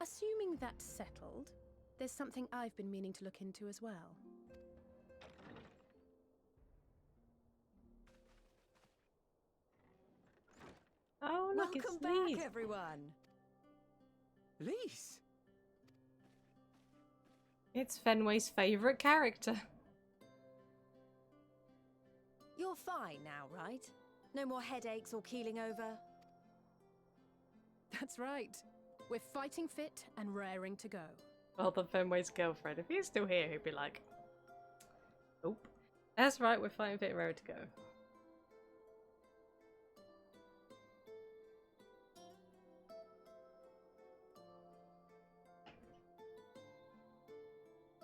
Assuming that's settled, there's something I've been meaning to look into as well. Oh, look, Welcome it's back, Lise. everyone. Lise? It's Fenway's favourite character. You're fine now, right? No more headaches or keeling over? That's right. We're fighting fit and raring to go. Well, the Fenway's girlfriend. If he's still here, he'd be like, nope. That's right, we're fighting fit and ready to go.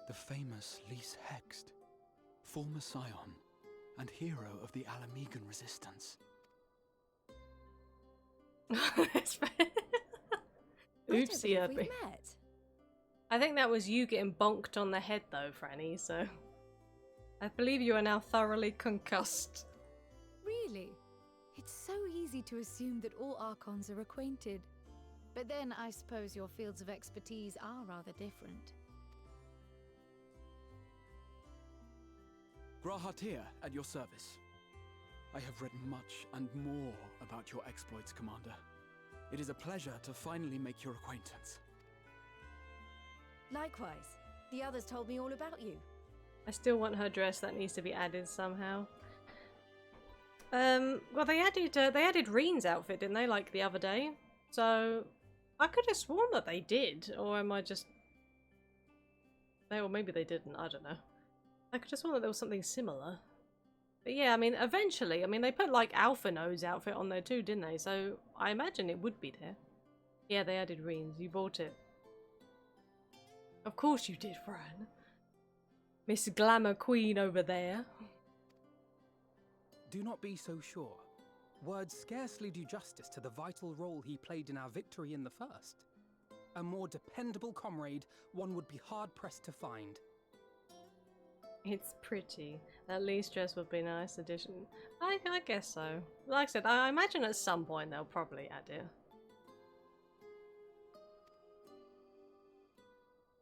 The famous Lise Hext, former scion and hero of the Alamegan resistance. Oopsie, We've met. I think that was you getting bonked on the head though, Franny, so I believe you are now thoroughly concussed. Really? It's so easy to assume that all Archons are acquainted. But then I suppose your fields of expertise are rather different. Grahatir, at your service. I have read much and more about your exploits, Commander. It is a pleasure to finally make your acquaintance. Likewise. The others told me all about you. I still want her dress. That needs to be added somehow. Well, they added Reen's outfit, didn't they? Like the other day. So I could have sworn that they did, or am I just? Or maybe they didn't. I don't know. I could have sworn that there was something similar. But yeah, I mean, eventually, I mean, they put like Alpha No's outfit on there too, didn't they? So I imagine it would be there. Yeah, they added Reen's. You bought it. Of course you did, Fran. Miss Glamour Queen over there. Do not be so sure. Words scarcely do justice to the vital role he played in our victory in the first. A more dependable comrade one would be hard-pressed to find. It's pretty. That Lee's dress would be a nice addition. I guess so. Like I said, I imagine at some point they'll probably add it.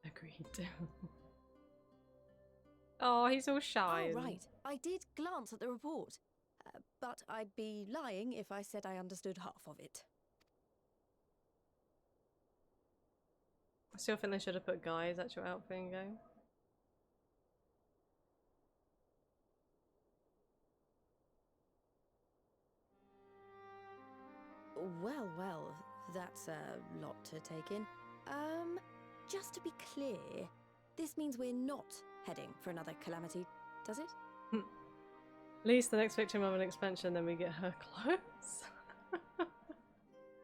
Agreed. Oh, he's all shy. Oh, right. I did glance at the report. But I'd be lying if I said I understood half of it. I still think they should have put Guy's actual outfit in game. Well, that's a lot to take in. Just to be clear, this means we're not heading for another calamity, does it? At least the next victim of an expansion, then we get her clothes.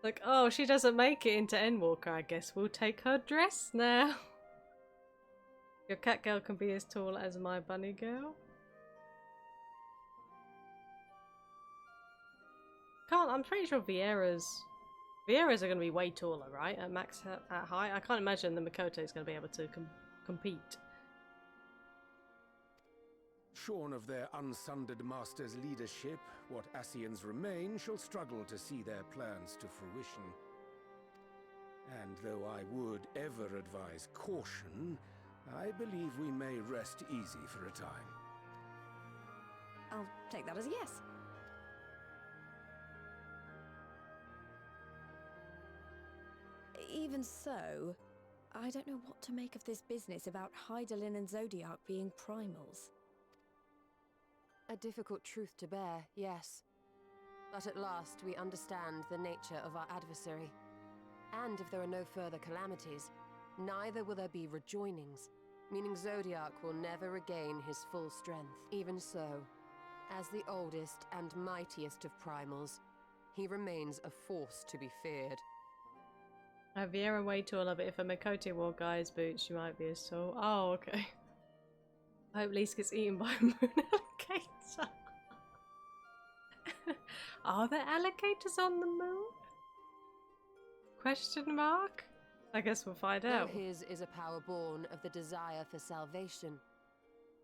Like, oh, she doesn't make it into Endwalker, I guess we'll take her dress now. Your cat girl can be as tall as my bunny girl. I'm pretty sure Vieira's are going to be way taller, right? At max at height. I can't imagine the Makoto is going to be able to compete. Shorn of their unsundered master's leadership, what Ascians remain shall struggle to see their plans to fruition. And though I would ever advise caution, I believe we may rest easy for a time. I'll take that as a yes. Even so, I don't know what to make of this business about Hydaelyn and Zodiac being primals. A difficult truth to bear, yes. But at last we understand the nature of our adversary. And if there are no further calamities, neither will there be rejoinings, meaning Zodiac will never regain his full strength. Even so, as the oldest and mightiest of primals, he remains a force to be feared. Viera way too love it. If a Makote wore guy's boots, she might be a soul. Oh, okay. I hope Lise gets eaten by a moon alligator. Are there alligators on the moon? Question mark? I guess we'll find Though out. his is a power born of the desire for salvation,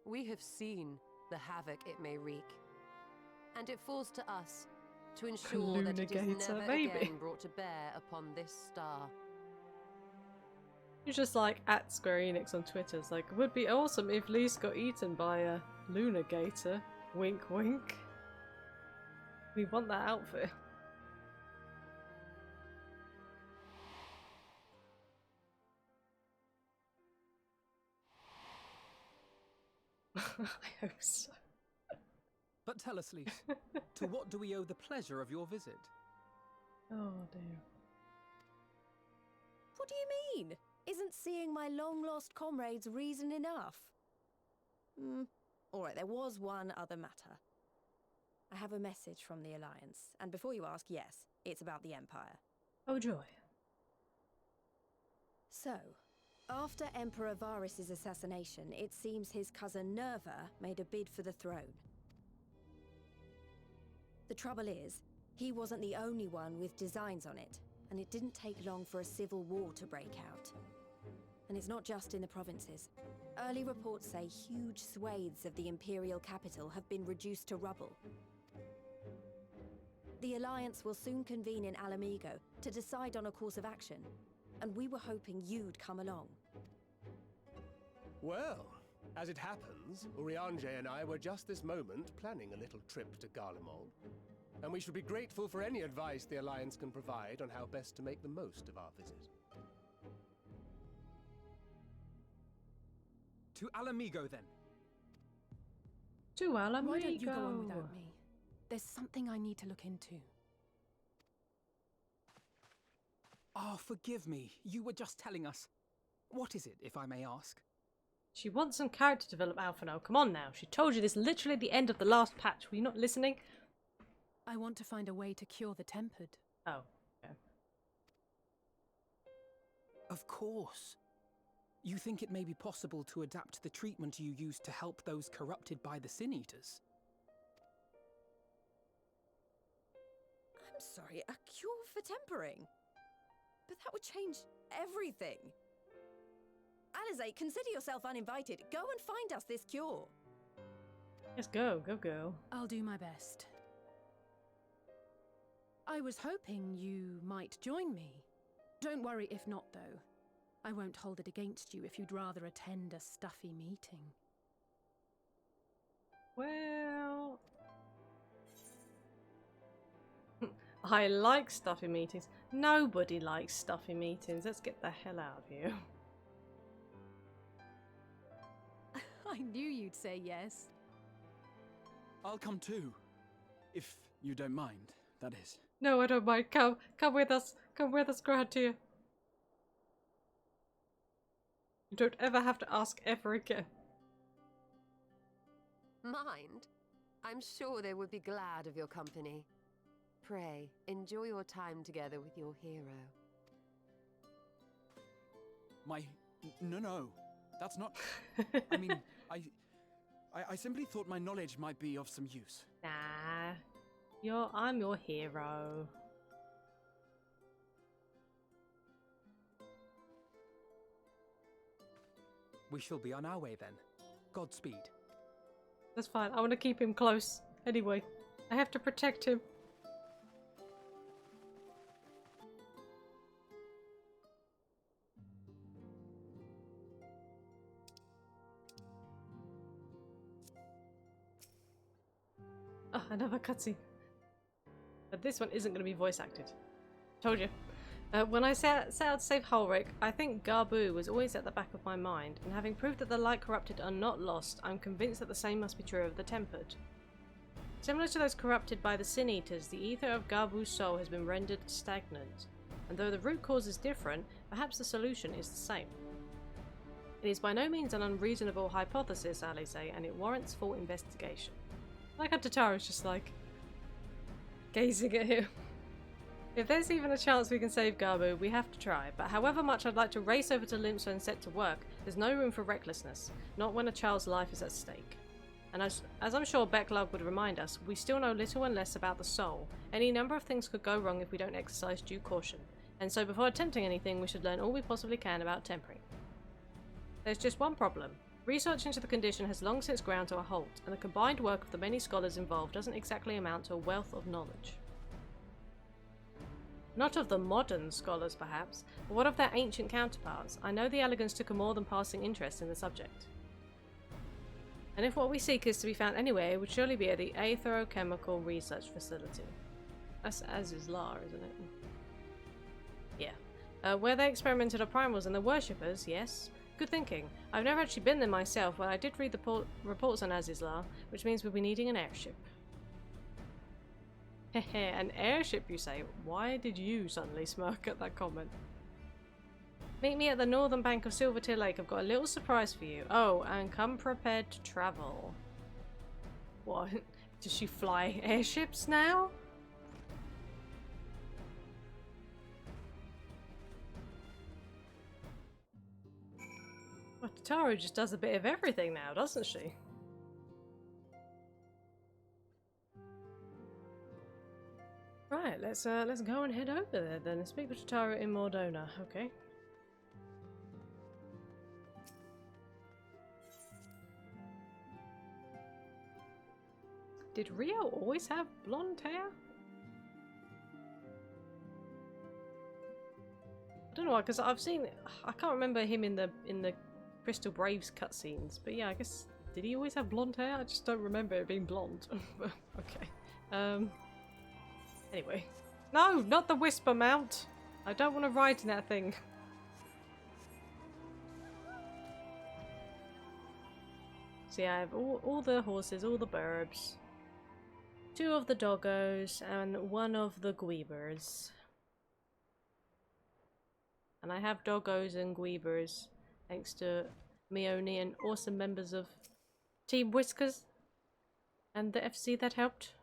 we have seen the havoc it may wreak. And it falls to us to ensure that it is never again brought to bear upon this star. You're just like at Square Enix on Twitter. It's like, it would be awesome if Lise got eaten by a lunar gator. Wink wink. We want that outfit. I hope so. But tell us, Lise, to what do we owe the pleasure of your visit? Oh dear. What do you mean? Isn't seeing my long-lost comrades reason enough? Alright, there was one other matter. I have a message from the Alliance, and before you ask, yes, it's about the Empire. Oh joy. So, after Emperor Varys' assassination, it seems his cousin Nerva made a bid for the throne. The trouble is, he wasn't the only one with designs on it, and it didn't take long for a civil war to break out. And it's not just in the provinces. Early reports say huge swathes of the Imperial capital have been reduced to rubble. The Alliance will soon convene in Alamigo to decide on a course of action, and we were hoping you'd come along. Well, as it happens, Urianger and I were just this moment planning a little trip to Garlemald, and we should be grateful for any advice the Alliance can provide on how best to make the most of our visit. To Alamigo, then. To Alamigo. Why don't you go on without me? There's something I need to look into. Oh, forgive me. You were just telling us. What is it, if I may ask? She wants some character development, Alphino. Come on now. She told you this literally at the end of the last patch. Were you not listening? I want to find a way to cure the tempered. Oh, okay. Of course. You think it may be possible to adapt the treatment you use to help those corrupted by the Sin Eaters? I'm sorry, a cure for tempering? But that would change everything. Alizé, consider yourself uninvited. Go and find us this cure. Yes, go, go, go. I'll do my best. I was hoping you might join me. Don't worry if not, though. I won't hold it against you if you'd rather attend a stuffy meeting. Well... I like stuffy meetings. Nobody likes stuffy meetings. Let's get the hell out of here. I knew you'd say yes. I'll come too. If you don't mind, that is. No, I don't mind. Come with us. Come with us, Gratia. You don't ever have to ask ever again. Mind? I'm sure they would be glad of your company. Pray, enjoy your time together with your hero. No. That's not... I mean, I simply thought my knowledge might be of some use. Nah. I'm your hero. We shall be on our way then. Godspeed. That's fine. I want to keep him close. Anyway, I have to protect him. Oh, another cutscene. But this one isn't going to be voice acted. Told you. When I set out to save Holrick, I think Garbu was always at the back of my mind, and having proved that the light corrupted are not lost, I'm convinced that the same must be true of the tempered. Similar to those corrupted by the Sin Eaters, the ether of Garbu's soul has been rendered stagnant, and though the root cause is different, perhaps the solution is the same. It is by no means an unreasonable hypothesis, Ali say, and it warrants full investigation. Like how Tataru's just like gazing at him. If there's even a chance we can save Garbu, we have to try, but however much I'd like to race over to Limsa and set to work, there's no room for recklessness, not when a child's life is at stake. And as I'm sure Becklug would remind us, we still know little and less about the soul. Any number of things could go wrong if we don't exercise due caution, and so before attempting anything we should learn all we possibly can about tempering. There's just one problem. Research into the condition has long since ground to a halt, and the combined work of the many scholars involved doesn't exactly amount to a wealth of knowledge. Not of the modern scholars, perhaps, but what of their ancient counterparts? I know the Elegans took a more than passing interest in the subject. And if what we seek is to be found anywhere, it would surely be at the Aetherochemical Research Facility. That's Azizlar, isn't it? Yeah. Where they experimented on primals and the worshippers, yes. Good thinking. I've never actually been there myself, but I did read the reports on Azizlar, which means we'll be needing an airship. Hehe, an airship you say? Why did you suddenly smirk at that comment? Meet me at the northern bank of Silvertear Lake. I've got a little surprise for you. Oh, and come prepared to travel. What? Does she fly airships now? Well, Tataru just does a bit of everything now, doesn't she? Right, let's go and head over there then and speak with Tataru in Mordona. Okay. Did Rio always have blonde hair? I don't know why, because I've seen. I can't remember him in the Crystal Braves cutscenes, but yeah, I guess did he always have blonde hair? I just don't remember it being blonde. Okay. Anyway, no, not the Whisper Mount. I don't want to ride in that thing. So yeah, I have all the horses, all the burbs. 2 of the doggos and 1 of the gweebers. And I have doggos and gweebers thanks to Mione and awesome members of Team Whiskers and the FC that helped.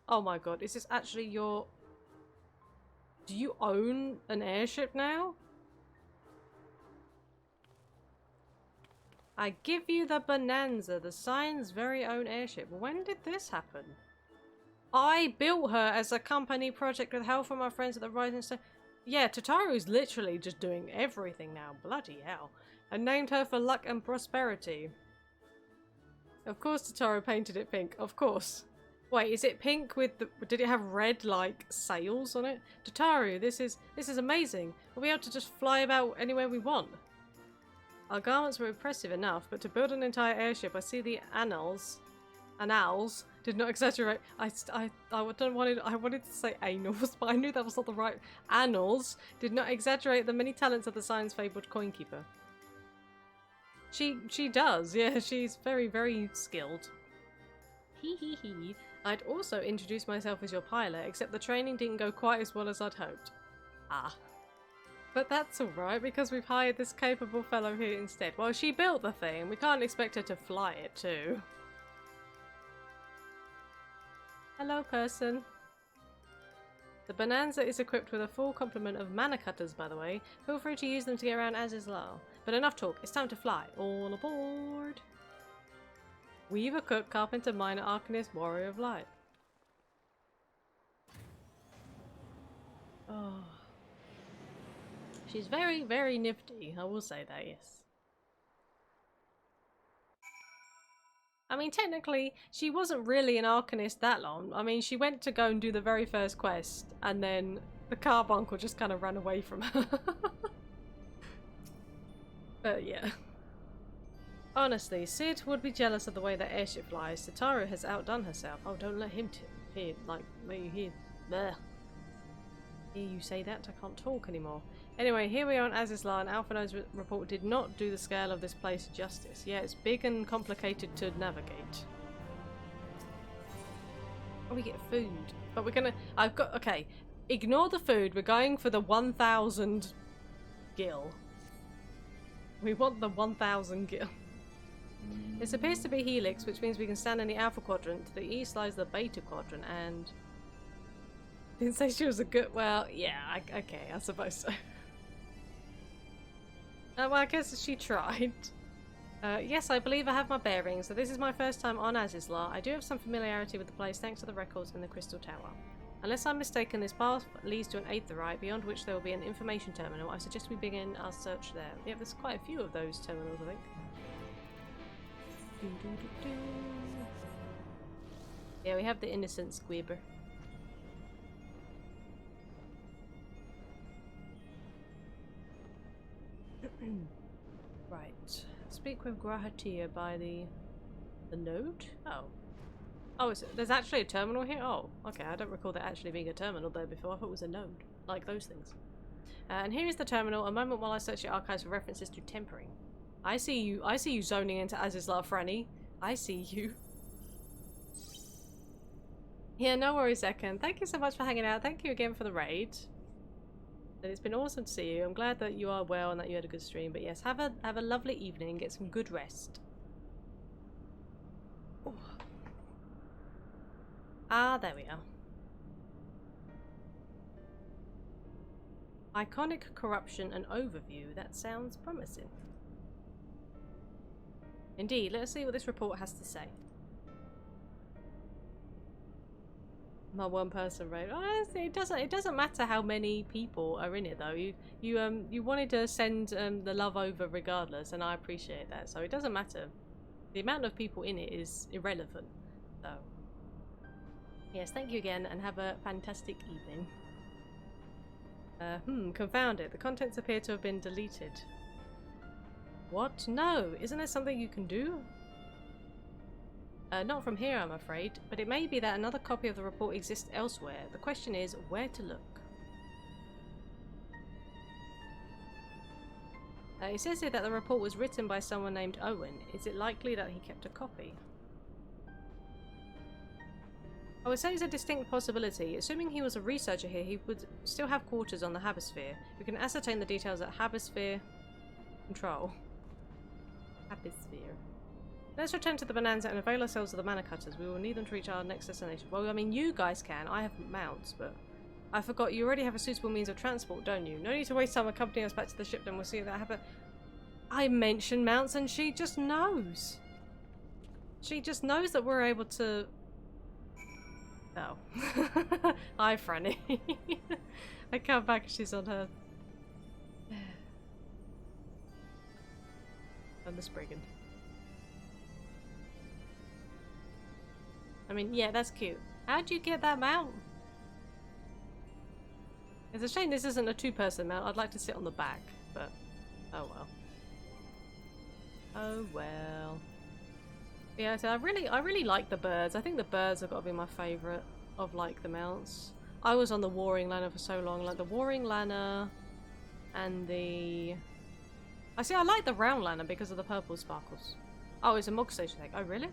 Oh my god, is this actually your... Do you own an airship now? I give you the Bonanza, the Sign's very own airship. When did this happen? I built her as a company project with help from my friends at the Rising Star. Yeah, Tataru's literally just doing everything now. Bloody hell. I named her for luck and prosperity. Of course Tataru painted it pink. Of course. Wait, is it pink with the... Did it have red, like, sails on it? Tataru, this is amazing. We'll be able to just fly about anywhere we want. Our garments were impressive enough, but to build an entire airship, I see the annals did not exaggerate. I wanted to say annals, but I knew that was not the right. Annals did not exaggerate the many talents of the Sign's fabled coinkeeper. She does, yeah. She's very, very skilled. Hee hee hee. I'd also introduced myself as your pilot, except the training didn't go quite as well as I'd hoped. Ah. But that's alright, because we've hired this capable fellow here instead. Well, she built the thing. We can't expect her to fly it too. Hello, person. The Bonanza is equipped with a full complement of mana cutters, by the way. Feel free to use them to get around Azizlar. But enough talk. It's time to fly. All aboard. Weaver, cook, carpenter, miner, arcanist, warrior of light. Oh. She's very, very nifty. I will say that, yes. I mean, technically, she wasn't really an arcanist that long. I mean, she went to go and do the very first quest, and then the carbuncle just kind of ran away from her. But yeah. Honestly, Sid would be jealous of the way that airship flies. Tataru has outdone herself. Oh, don't let him hear, like, let you hear. Bleh. Hear you say that? I can't talk anymore. Anyway, here we are on Azizlar, and Alphino's report did not do the scale of this place justice. Yeah, it's big and complicated to navigate. Oh, we get food. But we're gonna... Okay. Ignore the food. We're going for the 1,000 gil. We want the 1,000 gil. This appears to be Helix, which means we can stand in the Alpha Quadrant. To the east lies the Beta Quadrant, and... Didn't say she was a good... Well, yeah, okay, I suppose so. Well, I guess she tried. Yes, I believe I have my bearings, so this is my first time on Azizlar. I do have some familiarity with the place thanks to the records in the Crystal Tower. Unless I'm mistaken, this path leads to an aetheryte, beyond which there will be an information terminal. I suggest we begin our search there. Yeah, there's quite a few of those terminals, I think. Yeah, we have the innocent squibber. Right. Speak with Grahatia by the node? Oh. Oh, there's actually a terminal here? Oh, okay. I don't recall there actually being a terminal there before. I thought it was a node. Like those things. And here is the terminal. A moment while I search the archives for references to tempering. I see you zoning into Azizlar, Franny. I see you. Yeah, no worries, Ekan. Thank you so much for hanging out. Thank you again for the raid. And it's been awesome to see you. I'm glad that you are well and that you had a good stream. But yes, have a lovely evening. Get some good rest. Ooh. Ah, there we are. Iconic corruption and overview. That sounds promising. Indeed, let us see what this report has to say. My one person raid. Honestly, it doesn't matter how many people are in it though. You wanted to send the love over regardless, and I appreciate that. So it doesn't matter. The amount of people in it is irrelevant. So yes, thank you again, and have a fantastic evening. Confound it. The contents appear to have been deleted. What? No! Isn't there something you can do? Not from here, I'm afraid, but it may be that another copy of the report exists elsewhere. The question is, where to look? It says here that the report was written by someone named Owen. Is it likely that he kept a copy? I would say it's a distinct possibility. Assuming he was a researcher here, he would still have quarters on the Habisphere. We can ascertain the details at Habisphere Control. Habisphere. Let's return to the Bonanza and avail ourselves of the mana cutters. We will need them to reach our next destination. Well, I mean, you guys can. I have mounts, but I forgot you already have a suitable means of transport, don't you? No need to waste time accompanying us back to the ship, then we'll see if that happens. I mentioned mounts and she just knows. She just knows that we're able to... Oh. Hi, Franny. I come back and she's on her... on the Spriggan. I mean, yeah, that's cute. How'd you get that mount? It's a shame this isn't a two-person mount. I'd like to sit on the back, but oh well. Oh well. Yeah, so I really like the birds. I think the birds have got to be my favourite of like the mounts. I was on the Warring Lanner for so long, like the Warring Lanner and the... I like the Round Lanner because of the purple sparkles. Oh, it's a Mog Station thing. Oh, really?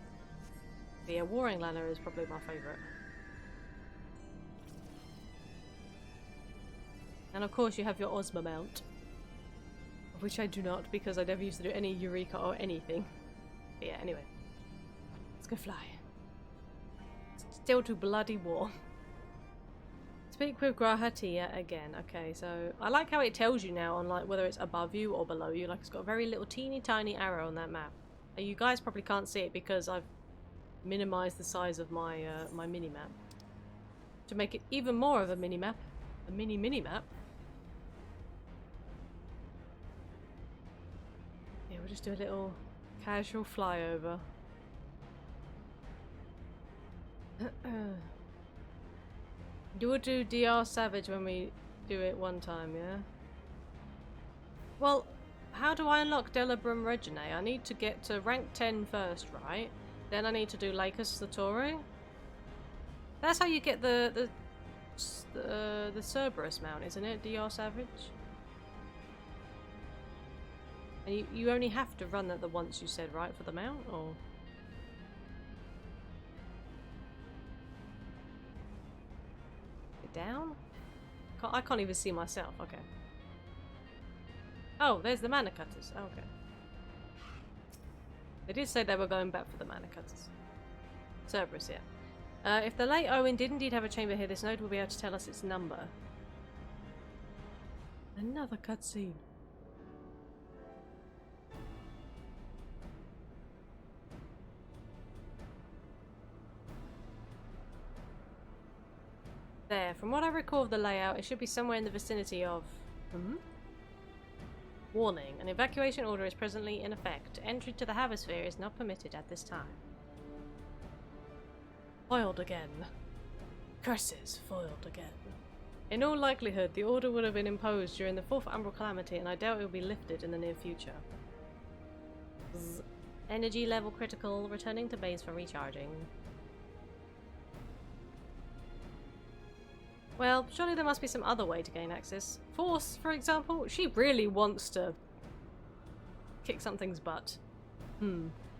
But yeah, Warring Lanner is probably my favourite. And of course you have your Ozma mount. Which I do not because I never used to do any Eureka or anything. But yeah, anyway. Let's go fly. Still to bloody war. Speak with Grahatia again. Okay, so I like how it tells you now on like whether it's above you or below you. Like it's got a very little teeny tiny arrow on that map. You guys probably can't see it because I've minimized the size of my my mini-map to make it even more of a mini-map. A mini-map. Yeah, we'll just do a little casual flyover. You will do DR Savage when we do it one time, yeah? Well, how do I unlock Delabrum Regine? I need to get to rank 10 first, right? Then I need to do Lacus Satori. That's how you get the Cerberus mount, isn't it? DR Savage? And you only have to run that the once you said, right, for the mount, or? Down? I can't even see myself. Okay. Oh, there's the mana cutters. Okay. They did say they were going back for the mana cutters. Cerberus, yeah. If the late Owen did indeed have a chamber here, this node will be able to tell us its number. Another cutscene. There, from what I recall of the layout, it should be somewhere in the vicinity of... Warning, an evacuation order is presently in effect. Entry to the Havosphere is not permitted at this time. Foiled again. Curses, foiled again. In all likelihood, the order would have been imposed during the 4th Umbral Calamity, and I doubt it will be lifted in the near future. Energy level critical, returning to base for recharging. Well, surely there must be some other way to gain access. Force, for example? She really wants to kick something's butt.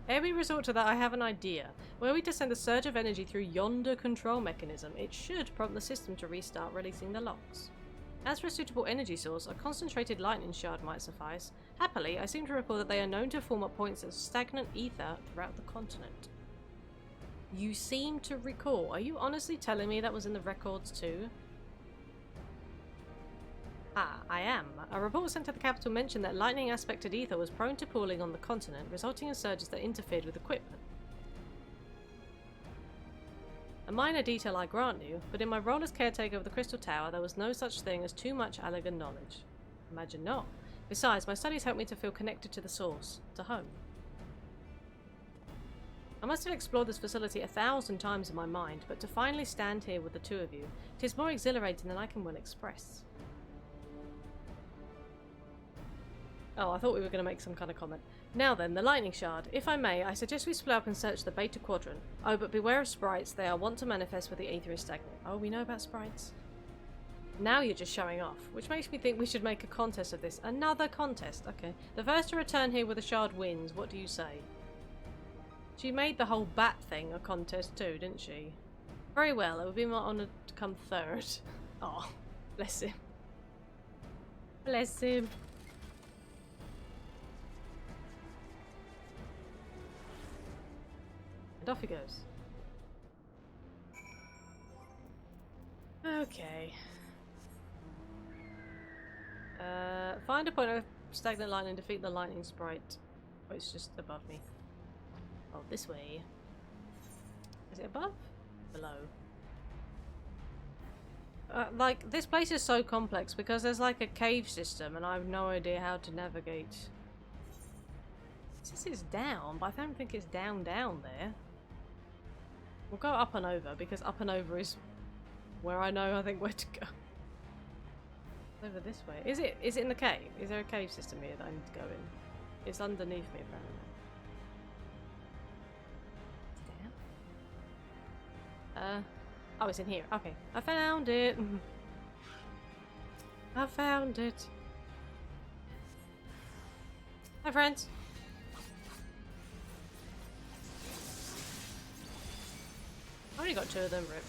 Ere we resort to that, I have an idea. Were we to send a surge of energy through yonder control mechanism, it should prompt the system to restart releasing the locks. As for a suitable energy source, a concentrated lightning shard might suffice. Happily, I seem to recall that they are known to form at points of stagnant ether throughout the continent. You seem to recall. Are you honestly telling me that was in the records too? Ah, I am. A report sent to the capital mentioned that lightning aspected ether was prone to pooling on the continent, resulting in surges that interfered with equipment. A minor detail, I grant you, but in my role as caretaker of the Crystal Tower, there was no such thing as too much Allagan knowledge. Imagine not. Besides, my studies helped me to feel connected to the source, to home. I must have explored this facility 1,000 times in my mind, but to finally stand here with the two of you, it is more exhilarating than I can well express. Oh, I thought we were going to make some kind of comment. Now then, the lightning shard. If I may, I suggest we split up and search the Beta Quadrant. Oh, but beware of sprites. They are wont to manifest where the aether is stagnant. Oh, we know about sprites. Now you're just showing off, which makes me think we should make a contest of this. Another contest. Okay. The first to return here with a shard wins. What do you say? She made the whole bat thing a contest too, didn't she? Very well. It would be my honour to come third. Oh, bless him. Bless him. Off he goes. Okay. Find a point of stagnant lightning and defeat the lightning sprite. Oh, it's just above me. Oh, this way. Is it above? Below. Like, this place is so complex because there's like a cave system and I have no idea how to navigate. It says it's down, but I don't think it's down there. We'll go up and over, because up and over is where I know, I think, where to go. Over this way. Is it in the cave? Is there a cave system here that I need to go in? It's underneath me, apparently. It's down. Oh, it's in here. Okay. I found it. I found it. Hi, friends. I only got 2 of them, Rip.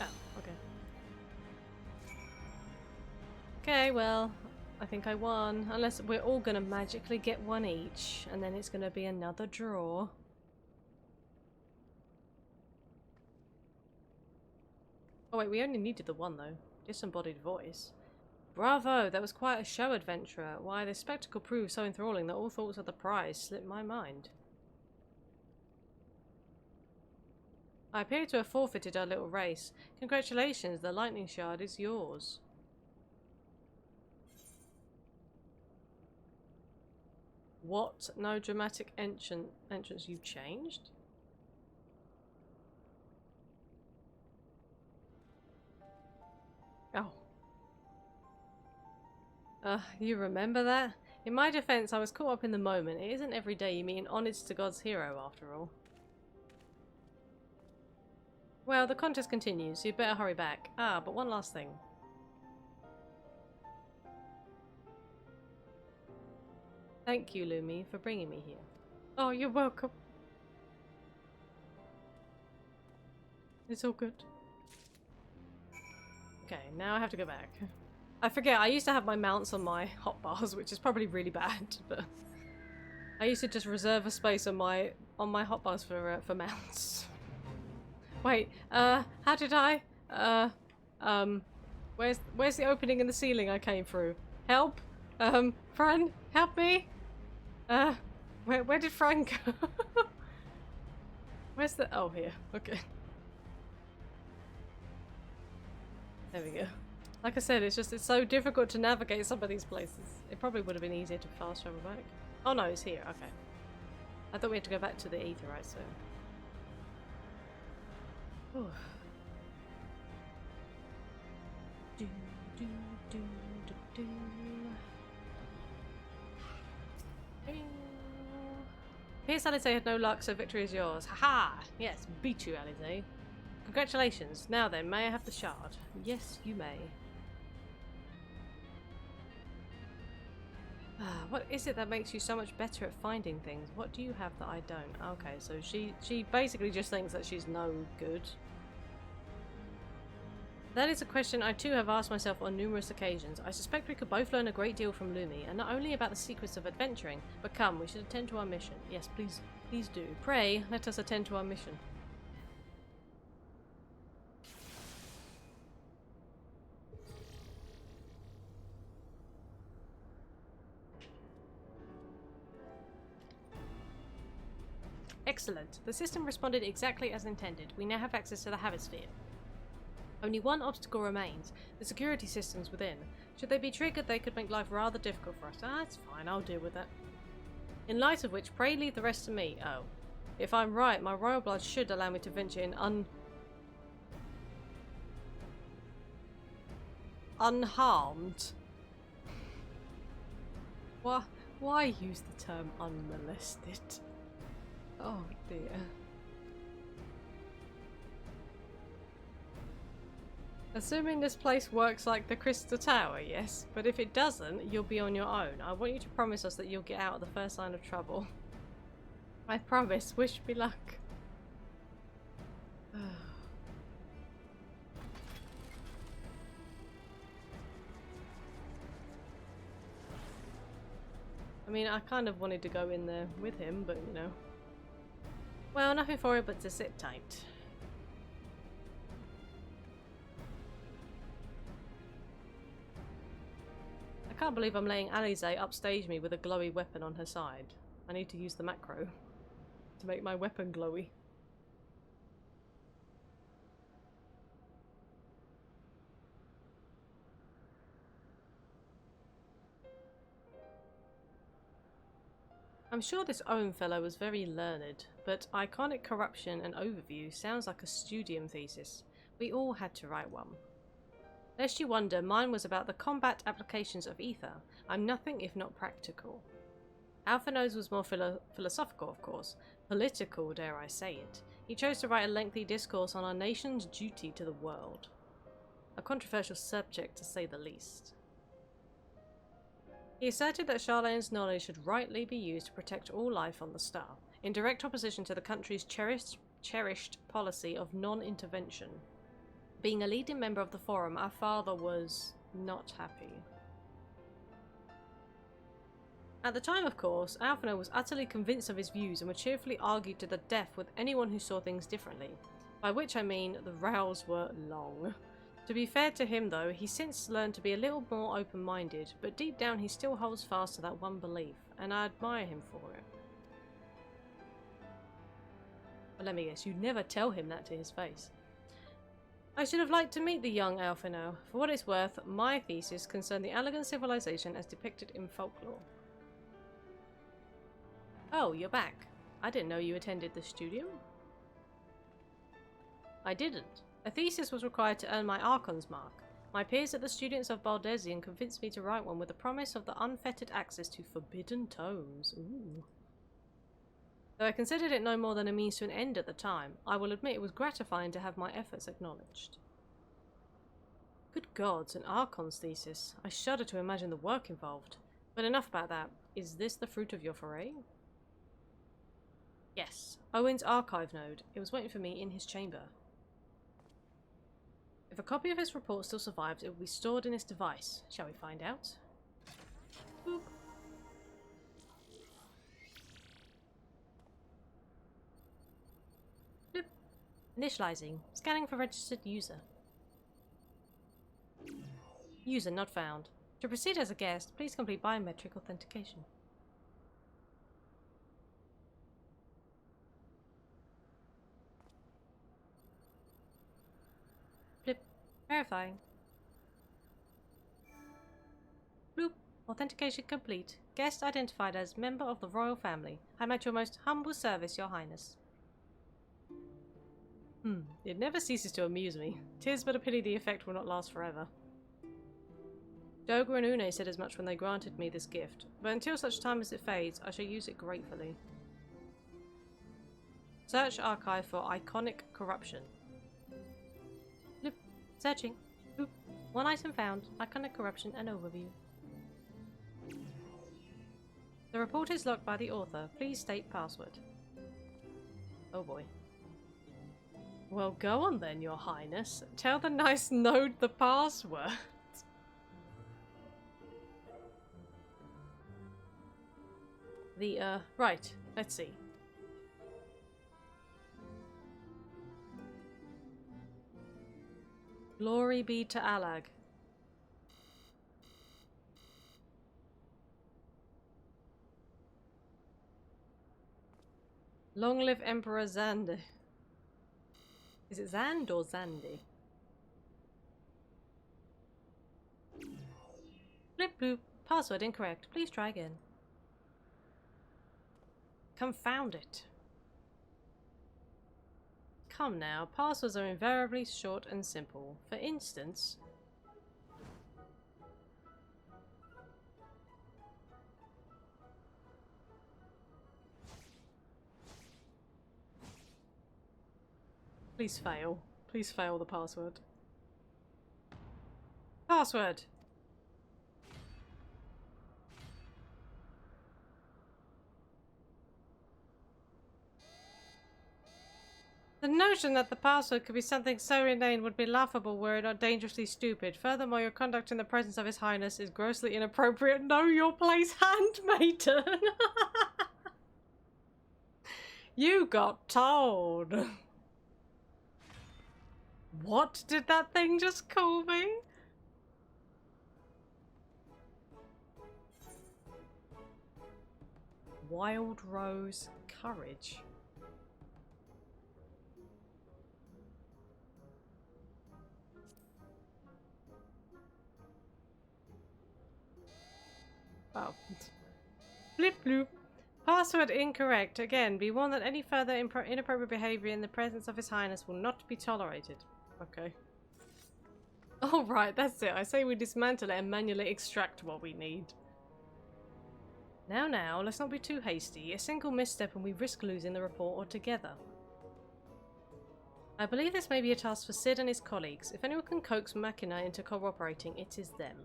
Oh, okay. Okay, well, I think I won. Unless we're all gonna magically get 1 each, and then it's gonna be another draw. Oh wait, we only needed the 1 though. Disembodied voice. Bravo, that was quite a show, adventurer. Why, this spectacle proved so enthralling that all thoughts of the prize slipped my mind. I appear to have forfeited our little race. Congratulations, the lightning shard is yours. What? No dramatic entrance you changed? Oh. You remember that? In my defense, I was caught up in the moment. It isn't every day you meet an honest-to-God's hero, after all. Well, the contest continues, so you'd better hurry back. Ah, but one last thing. Thank you, Lumi, for bringing me here. Oh, you're welcome. It's all good. Okay, now I have to go back. I forget, I used to have my mounts on my hotbars, which is probably really bad, but I used to just reserve a space on my hotbars for mounts. Wait, how did I? Where's the opening in the ceiling I came through? Help? Fran, help me? Where did Fran go? Where's the, oh, here, okay. There we go. Like I said, it's so difficult to navigate some of these places. It probably would have been easier to fast travel back. Oh no, it's here, okay. I thought we had to go back to the Aetheryte, so. Whew. Do, do, do, do, do. Pierce Alize had no luck, so victory is yours. Haha! Yes, beat you, Alize. Congratulations. Now then, may I have the shard? Yes, you may. What is it that makes you so much better at finding things? What do you have that I don't? Okay, so she basically just thinks that she's no good. That is a question I too have asked myself on numerous occasions. I suspect we could both learn a great deal from Lumi, and not only about the secrets of adventuring, but come, we should attend to our mission. Yes, please do. Pray, let us attend to our mission. Excellent. The system responded exactly as intended. We now have access to the habit sphere. Only one obstacle remains, the security systems within. Should they be triggered, they could make life rather difficult for us. Ah, that's fine, I'll deal with that. In light of which, pray leave the rest to me. Oh. If I'm right, my royal blood should allow me to venture in unharmed. Why use the term unmolested? Oh dear. Assuming this place works like the Crystal Tower, yes. But if it doesn't, you'll be on your own. I want you to promise us that you'll get out at the first sign of trouble. I promise. Wish me luck. I mean, I kind of wanted to go in there with him, but you know. Well, nothing for it but to sit tight. I can't believe I'm letting Alize upstage me with a glowy weapon on her side. I need to use the macro to make my weapon glowy. I'm sure this Owen fellow was very learned, but iconic corruption and overview sounds like a studium thesis. We all had to write one. Lest you wonder, mine was about the combat applications of ether. I'm nothing if not practical. Alphino's was more philosophical, of course. Political, dare I say it. He chose to write a lengthy discourse on our nation's duty to the world. A controversial subject, to say the least. He asserted that Charlane's knowledge should rightly be used to protect all life on the star, in direct opposition to the country's cherished policy of non-intervention. Being a leading member of the Forum, our father was not happy. At the time, of course, Alphino was utterly convinced of his views and would cheerfully argue to the death with anyone who saw things differently, by which I mean the rows were long. To be fair to him, though, he's since learned to be a little more open-minded, but deep down he still holds fast to that one belief, and I admire him for it. Well, let me guess, you'd never tell him that to his face. I should have liked to meet the young Alphino. For what it's worth, my thesis concerned the elegant civilization as depicted in folklore. Oh, you're back. I didn't know you attended the studium. I didn't. A thesis was required to earn my Archon's mark. My peers at the Students of Baldesian convinced me to write one with the promise of the unfettered access to forbidden tomes. Ooh. Though I considered it no more than a means to an end at the time, I will admit it was gratifying to have my efforts acknowledged. Good gods, an Archon's thesis. I shudder to imagine the work involved. But enough about that. Is this the fruit of your foray? Yes. Owen's archive node. It was waiting for me in his chamber. If a copy of his report still survives, it will be stored in his device. Shall we find out? Boop. Bloop. Initializing. Scanning for registered user. User not found. To proceed as a guest, please complete biometric authentication. Blip. Verifying. Bloop. Authentication complete. Guest identified as member of the royal family. I'm at your most humble service, your highness. It never ceases to amuse me. 'Tis but a pity the effect will not last forever. Doga and Une said as much when they granted me this gift, but until such time as it fades, I shall use it gratefully. Search archive for iconic corruption. Bloop. Searching. Bloop. One item found. Iconic corruption and overview. The report is locked by the author. Please state password. Oh boy. Well, go on then, your highness. Tell the nice node the password. Right, let's see. Glory be to Alag. Long live Emperor Zande. Is it Zand or Zandy? Blip bloop. Password incorrect. Please try again. Confound it. Come now, passwords are invariably short and simple. For instance... Please fail. Please fail the password. Password! The notion that the password could be something so inane would be laughable were it not dangerously stupid. Furthermore, your conduct in the presence of His Highness is grossly inappropriate. Know your place, handmaiden! You got told! What did that thing just call me? Wild Rose Courage. Oh. Blip bloop. Password incorrect. Again, be warned that any further inappropriate behavior in the presence of His Highness will not be tolerated. Okay. Alright, that's it. I say we dismantle it and manually extract what we need. Now, let's not be too hasty. A single misstep and we risk losing the report altogether. I believe this may be a task for Sid and his colleagues. If anyone can coax Machina into cooperating, it is them.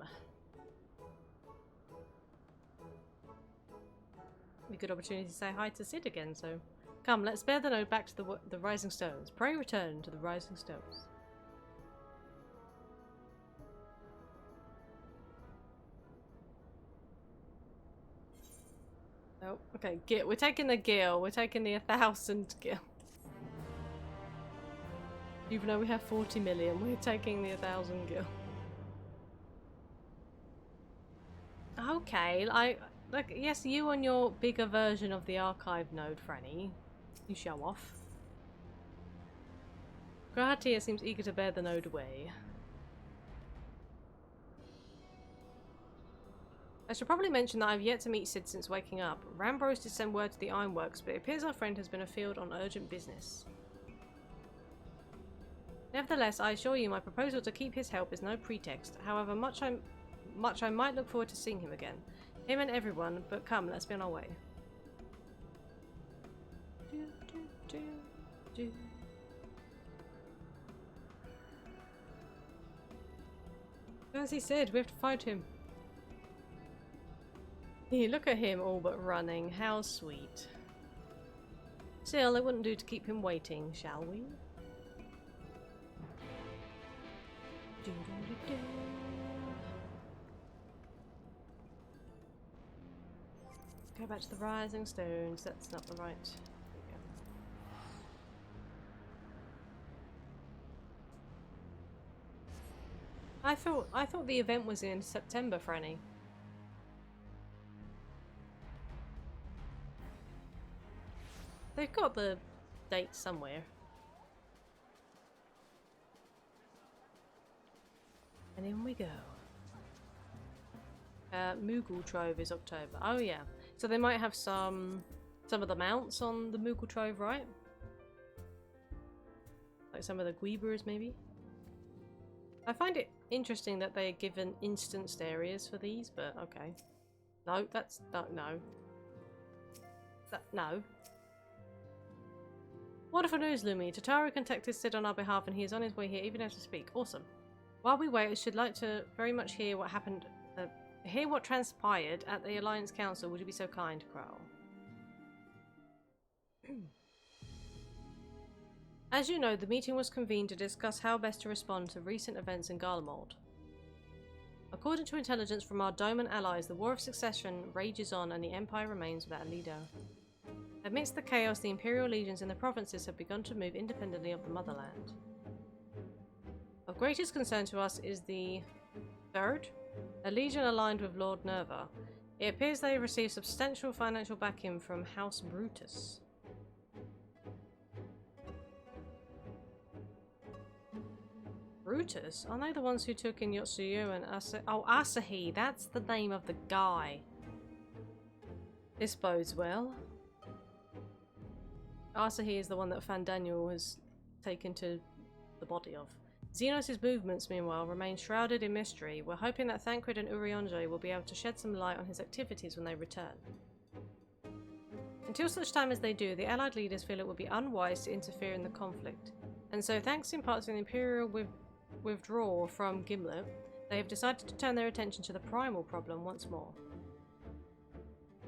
A good opportunity to say hi to Sid again, so... Come, let's bear the node back to the Rising Stones. Pray return to the Rising Stones. Oh, okay, we're taking the gil. We're taking the 1,000 gil. Even though we have 40 million, we're taking the 1,000 gil. Okay, look, yes, you and your bigger version of the archive node, Franny. You show off. Grahatia seems eager to bear the node away. I should probably mention that I've yet to meet Sid since waking up. Rambrose did send word to the Ironworks, but it appears our friend has been afield on urgent business. Nevertheless, I assure you my proposal to keep his help is no pretext. However much I might look forward to seeing him again. Him and everyone, but come, let's be on our way. As he said, we have to fight him. Look at him all but running. How sweet. Still, it wouldn't do to keep him waiting, shall we? Go back to the Rising Stones. That's not the right. I thought the event was in September, Franny. They've got the date somewhere. And in we go. Moogle Trove is October. Oh yeah. So they might have some of the mounts on the Moogle Trove, right? Like some of the Guibers, maybe? I find it interesting that they're given instanced areas for these, but okay. No, that's... no. No. Wonderful news, Lumi. Tataru contacted Sid on our behalf and he is on his way here even as we speak. Awesome. While we wait, I should like to very much hear what happened... hear what transpired at the Alliance Council. Would you be so kind, Crowl? As you know, the meeting was convened to discuss how best to respond to recent events in Garlemald. According to intelligence from our Doman allies, the War of Succession rages on and the Empire remains without a leader. Amidst the chaos, the Imperial legions in the provinces have begun to move independently of the motherland. Of greatest concern to us is the Third, a legion aligned with Lord Nerva. It appears they received substantial financial backing from House Brutus. Brutus? Aren't they the ones who took in Yotsuyu and Asahi? That's the name of the guy. This bodes well. Asahi is the one that Fandaniel has taken to the body of. Xenos' movements, meanwhile, remain shrouded in mystery. We're hoping that Thancred and Urianger will be able to shed some light on his activities when they return. Until such time as they do, the Allied leaders feel it would be unwise to interfere in the conflict. And so, thanks in part to the Imperial withdrawal from Gimlet, they have decided to turn their attention to the primal problem once more.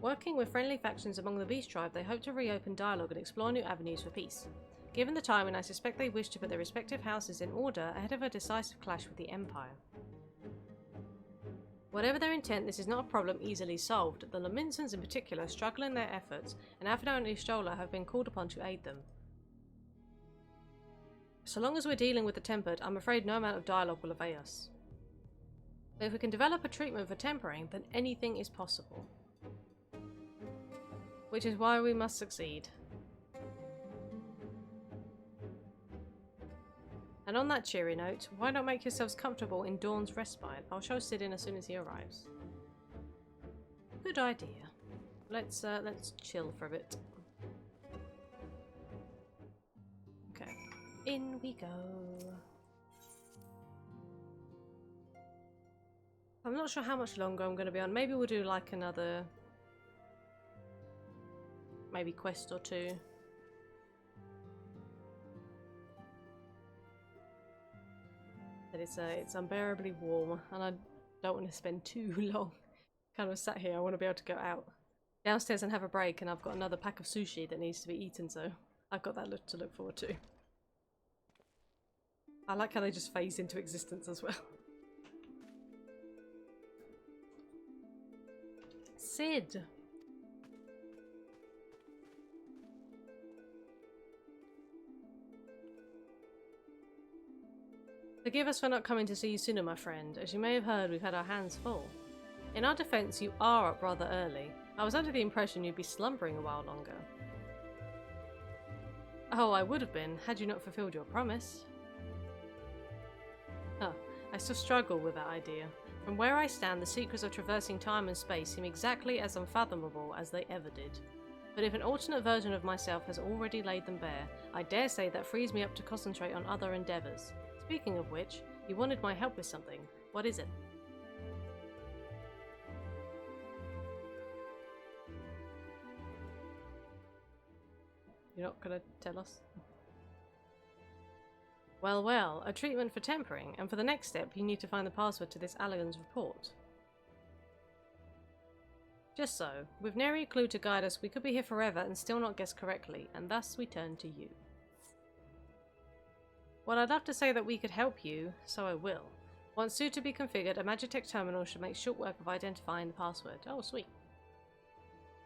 Working with friendly factions among the Beast Tribe, they hope to reopen dialogue and explore new avenues for peace. Given the timing, I suspect they wish to put their respective houses in order ahead of a decisive clash with the Empire. Whatever their intent, this is not a problem easily solved. The Laminsons in particular struggle in their efforts, and Aphrodite and Ishtola have been called upon to aid them. So long as we're dealing with the Tempered, I'm afraid no amount of dialogue will avail us. But if we can develop a treatment for tempering, then anything is possible. Which is why we must succeed. And on that cheery note, why not make yourselves comfortable in Dawn's respite? I'll show Sid in as soon as he arrives. Good idea. Let's chill for a bit. Okay, in we go. I'm not sure how much longer I'm going to be on. Maybe we'll do like another, maybe quest or two. But it's unbearably warm, and I don't want to spend too long kind of sat here. I want to be able to go out downstairs and have a break, and I've got another pack of sushi that needs to be eaten, so I've got that to look forward to. I like how they just phase into existence as well. Sid! Forgive us for not coming to see you sooner, my friend. As you may have heard, we've had our hands full. In our defense, you are up rather early. I was under the impression you'd be slumbering a while longer. Oh, I would have been, had you not fulfilled your promise. Huh, I still struggle with that idea. From where I stand, the secrets of traversing time and space seem exactly as unfathomable as they ever did. But if an alternate version of myself has already laid them bare, I dare say that frees me up to concentrate on other endeavours. Speaking of which, you wanted my help with something. What is it? You're not gonna tell us? Well, well, a treatment for tempering, and for the next step you need to find the password to this Allagan's report. Just so, with nary a clue to guide us, we could be here forever and still not guess correctly, and thus we turn to you. Well, I'd love to say that we could help you, so I will. Once suitably configured, a Magitech terminal should make short work of identifying the password. Oh, sweet.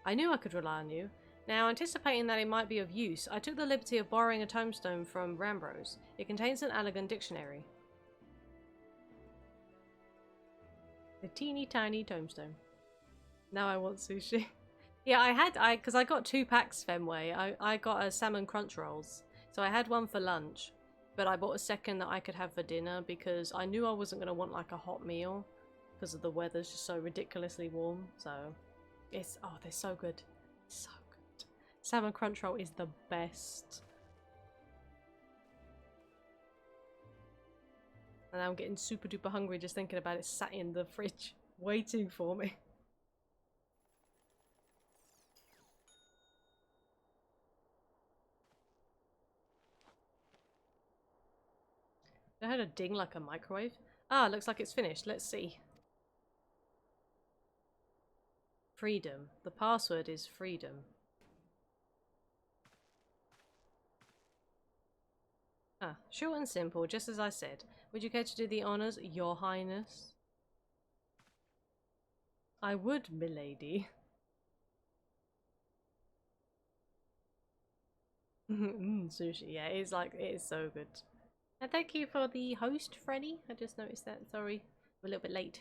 I knew I could rely on you. Now, anticipating that it might be of use, I took the liberty of borrowing a tombstone from Rambrose. It contains an Allagan dictionary. A teeny tiny tombstone. Now I want sushi. Yeah, because I got 2 packs Fenway. I got a salmon crunch rolls. So I had one for lunch, but I bought a second that I could have for dinner because I knew I wasn't going to want like a hot meal because of the weather's just so ridiculously warm. So it's, oh, they're so good. So good. Salmon crunch roll is the best. And I'm getting super duper hungry just thinking about it sat in the fridge waiting for me. I heard a ding like a microwave. Ah, looks like it's finished. Let's see. Freedom. The password is freedom. Ah, short and simple, just as I said. Would you care to do the honours, Your Highness? I would, milady. Sushi, yeah, it is so good. And thank you for the host, Freddy. I just noticed that. Sorry, I'm a little bit late.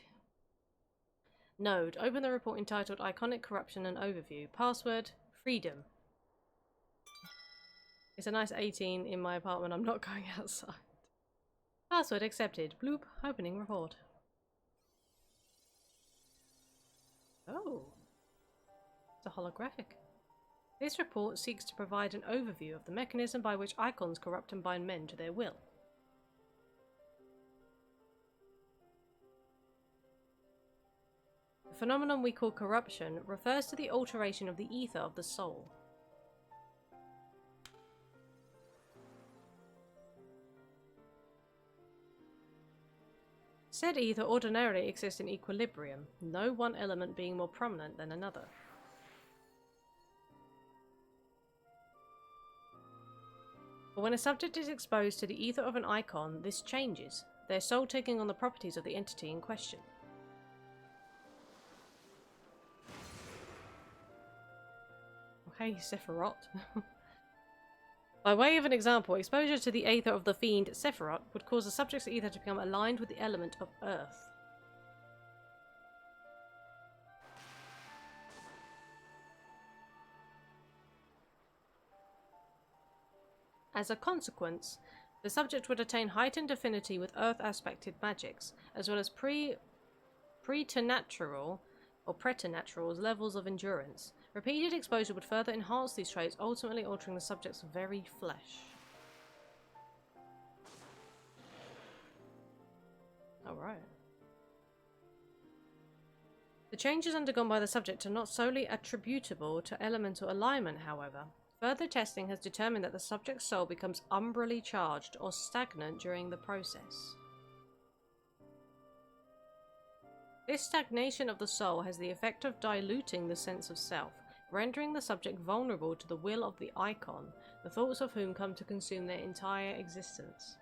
Node. Open the report entitled Iconic Corruption and Overview. Password, freedom. It's a nice 18 in my apartment. I'm not going outside. Password accepted. Bloop. Opening report. Oh. It's a holographic. This report seeks to provide an overview of the mechanism by which icons corrupt and bind men to their will. The phenomenon we call corruption refers to the alteration of the ether of the soul. Said ether ordinarily exists in equilibrium, no one element being more prominent than another. But when a subject is exposed to the ether of an icon, this changes, their soul taking on the properties of the entity in question. Okay, Sephiroth. By way of an example, exposure to the aether of the fiend Sephiroth would cause the subject's ether to become aligned with the element of earth. As a consequence, the subject would attain heightened affinity with earth-aspected magics, as well as preternatural or preternatural's levels of endurance. Repeated exposure would further enhance these traits, ultimately altering the subject's very flesh. Alright. The changes undergone by the subject are not solely attributable to elemental alignment, however. Further testing has determined that the subject's soul becomes umbrally charged or stagnant during the process. This stagnation of the soul has the effect of diluting the sense of self, rendering the subject vulnerable to the will of the icon, the thoughts of whom come to consume their entire existence.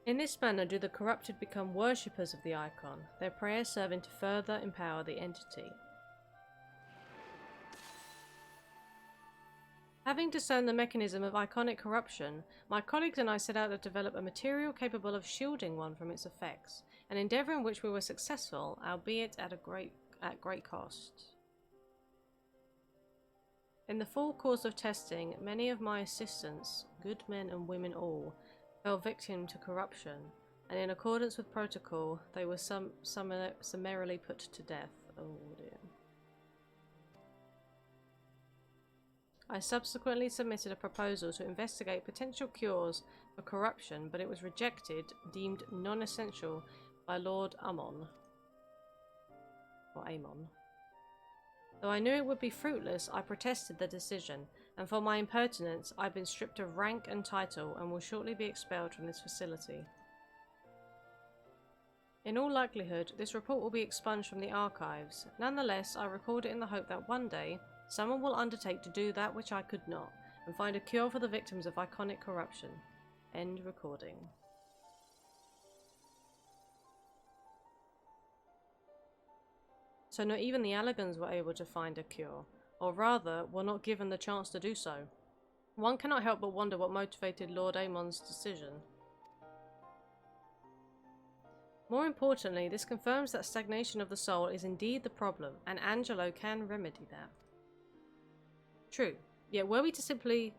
In this manner do the corrupted become worshippers of the icon, their prayers serving to further empower the entity. Having discerned the mechanism of iconic corruption, my colleagues and I set out to develop a material capable of shielding one from its effects, an endeavour in which we were successful, albeit at great cost. In the full course of testing, many of my assistants, good men and women all, fell victim to corruption, and in accordance with protocol, they were summarily put to death. Oh dear. I subsequently submitted a proposal to investigate potential cures for corruption, but it was rejected, deemed non-essential by Lord Amon. Or Amon. Though I knew it would be fruitless, I protested the decision, and for my impertinence, I've been stripped of rank and title and will shortly be expelled from this facility. In all likelihood, this report will be expunged from the archives. Nonetheless, I record it in the hope that one day, someone will undertake to do that which I could not, and find a cure for the victims of iconic corruption. End recording. So not even the Allagans were able to find a cure, or rather, were not given the chance to do so. One cannot help but wonder what motivated Lord Amon's decision. More importantly, this confirms that stagnation of the soul is indeed the problem, and Angelo can remedy that. True, yet were we to simply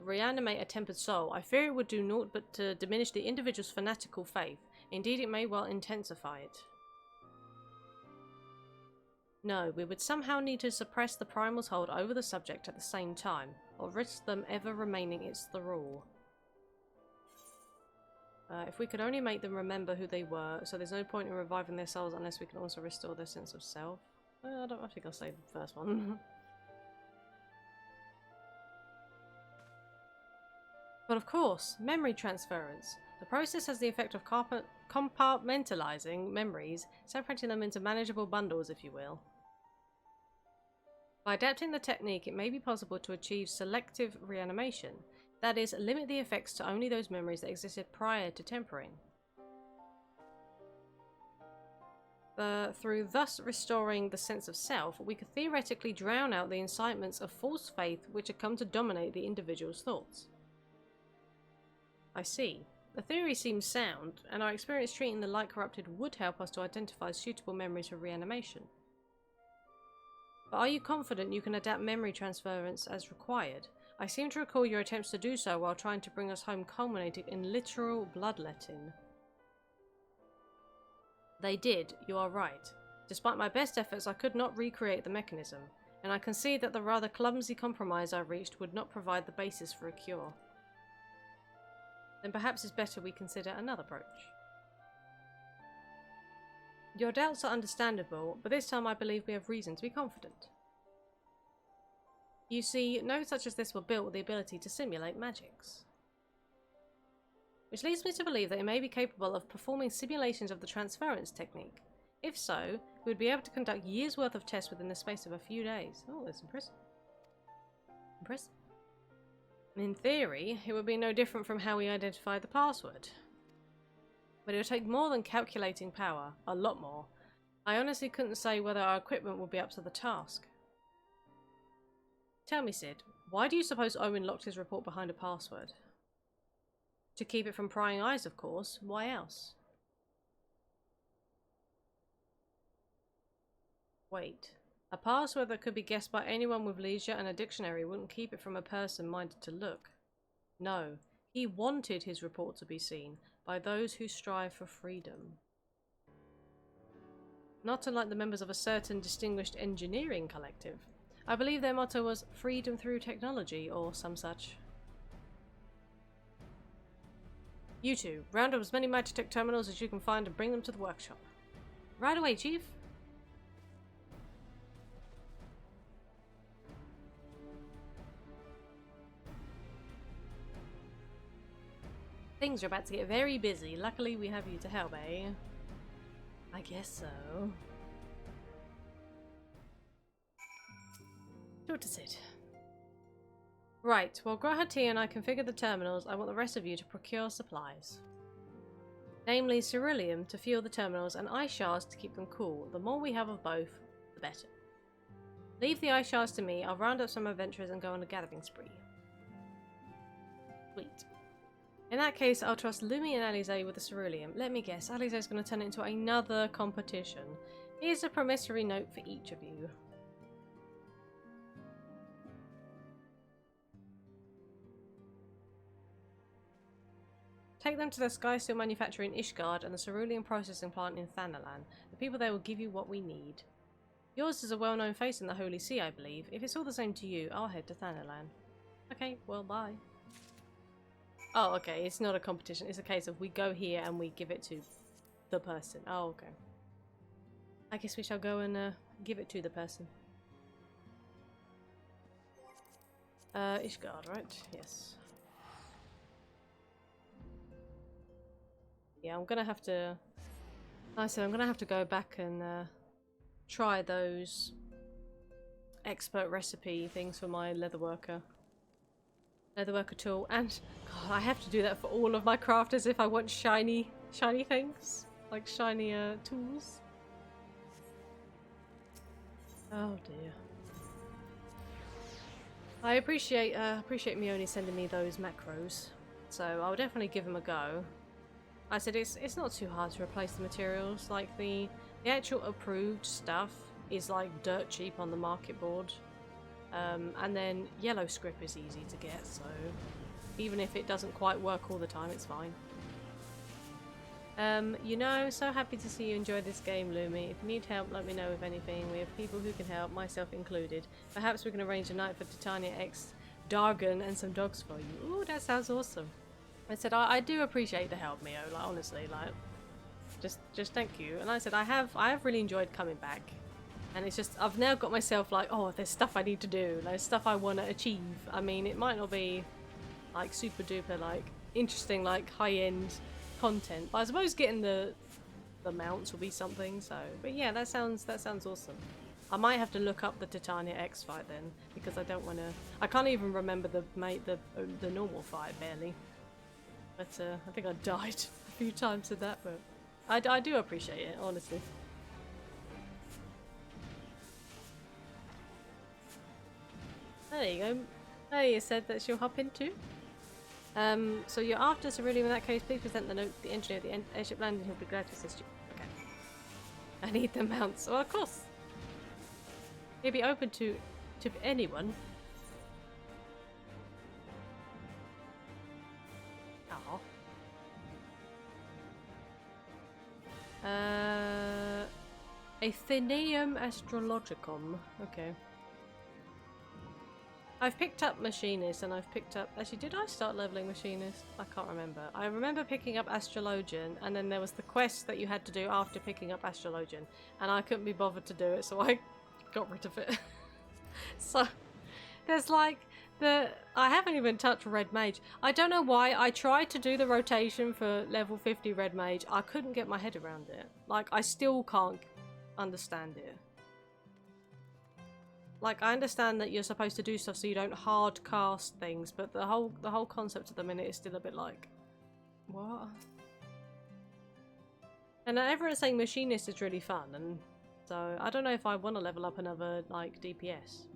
reanimate a tempered soul, I fear it would do naught but to diminish the individual's fanatical faith. Indeed, it may well intensify it. No, we would somehow need to suppress the primal's hold over the subject at the same time, or risk them ever remaining its thrall. If we could only make them remember who they were, so there's no point in reviving their souls unless we can also restore their sense of self. I think I'll say the first one. But of course, memory transference. The process has the effect of compartmentalizing memories, separating them into manageable bundles, if you will. By adapting the technique, it may be possible to achieve selective reanimation. That is, limit the effects to only those memories that existed prior to tempering. Through thus restoring the sense of self, we could theoretically drown out the incitements of false faith which had come to dominate the individual's thoughts. I see. The theory seems sound, and our experience treating the light corrupted would help us to identify suitable memories for reanimation. But are you confident you can adapt memory transference as required? I seem to recall your attempts to do so while trying to bring us home culminated in literal bloodletting. They did, you are right. Despite my best efforts, I could not recreate the mechanism, and I concede that the rather clumsy compromise I reached would not provide the basis for a cure. Then perhaps it's better we consider another approach. Your doubts are understandable, but this time I believe we have reason to be confident. You see, nodes such as this were built with the ability to simulate magics. Which leads me to believe that it may be capable of performing simulations of the transference technique. If so, we would be able to conduct years' worth of tests within the space of a few days. Oh, that's impressive. Impressive. In theory, it would be no different from how we identified the password. But it would take more than calculating power, a lot more. I honestly couldn't say whether our equipment would be up to the task. Tell me, Sid, why do you suppose Owen locked his report behind a password? To keep it from prying eyes, of course. Why else? Wait. A password that could be guessed by anyone with leisure and a dictionary wouldn't keep it from a person minded to look. No, he wanted his report to be seen by those who strive for freedom. Not unlike the members of a certain distinguished engineering collective. I believe their motto was freedom through technology or some such. You two, round up as many Magitech terminals as you can find and bring them to the workshop. Right away, Chief. Things are about to get very busy. Luckily, we have you to help, eh? I guess so. What is it? Right, while Grahati and I configure the terminals, I want the rest of you to procure supplies. Namely, ceruleum to fuel the terminals and ice shards to keep them cool. The more we have of both, the better. Leave the ice shards to me. I'll round up some adventurers and go on a gathering spree. Sweet. In that case, I'll trust Lumi and Alize with the ceruleum. Let me guess, Alize is going to turn it into another competition. Here's a promissory note for each of you. Take them to the Sky Steel manufacturer in Ishgard and the ceruleum processing plant in Thanalan. The people there will give you what we need. Yours is a well-known face in the Holy See, I believe. If it's all the same to you, I'll head to Thanalan. Okay, well, bye. Oh, okay, it's not a competition. It's a case of we go here and we give it to the person. Oh, okay. I guess we shall go and give it to the person. Ishgard, right? Yes. Yeah, I'm gonna have to... Like I said, I'm gonna have to go back and try those expert recipe things for my leatherworker tool, and God, I have to do that for all of my crafters if I want shiny things, like shiny tools. Oh dear. I appreciate Mione sending me those macros, so I'll definitely give them a go. I said it's not too hard to replace the materials. Like the actual approved stuff is like dirt cheap on the market board, and then yellow script is easy to get. So even if it doesn't quite work all the time, it's fine. You know, so happy to see you enjoy this game, Lumi. If you need help, let me know with anything. We have people who can help, myself included. Perhaps we can arrange a night for Titania X Dargon and some dogs for you. Ooh, that sounds awesome. I said, I do appreciate the help, Mio. Like, honestly, like, just thank you. And I said, I have really enjoyed coming back. And it's just, I've now got myself like, oh, there's stuff I need to do. There's stuff I want to achieve. I mean, it might not be, like, super duper, like, interesting, like, high-end content, but I suppose getting the mounts will be something. So, but yeah, that sounds awesome. I might have to look up the Titania X fight then, because I don't want to. I can't even remember the normal fight barely. But I think I died a few times with that. But I do appreciate it, honestly. There you go. Alia said that she'll hop in too. So you're after Cerulean. In that case, please present the note to the engineer of the airship landing. He'll be glad to assist you. Okay. I need the mounts. Well, of course. He'll be open to anyone. Oh. Athenaeum Astrologicum. Okay. I've picked up Machinist and I've picked up... Actually, did I start leveling Machinist? I can't remember. I remember picking up Astrologian, and then there was the quest that you had to do after picking up Astrologian, and I couldn't be bothered to do it, so I got rid of it. So, there's like I haven't even touched Red Mage. I don't know why. I tried to do the rotation for level 50 Red Mage. I couldn't get my head around it. Like, I still can't understand it. Like, I understand that you're supposed to do stuff so you don't hard cast things, but the whole concept at the minute is still a bit like, what? And everyone's saying Machinist is really fun, and so I don't know if I want to level up another like DPS.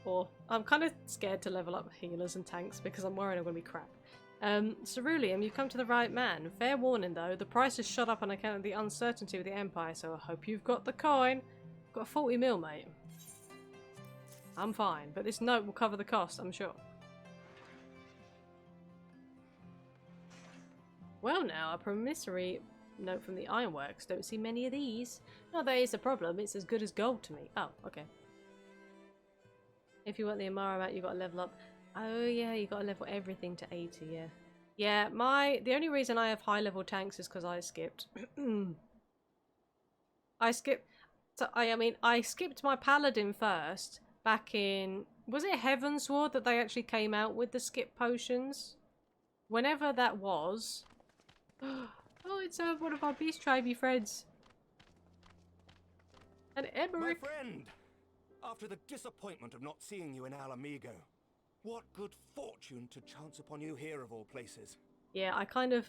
Or I'm kind of scared to level up healers and tanks because I'm worried I'm going to be crap. Cerulean, you've come to the right man. Fair warning though, the price has shot up on account of the uncertainty with the Empire, so I hope you've got the coin. Got 40 mil, mate. I'm fine, but this note will cover the cost, I'm sure. Well now, a promissory note from the Ironworks. Don't see many of these. No, that is a problem. It's as good as gold to me. Oh, okay. If you want the Amara mount, you got to level up. Oh yeah, you got to level everything to 80, yeah. Yeah, the only reason I have high level tanks is because I skipped. I skipped my Paladin first. Back in, was it Heavensward that they actually came out with the skip potions? Whenever that was. Oh, it's one of our Beast Tribe friends. And Emmerich. My friend! After the disappointment of not seeing you in Alamigo, what good fortune to chance upon you here of all places. Yeah,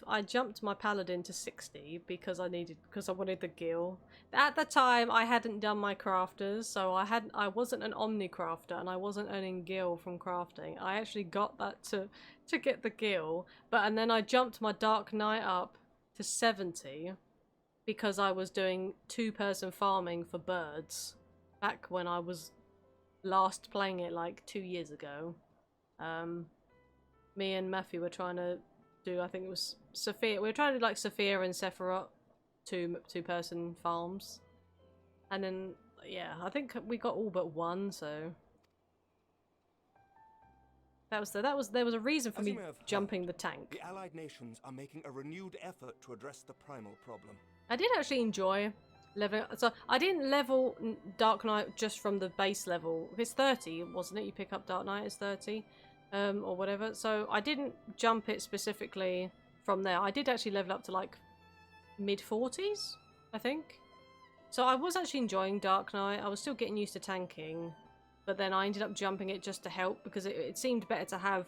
I jumped my Paladin to 60 because I wanted the gil. At the time, I hadn't done my crafters, so I wasn't an Omni crafter and I wasn't earning gil from crafting. I actually got that to get the gil, and then I jumped my Dark Knight up to 70 because I was doing 2-person farming for birds back when I was last playing it like 2 years ago. Me and Matthew were trying to do, I think it was Sophia. We were trying to do like Sophia and Sephiroth 2-person farms, and then yeah, I think we got all but one, so there was a reason for As me you may have jumping heard, the tank. The Allied nations are making a renewed effort to address the primal problem. I did actually enjoy leveling. So I didn't level Dark Knight just from the base level. It's 30, wasn't it? You pick up Dark Knight as 30, or whatever. So I didn't jump it specifically from there. I did actually level up to like mid-40s, I think. So I was actually enjoying Dark Knight. I was still getting used to tanking, but then I ended up jumping it just to help because it seemed better to have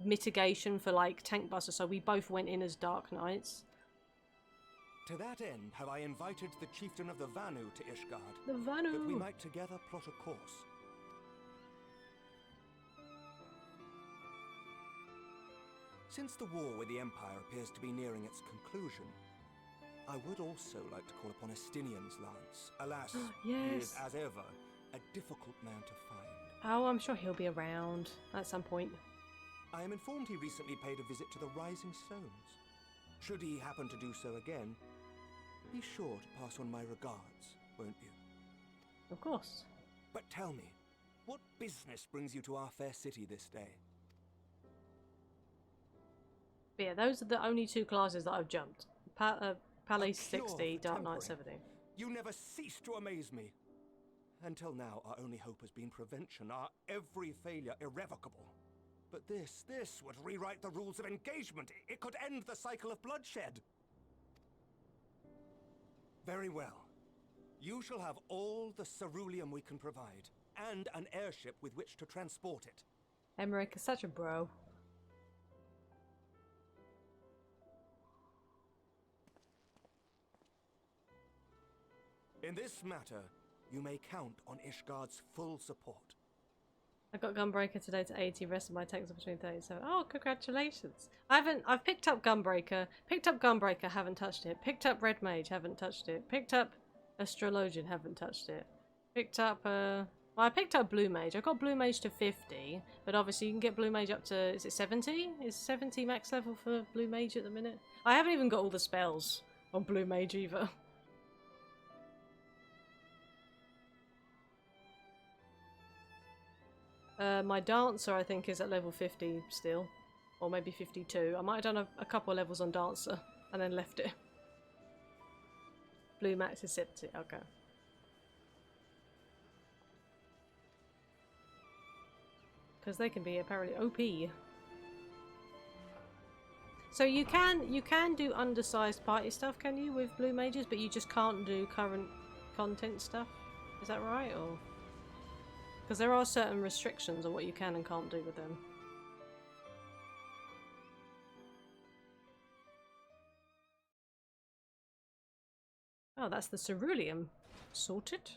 mitigation for like tank busters. So we both went in as Dark Knights. To that end, have I invited the chieftain of the Vanu to Ishgard, The Vanu, that we might together plot a course. Since the war with the Empire appears to be nearing its conclusion, I would also like to call upon Estinian's lance. Alas, he is, yes. as ever, a difficult man to find. Oh, I'm sure he'll be around at some point. I am informed he recently paid a visit to the Rising Stones. Should he happen to do so again, be sure to pass on my regards, won't you? Of course. But tell me, what business brings you to our fair city this day? But yeah, those are the only two classes that I've jumped. Palais A cure 60, for Dark Knight tempering. 70. You never cease to amaze me. Until now, our only hope has been prevention, our every failure irrevocable. But this would rewrite the rules of engagement. It could end the cycle of bloodshed. Very well. You shall have all the ceruleum we can provide, and an airship with which to transport it. Emmerich is such a bro. In this matter, you may count on Ishgard's full support. I got Gunbreaker today to 80, rest of my tanks are between 37. Oh, congratulations. I've picked up Gunbreaker, haven't touched it. Picked up Red Mage, haven't touched it. Picked up Astrologian, haven't touched it. Picked up, well, I picked up Blue Mage. I got Blue Mage to 50, but obviously you can get Blue Mage up to, is it 70? Is 70 max level for Blue Mage at the minute? I haven't even got all the spells on Blue Mage either. My Dancer, I think, is at level 50 still. Or maybe 52. I might have done a couple of levels on Dancer and then left it. Blue Max is 70. Okay. Because they can be apparently OP. So you can do undersized party stuff, can you, with Blue Mages, but you just can't do current content stuff? Is that right, or...? Because there are certain restrictions on what you can and can't do with them. Oh, that's the ceruleum. Sorted.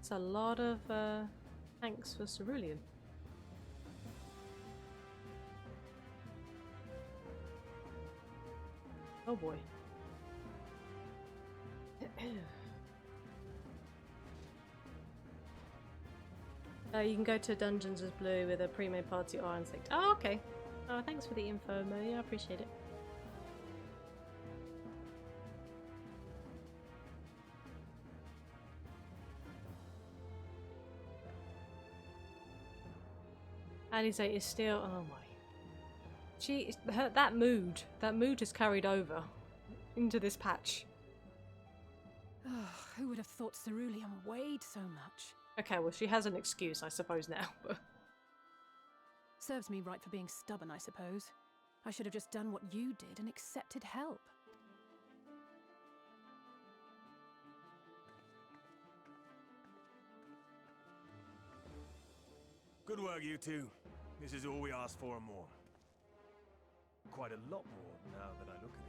It's a lot of thanks for ceruleum. Oh boy. You can go to dungeons as blue with a pre-made party or instinct. Oh, okay. Oh, thanks for the info, Mo. Yeah, I appreciate it. Alize is still. Oh my. That mood has carried over into this patch. Oh, who would have thought ceruleum weighed so much? Okay, well, she has an excuse, I suppose, now. Serves me right for being stubborn, I suppose. I should have just done what you did and accepted help. Good work, you two. This is all we asked for and more. Quite a lot more now that I look at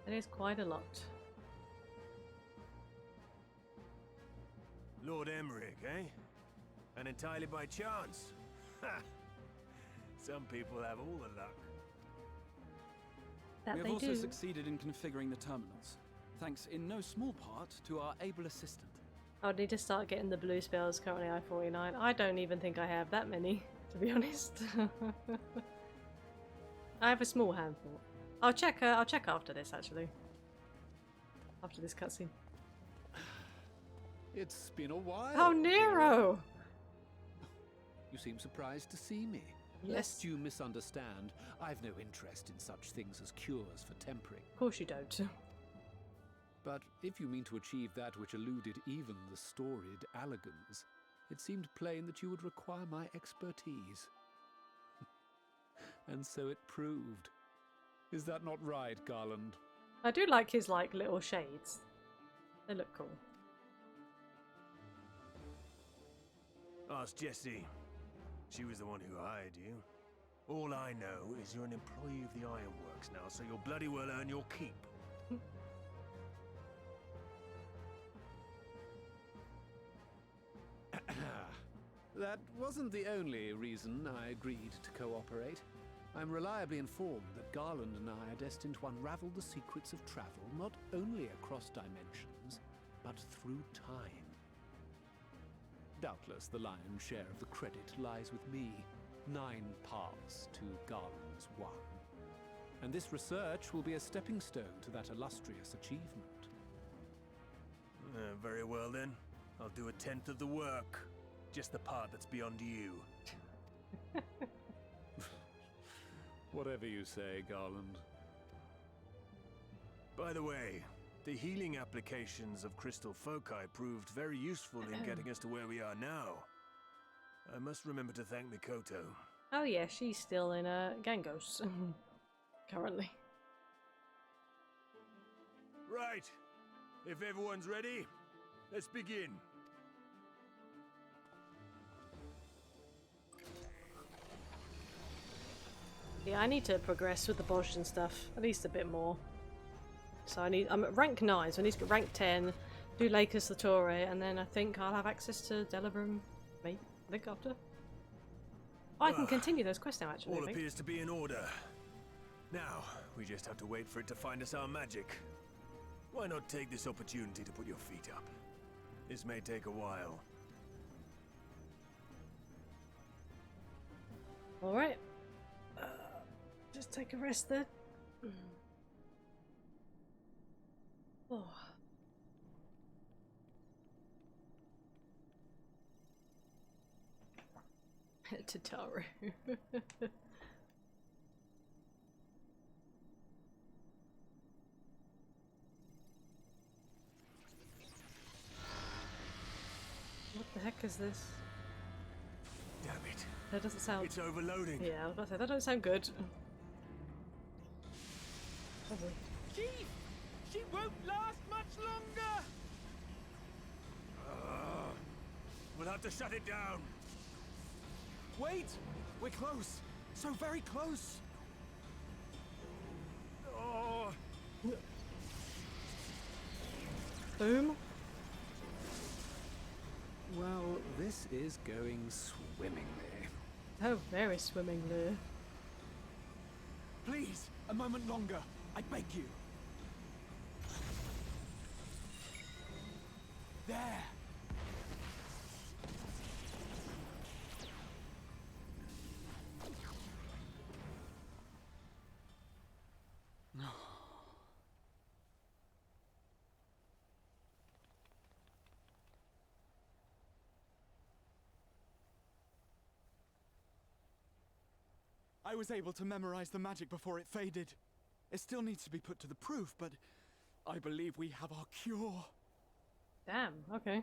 it. It is quite a lot. Lord Emmerich, eh? And entirely by chance? Ha! Some people have all the luck. That we they have also do. succeeded in configuring the terminals, thanks in no small part to our able assistant. I'd need to start getting the blue spells. Currently I-49. I don't even think I have that many, to be honest. I have a small handful. I'll check after this, actually. After this cutscene. It's been a while. Oh, Nero! You seem surprised to see me. Yes. Lest you misunderstand, I've no interest in such things as cures for tempering. Of course you don't. But if you mean to achieve that which eluded even the storied Allagans, it seemed plain that you would require my expertise. And so it proved. Is that not right, Garland? I do like his, like, little shades. They look cool. Ask Jessie. She was the one who hired you. All I know is you're an employee of the Ironworks now, so you'll bloody well earn your keep. That wasn't the only reason I agreed to cooperate. I'm reliably informed that Garland and I are destined to unravel the secrets of travel not only across dimensions, but through time. Doubtless the lion's share of the credit lies with me, 9 parts to Garland's 1. And this research will be a stepping stone to that illustrious achievement. Very well then. I'll do 1/10 of the work. Just the part that's beyond you. Whatever you say, Garland. By the way, the healing applications of crystal foci proved very useful in getting us to where we are now. I must remember to thank Mikoto. Oh yeah, she's still in Gangos. Currently. Right. If everyone's ready, let's begin. Yeah, I need to progress with the Bosch and stuff, at least a bit more. So I'm at rank 9, so I need to get rank 10, do Lakers the Torre, and then I think I'll have access to Delabrum, maybe, I think after. Oh, I can continue those quests now, actually. All appears to be in order. Now, we just have to wait for it to find us our magic. Why not take this opportunity to put your feet up? This may take a while. Alright. Just take a rest then. Oh. Tataru. What the heck is this? Damn it. That doesn't sound... It's overloading. Yeah, I was about to say, that doesn't sound good. Probably. Chief! She won't last much longer! We'll have to shut it down. Wait! We're close! So very close! Oh. Boom. Well, this is going swimmingly. Oh, very swimmingly. Please, a moment longer. I beg you. There. I was able to memorize the magic before it faded. It still needs to be put to the proof, but I believe we have our cure. Damn, okay.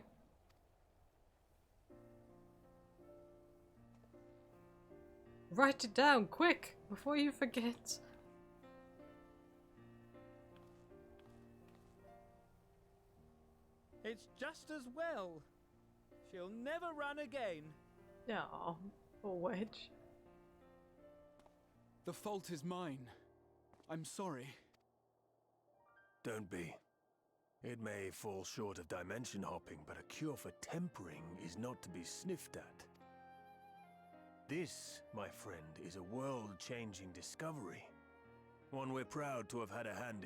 Write it down, quick, before you forget. It's just as well. She'll never run again. Aw, poor Wedge. The fault is mine. I'm sorry. Don't be. It may fall short of dimension hopping, but a cure for tempering is not to be sniffed at. This, my friend, is a world-changing discovery. One we're proud to have had a hand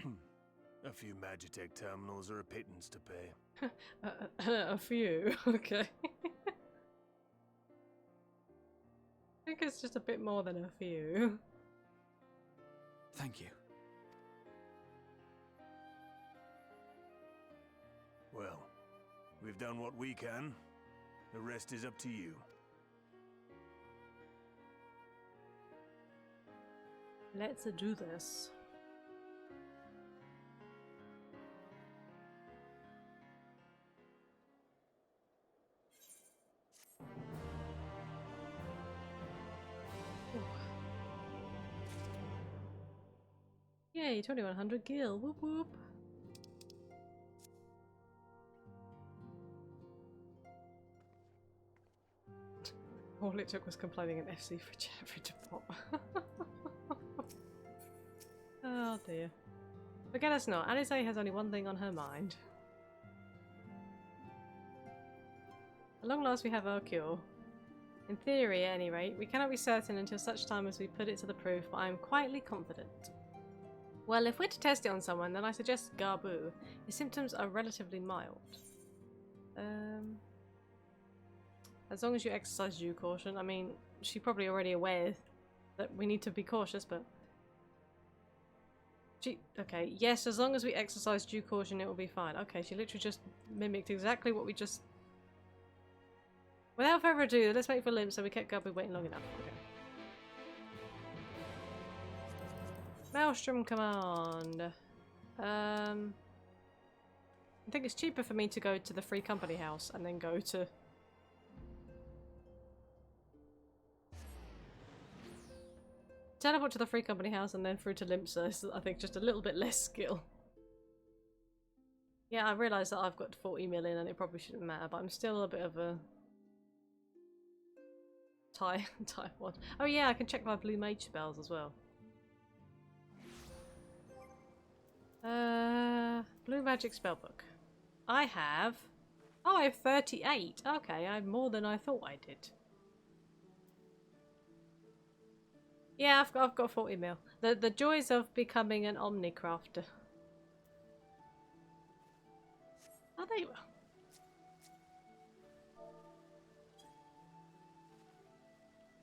in. A few Magitech terminals are a pittance to pay. A few, okay. I think it's just a bit more than a few. Thank you. Well, we've done what we can. The rest is up to you. Let's do this. Yay, 2100 gil. Whoop whoop. All it took was complaining an FC for it to pop. Oh dear. Forget us not. Alice has only one thing on her mind. At long last we have our cure. In theory, at any rate, we cannot be certain until such time as we put it to the proof, but I am quietly confident. Well, if we're to test it on someone, then I suggest Garbu. His symptoms are relatively mild. As long as you exercise due caution. I mean, she's probably already aware that we need to be cautious, but... Okay, yes, as long as we exercise due caution, it will be fine. Okay, she literally just mimicked exactly what we just... Without further ado, let's wait for Limp, so we kept Garbu waiting long enough. Okay. Maelstrom command. I think it's cheaper for me to go to the Free Company house and then go to... Teleport to the Free Company house and then through to Limpsa is, I think, just a little bit less skill. Yeah, I realise that I've got 40 million and it probably shouldn't matter, but I'm still a bit of a... Type 1. Oh yeah, I can check my blue mage spells as well. Blue magic spellbook. I have... Oh, I have 38. Okay, I have more than I thought I did. Yeah, I've got 40 mil. The joys of becoming an omnicrafter. Oh, there you are.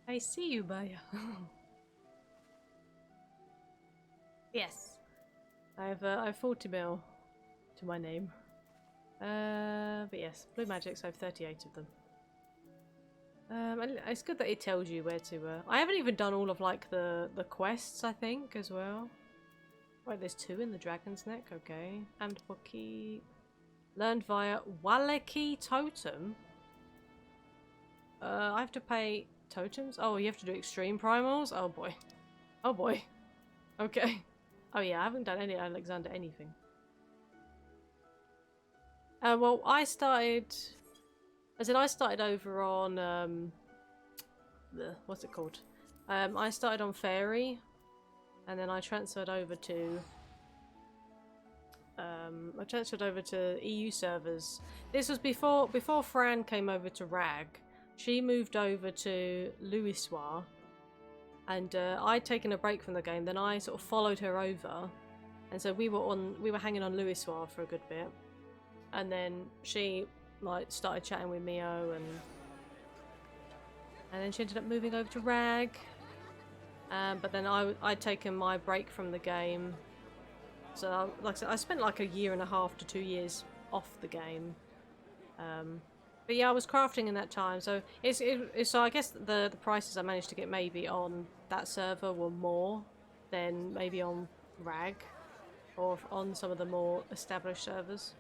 I see you, Baya. Yes. I have 40 mil to my name. But yes, blue magics, I have 38 of them. And it's good that it tells you where to... I haven't even done all of, like, the quests, I think, as well. Wait, there's 2 in the Dragon's Neck, okay. And Waki... Learned via Waleki Totem? I have to pay totems? Oh, you have to do extreme primals? Oh boy. Oh boy. Okay. Oh yeah, I haven't done any Alexander anything. Well, I started... I started over on, what's it called? I started on Fairy, and then I transferred over to, EU servers. This was before Fran came over to Rag. She moved over to Louisoix, and I'd taken a break from the game. Then I sort of followed her over, and so we were hanging on Louisoix for a good bit, and then she like started chatting with Mio, and then she ended up moving over to Rag. But then I'd taken my break from the game, so like I said, I spent like a year and a half to 2 years off the game. But yeah, I was crafting in that time, so so I guess the prices I managed to get maybe on that server were more than maybe on Rag or on some of the more established servers.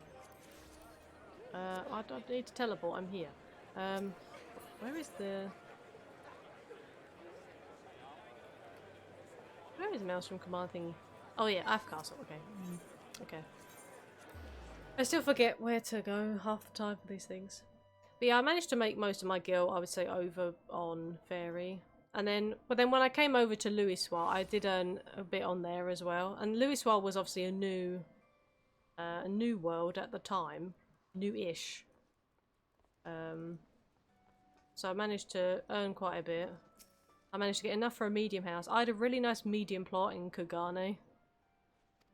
I don't need to teleport, I'm here. Where is the Maelstrom command thingy? Oh yeah, I've castle, okay. Okay. I still forget where to go half the time for these things. But yeah, I managed to make most of my guild, I would say, over on Fairy. But then when I came over to Louisoix, I did earn a bit on there as well. And Louisoix was obviously a new world at the time. New-ish. So I managed to earn quite a bit. I managed to get enough for a medium house. I had a really nice medium plot in Kugane.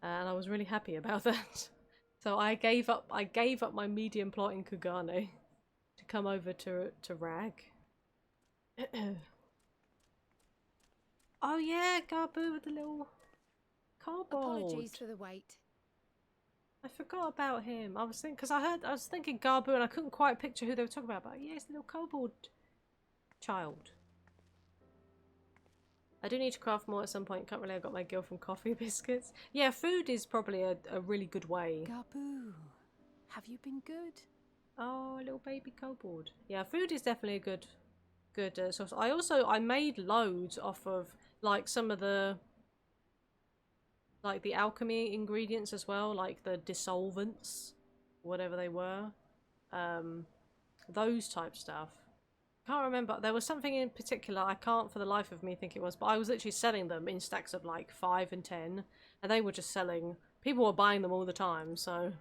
and I was really happy about that. So I gave up my medium plot in Kugane to come over to Rag. Oh yeah, Garbu with the little kobold. Apologies for the wait. I forgot about him. I was thinking Garbu and I couldn't quite picture who they were talking about. But yeah, it's the little kobold child. I do need to craft more at some point. Can't really. I got my girlfriend coffee biscuits. Yeah, food is probably a really good way. Garbu, have you been good? Oh, a little baby kobold. Yeah, food is definitely a good source. I made loads off of like some of the like the alchemy ingredients as well, like the dissolvents, whatever they were, those type stuff. Can't remember. There was something in particular, I can't for the life of me think it was, but I was literally selling them in stacks of like 5 and 10, and they were just selling. People were buying them all the time, so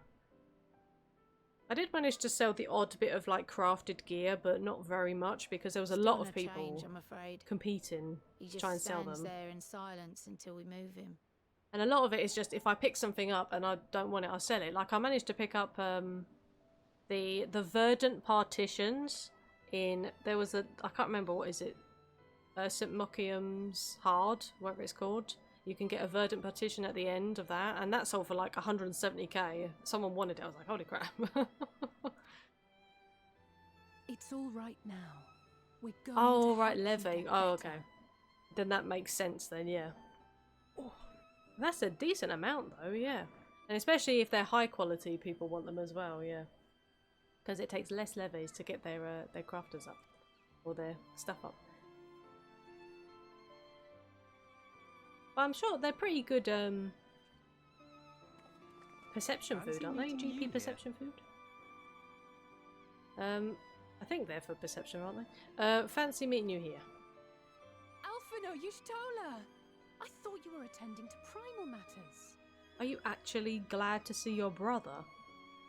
I did manage to sell the odd bit of like crafted gear, but not very much because there was a lot of people I'm afraid. competing to try and sell them. He just stands there in silence until we move him. And a lot of it is just if I pick something up and I don't want it, I'll sell it. Like I managed to pick up the verdant partitions in, there was a, I can't remember what is it, St. Mochium's Hard, whatever it's called. You can get a verdant partition at the end of that, and that sold for like 170k. Someone wanted it. I was like, holy crap. It's all right now. We're going Oh, to right, help you levy. get Oh, better. okay. Then that makes sense then, yeah. Oh, that's a decent amount though, yeah. And especially if they're high quality, people want them as well, yeah. Because it takes less levies to get their crafters up. Or their stuff up. But I'm sure they're pretty good perception food, aren't they? GP perception food? I think they're for perception, aren't they? Fancy meeting you here. Alphino Yushtola! I thought you were attending to primal matters. Are you actually glad to see your brother?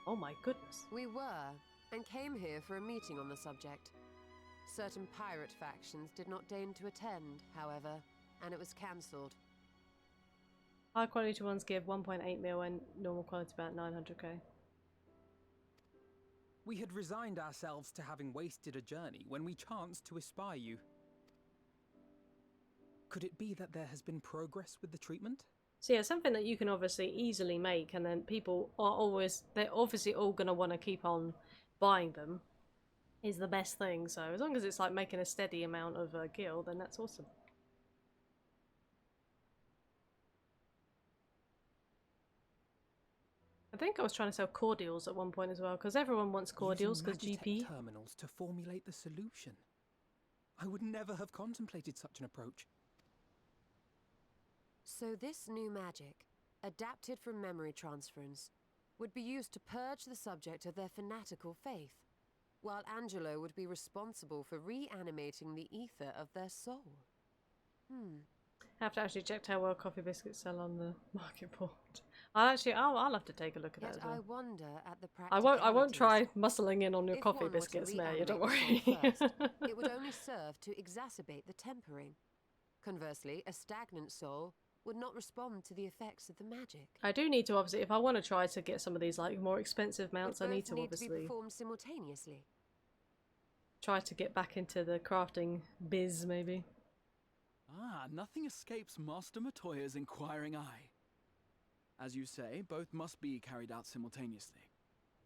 Oh my goodness. We were, and came here for a meeting on the subject. Certain pirate factions did not deign to attend, however, and it was cancelled. High quality ones give 1.8 mil and normal quality about 900k. We had resigned ourselves to having wasted a journey when we chanced to espy you. Could it be that there has been progress with the treatment? So yeah, something that you can obviously easily make, and then people are always, they're obviously all going to want to keep on buying them, is the best thing. So as long as it's like making a steady amount of gil, then that's awesome. I think I was trying to sell cordials at one point as well, because everyone wants cordials, because GP. Terminals to formulate the solution. I would never have contemplated such an approach. So this new magic, adapted from memory transference, would be used to purge the subject of their fanatical faith, while Angelo would be responsible for reanimating the ether of their soul. I have to actually check how well coffee biscuits sell on the market board. I'll have to take a look at that as well. I wonder at the I won't try muscling in on your coffee biscuits, Mary, don't worry. It would only serve to exacerbate the tempering. Conversely, a stagnant soul would not respond to the effects of the magic. I do need to obviously, if I want to try to get some of these like more expensive mounts, I need to obviously be performed simultaneously. Try to get back into the crafting biz, maybe. Ah, nothing escapes Master Matoya's inquiring eye. As you say, both must be carried out simultaneously.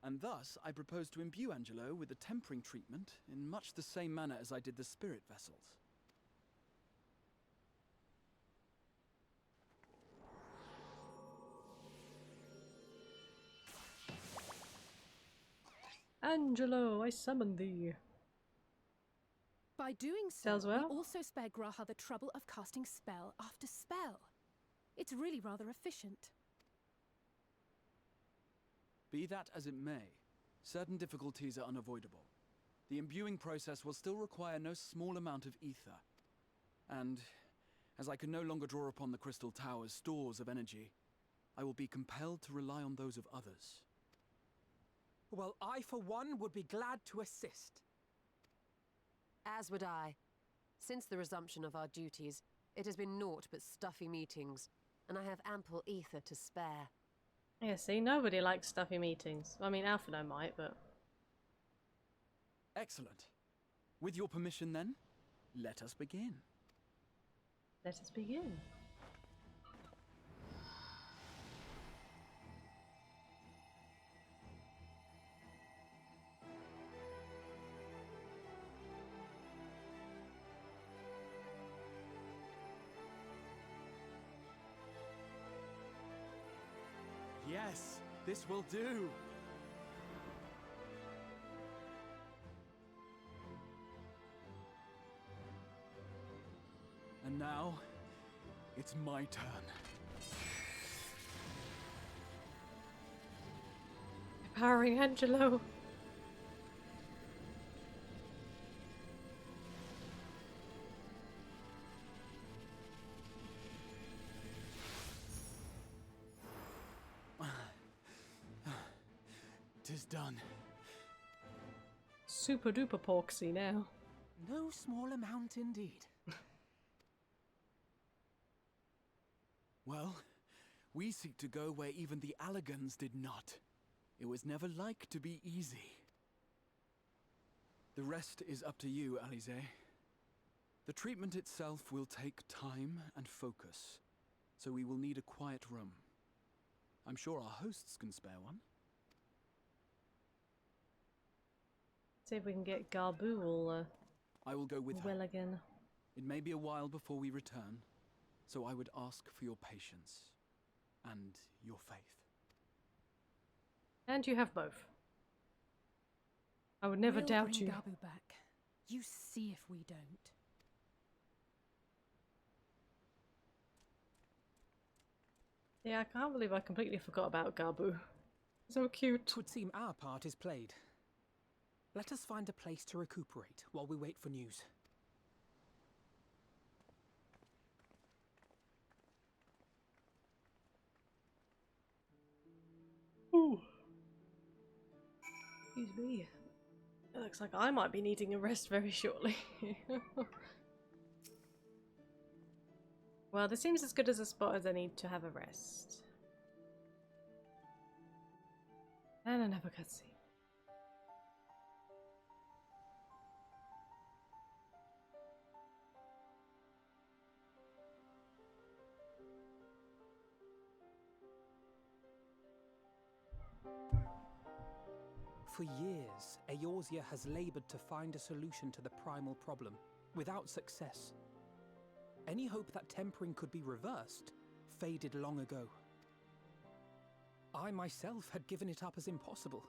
And thus, I propose to imbue Angelo with the tempering treatment in much the same manner as I did the spirit vessels. Angelo, I summon thee. By doing so, Sells well? we also spare Graha the trouble of casting spell after spell. It's really rather efficient. Be that as it may, certain difficulties are unavoidable. The imbuing process will still require no small amount of ether. And, as I can no longer draw upon the Crystal Tower's stores of energy, I will be compelled to rely on those of others. Well, I, for one, would be glad to assist. As would I. Since the resumption of our duties, it has been naught but stuffy meetings, and I have ample ether to spare. Yeah, see, nobody likes stuffy meetings. I mean, Alphino might, but... Excellent. With your permission then, let us begin. Let us begin. Yes, this will do. And now, it's my turn. Empowering Angelo. Tis done. Super duper porksy now. No small amount indeed. Well, we seek to go where even the Allegans did not. It was never like to be easy. The rest is up to you, Alize. The treatment itself will take time and focus, so we will need a quiet room. I'm sure our hosts can spare one. See if we can get Garbu all I will go with her. well again. It may be a while before we return, so I would ask for your patience and your faith. And you have both. I would never We'll doubt bring you. Garbu back. You see if we don't. Yeah, I can't believe I completely forgot about Garbu. So cute. Twould seem our part is played. Let us find a place to recuperate while we wait for news. Ooh. Excuse me. It looks like I might be needing a rest very shortly. Well, this seems as good as a spot as I need to have a rest. And another cutscene. For years, Eorzea has labored to find a solution to the primal problem, without success. Any hope that tempering could be reversed faded long ago. I myself had given it up as impossible.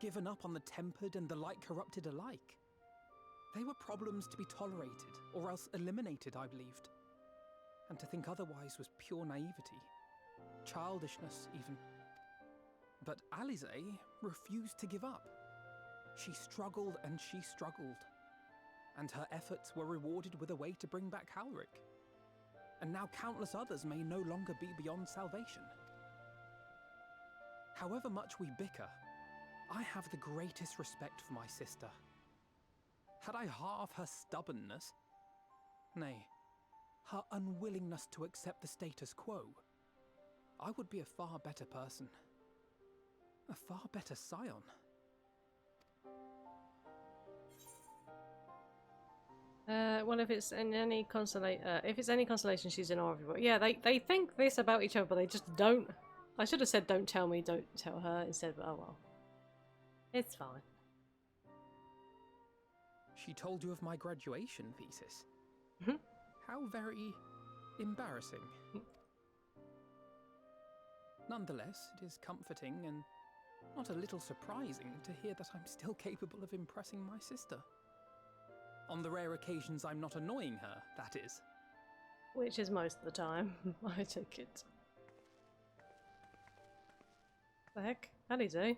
Given up on the tempered and the light-corrupted alike. They were problems to be tolerated, or else eliminated, I believed. And to think otherwise was pure naivety. Childishness, even. But Alize refused to give up. She struggled and she struggled. And her efforts were rewarded with a way to bring back Halric. And now countless others may no longer be beyond salvation. However much we bicker, I have the greatest respect for my sister. Had I half her stubbornness, nay, her unwillingness to accept the status quo, I would be a far better person. A far better scion. Well, if it's any consolation, she's in awe of you. Yeah, they think this about each other, but they just don't. I should have said, "Don't tell me, don't tell her," instead. But oh well, it's fine. She told you of my graduation thesis. How very embarrassing. Nonetheless, it is comforting and not a little surprising to hear that I'm still capable of impressing my sister. On the rare occasions I'm not annoying her, that is. Which is most of the time, I take it. The heck? Alize?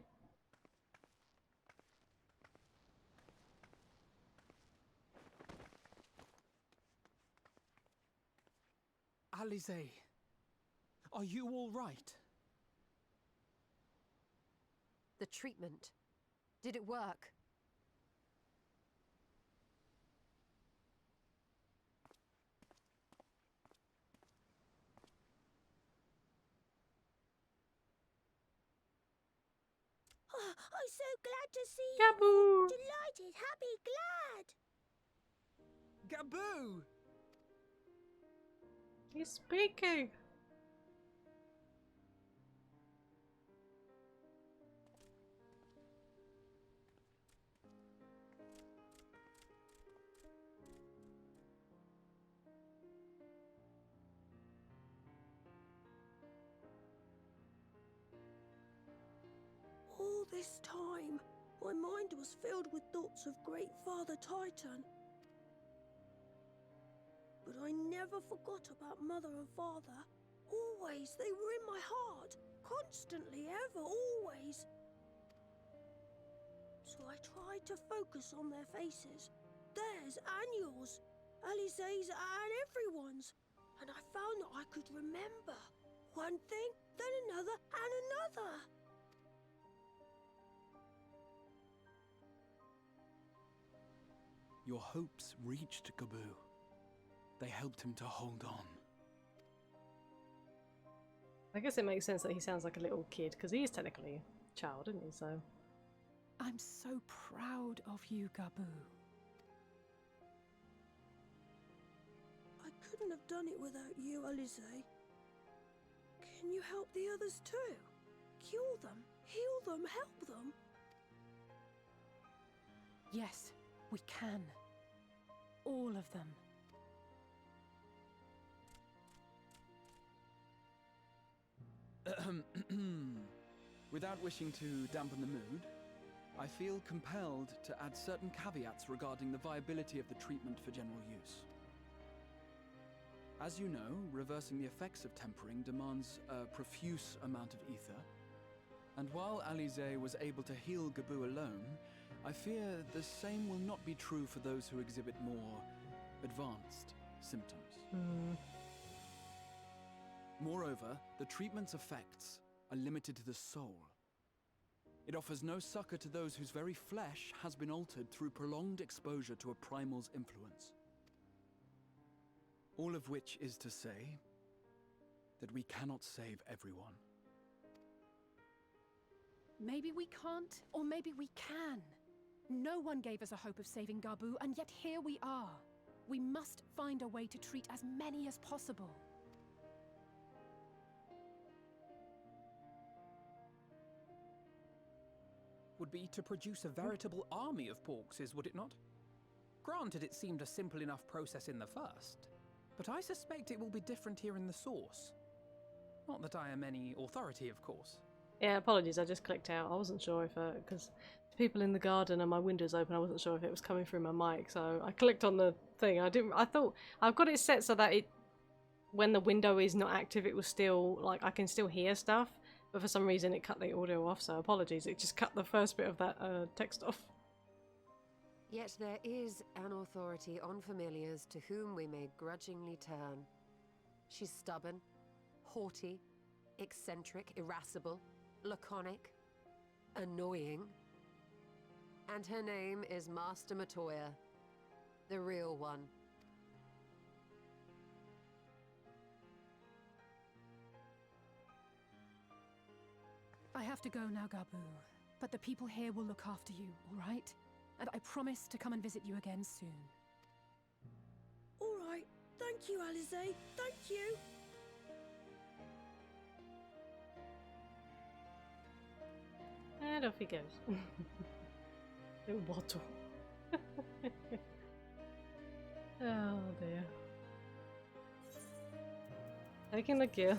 Alize, are you all right? The treatment. Did it work? Oh, I'm so glad to see Gaboo! you. Delighted, happy, glad. Gaboo! He's speaking. All this time, my mind was filled with thoughts of Great Father Titan. But I never forgot about Mother and Father. Always, they were in my heart. Constantly, ever, always. So I tried to focus on their faces. Theirs and yours. Alize's and everyone's. And I found that I could remember. One thing, then another, and another. Your hopes reached Gaboo. They helped him to hold on. I guess it makes sense that he sounds like a little kid, because he is technically a child, isn't he? So. I'm so proud of you, Gaboo. I couldn't have done it without you, Alize. Can you help the others too? Cure them, heal them, help them? Yes, we can. All of them. Without wishing to dampen the mood, I feel compelled to add certain caveats regarding the viability of the treatment for general use. As you know, reversing the effects of tempering demands a profuse amount of ether, and while Alize was able to heal Gaboo alone, I fear the same will not be true for those who exhibit more advanced symptoms. Moreover, the treatment's effects are limited to the soul. It offers no succor to those whose very flesh has been altered through prolonged exposure to a primal's influence. All of which is to say that we cannot save everyone. Maybe we can't, or maybe we can. No one gave us a hope of saving Gaboo, and yet here we are. We must find a way to treat as many as possible. Would be to produce a veritable army of Porkses, would it not? Granted, it seemed a simple enough process in the first, but I suspect it will be different here in the source. Not that I am any authority, of course. Yeah, apologies, I just clicked out. I wasn't sure if, because the people in the garden and my windows open, I wasn't sure if it was coming through my mic, so I clicked on the thing. I thought, I've got it set so that when the window is not active, it was still, like, I can still hear stuff, but for some reason it cut the audio off, so apologies, it just cut the first bit of that text off. Yet there is an authority on familiars to whom we may grudgingly turn. She's stubborn, haughty, eccentric, irascible, laconic, annoying. And her name is Master Matoya, the real one. I have to go now, Gaboo, but the people here will look after you, all right? And I promise to come and visit you again soon. All right. Thank you, Alize. Thank you. And off he goes. Little bottle. Oh dear. Taking the gear.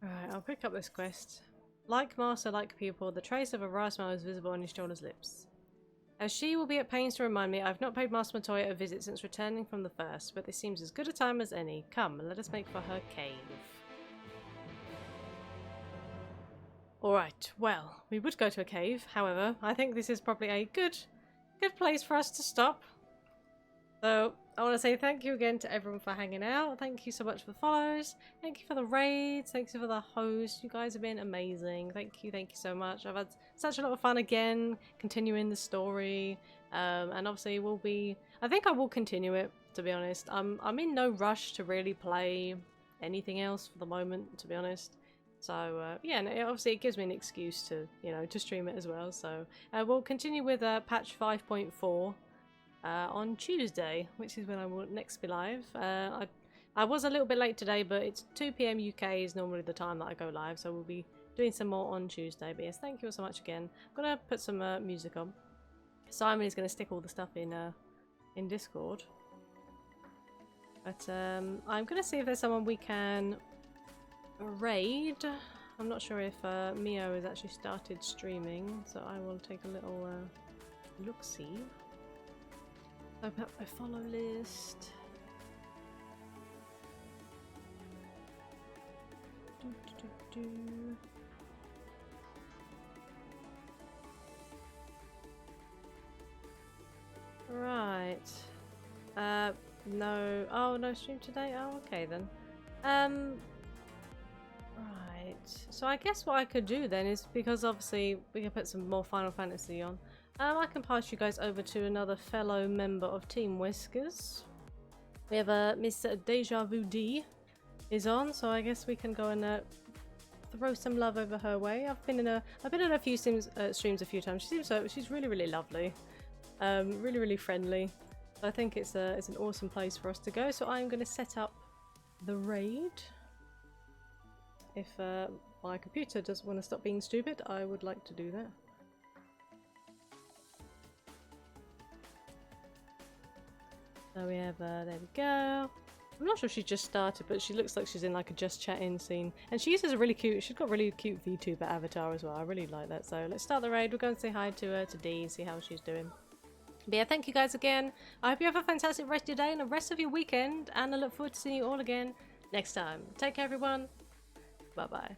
Alright, I'll pick up this quest. Like master, like pupil, the trace of a wry smile is visible on Yashtola's lips. As she will be at pains to remind me, I have not paid Master Matoya a visit since returning from the first, but this seems as good a time as any. Come, let us make for her cave. Alright, well, we would go to a cave, however, I think this is probably a good place for us to stop. So, I want to say thank you again to everyone for hanging out. Thank you so much for the follows. Thank you for the raids. Thank you for the host. You guys have been amazing. Thank you so much. I've had such a lot of fun again, continuing the story. And obviously I think I will continue it, to be honest. I'm in no rush to really play anything else for the moment, to be honest. So yeah, and obviously it gives me an excuse to, you know, to stream it as well. So we'll continue with patch 5.4 on Tuesday, which is when I will next be live. I was a little bit late today, but it's 2 PM UK is normally the time that I go live, so we'll be doing some more on Tuesday. But yes, thank you all so much again. I'm gonna put some music on. Simon is gonna stick all the stuff in Discord. But I'm gonna see if there's someone we can raid. I'm not sure if Mio has actually started streaming, so I will take a little look-see. Open up my follow list. Right. No. Oh, no stream today? Oh, okay then. Right. So I guess what I could do then is, because obviously we can put some more Final Fantasy on, I can pass you guys over to another fellow member of Team Whiskers. We have Miss Deja Vu D is on, so I guess we can go and throw some love over her way. I've been in a few streams a few times. She's really lovely, really friendly. I think it's an awesome place for us to go. So I'm going to set up the raid. If my computer doesn't want to stop being stupid, I would like to do that. So we have, there we go. I'm not sure if she just started, but she looks like she's in like a just chatting scene. And she uses a really cute, she's got a really cute VTuber avatar as well. I really like that. So let's start the raid. We'll go and say hi to Dee and see how she's doing. But yeah, thank you guys again. I hope you have a fantastic rest of your day and the rest of your weekend. And I look forward to seeing you all again next time. Take care, everyone. Bye-bye.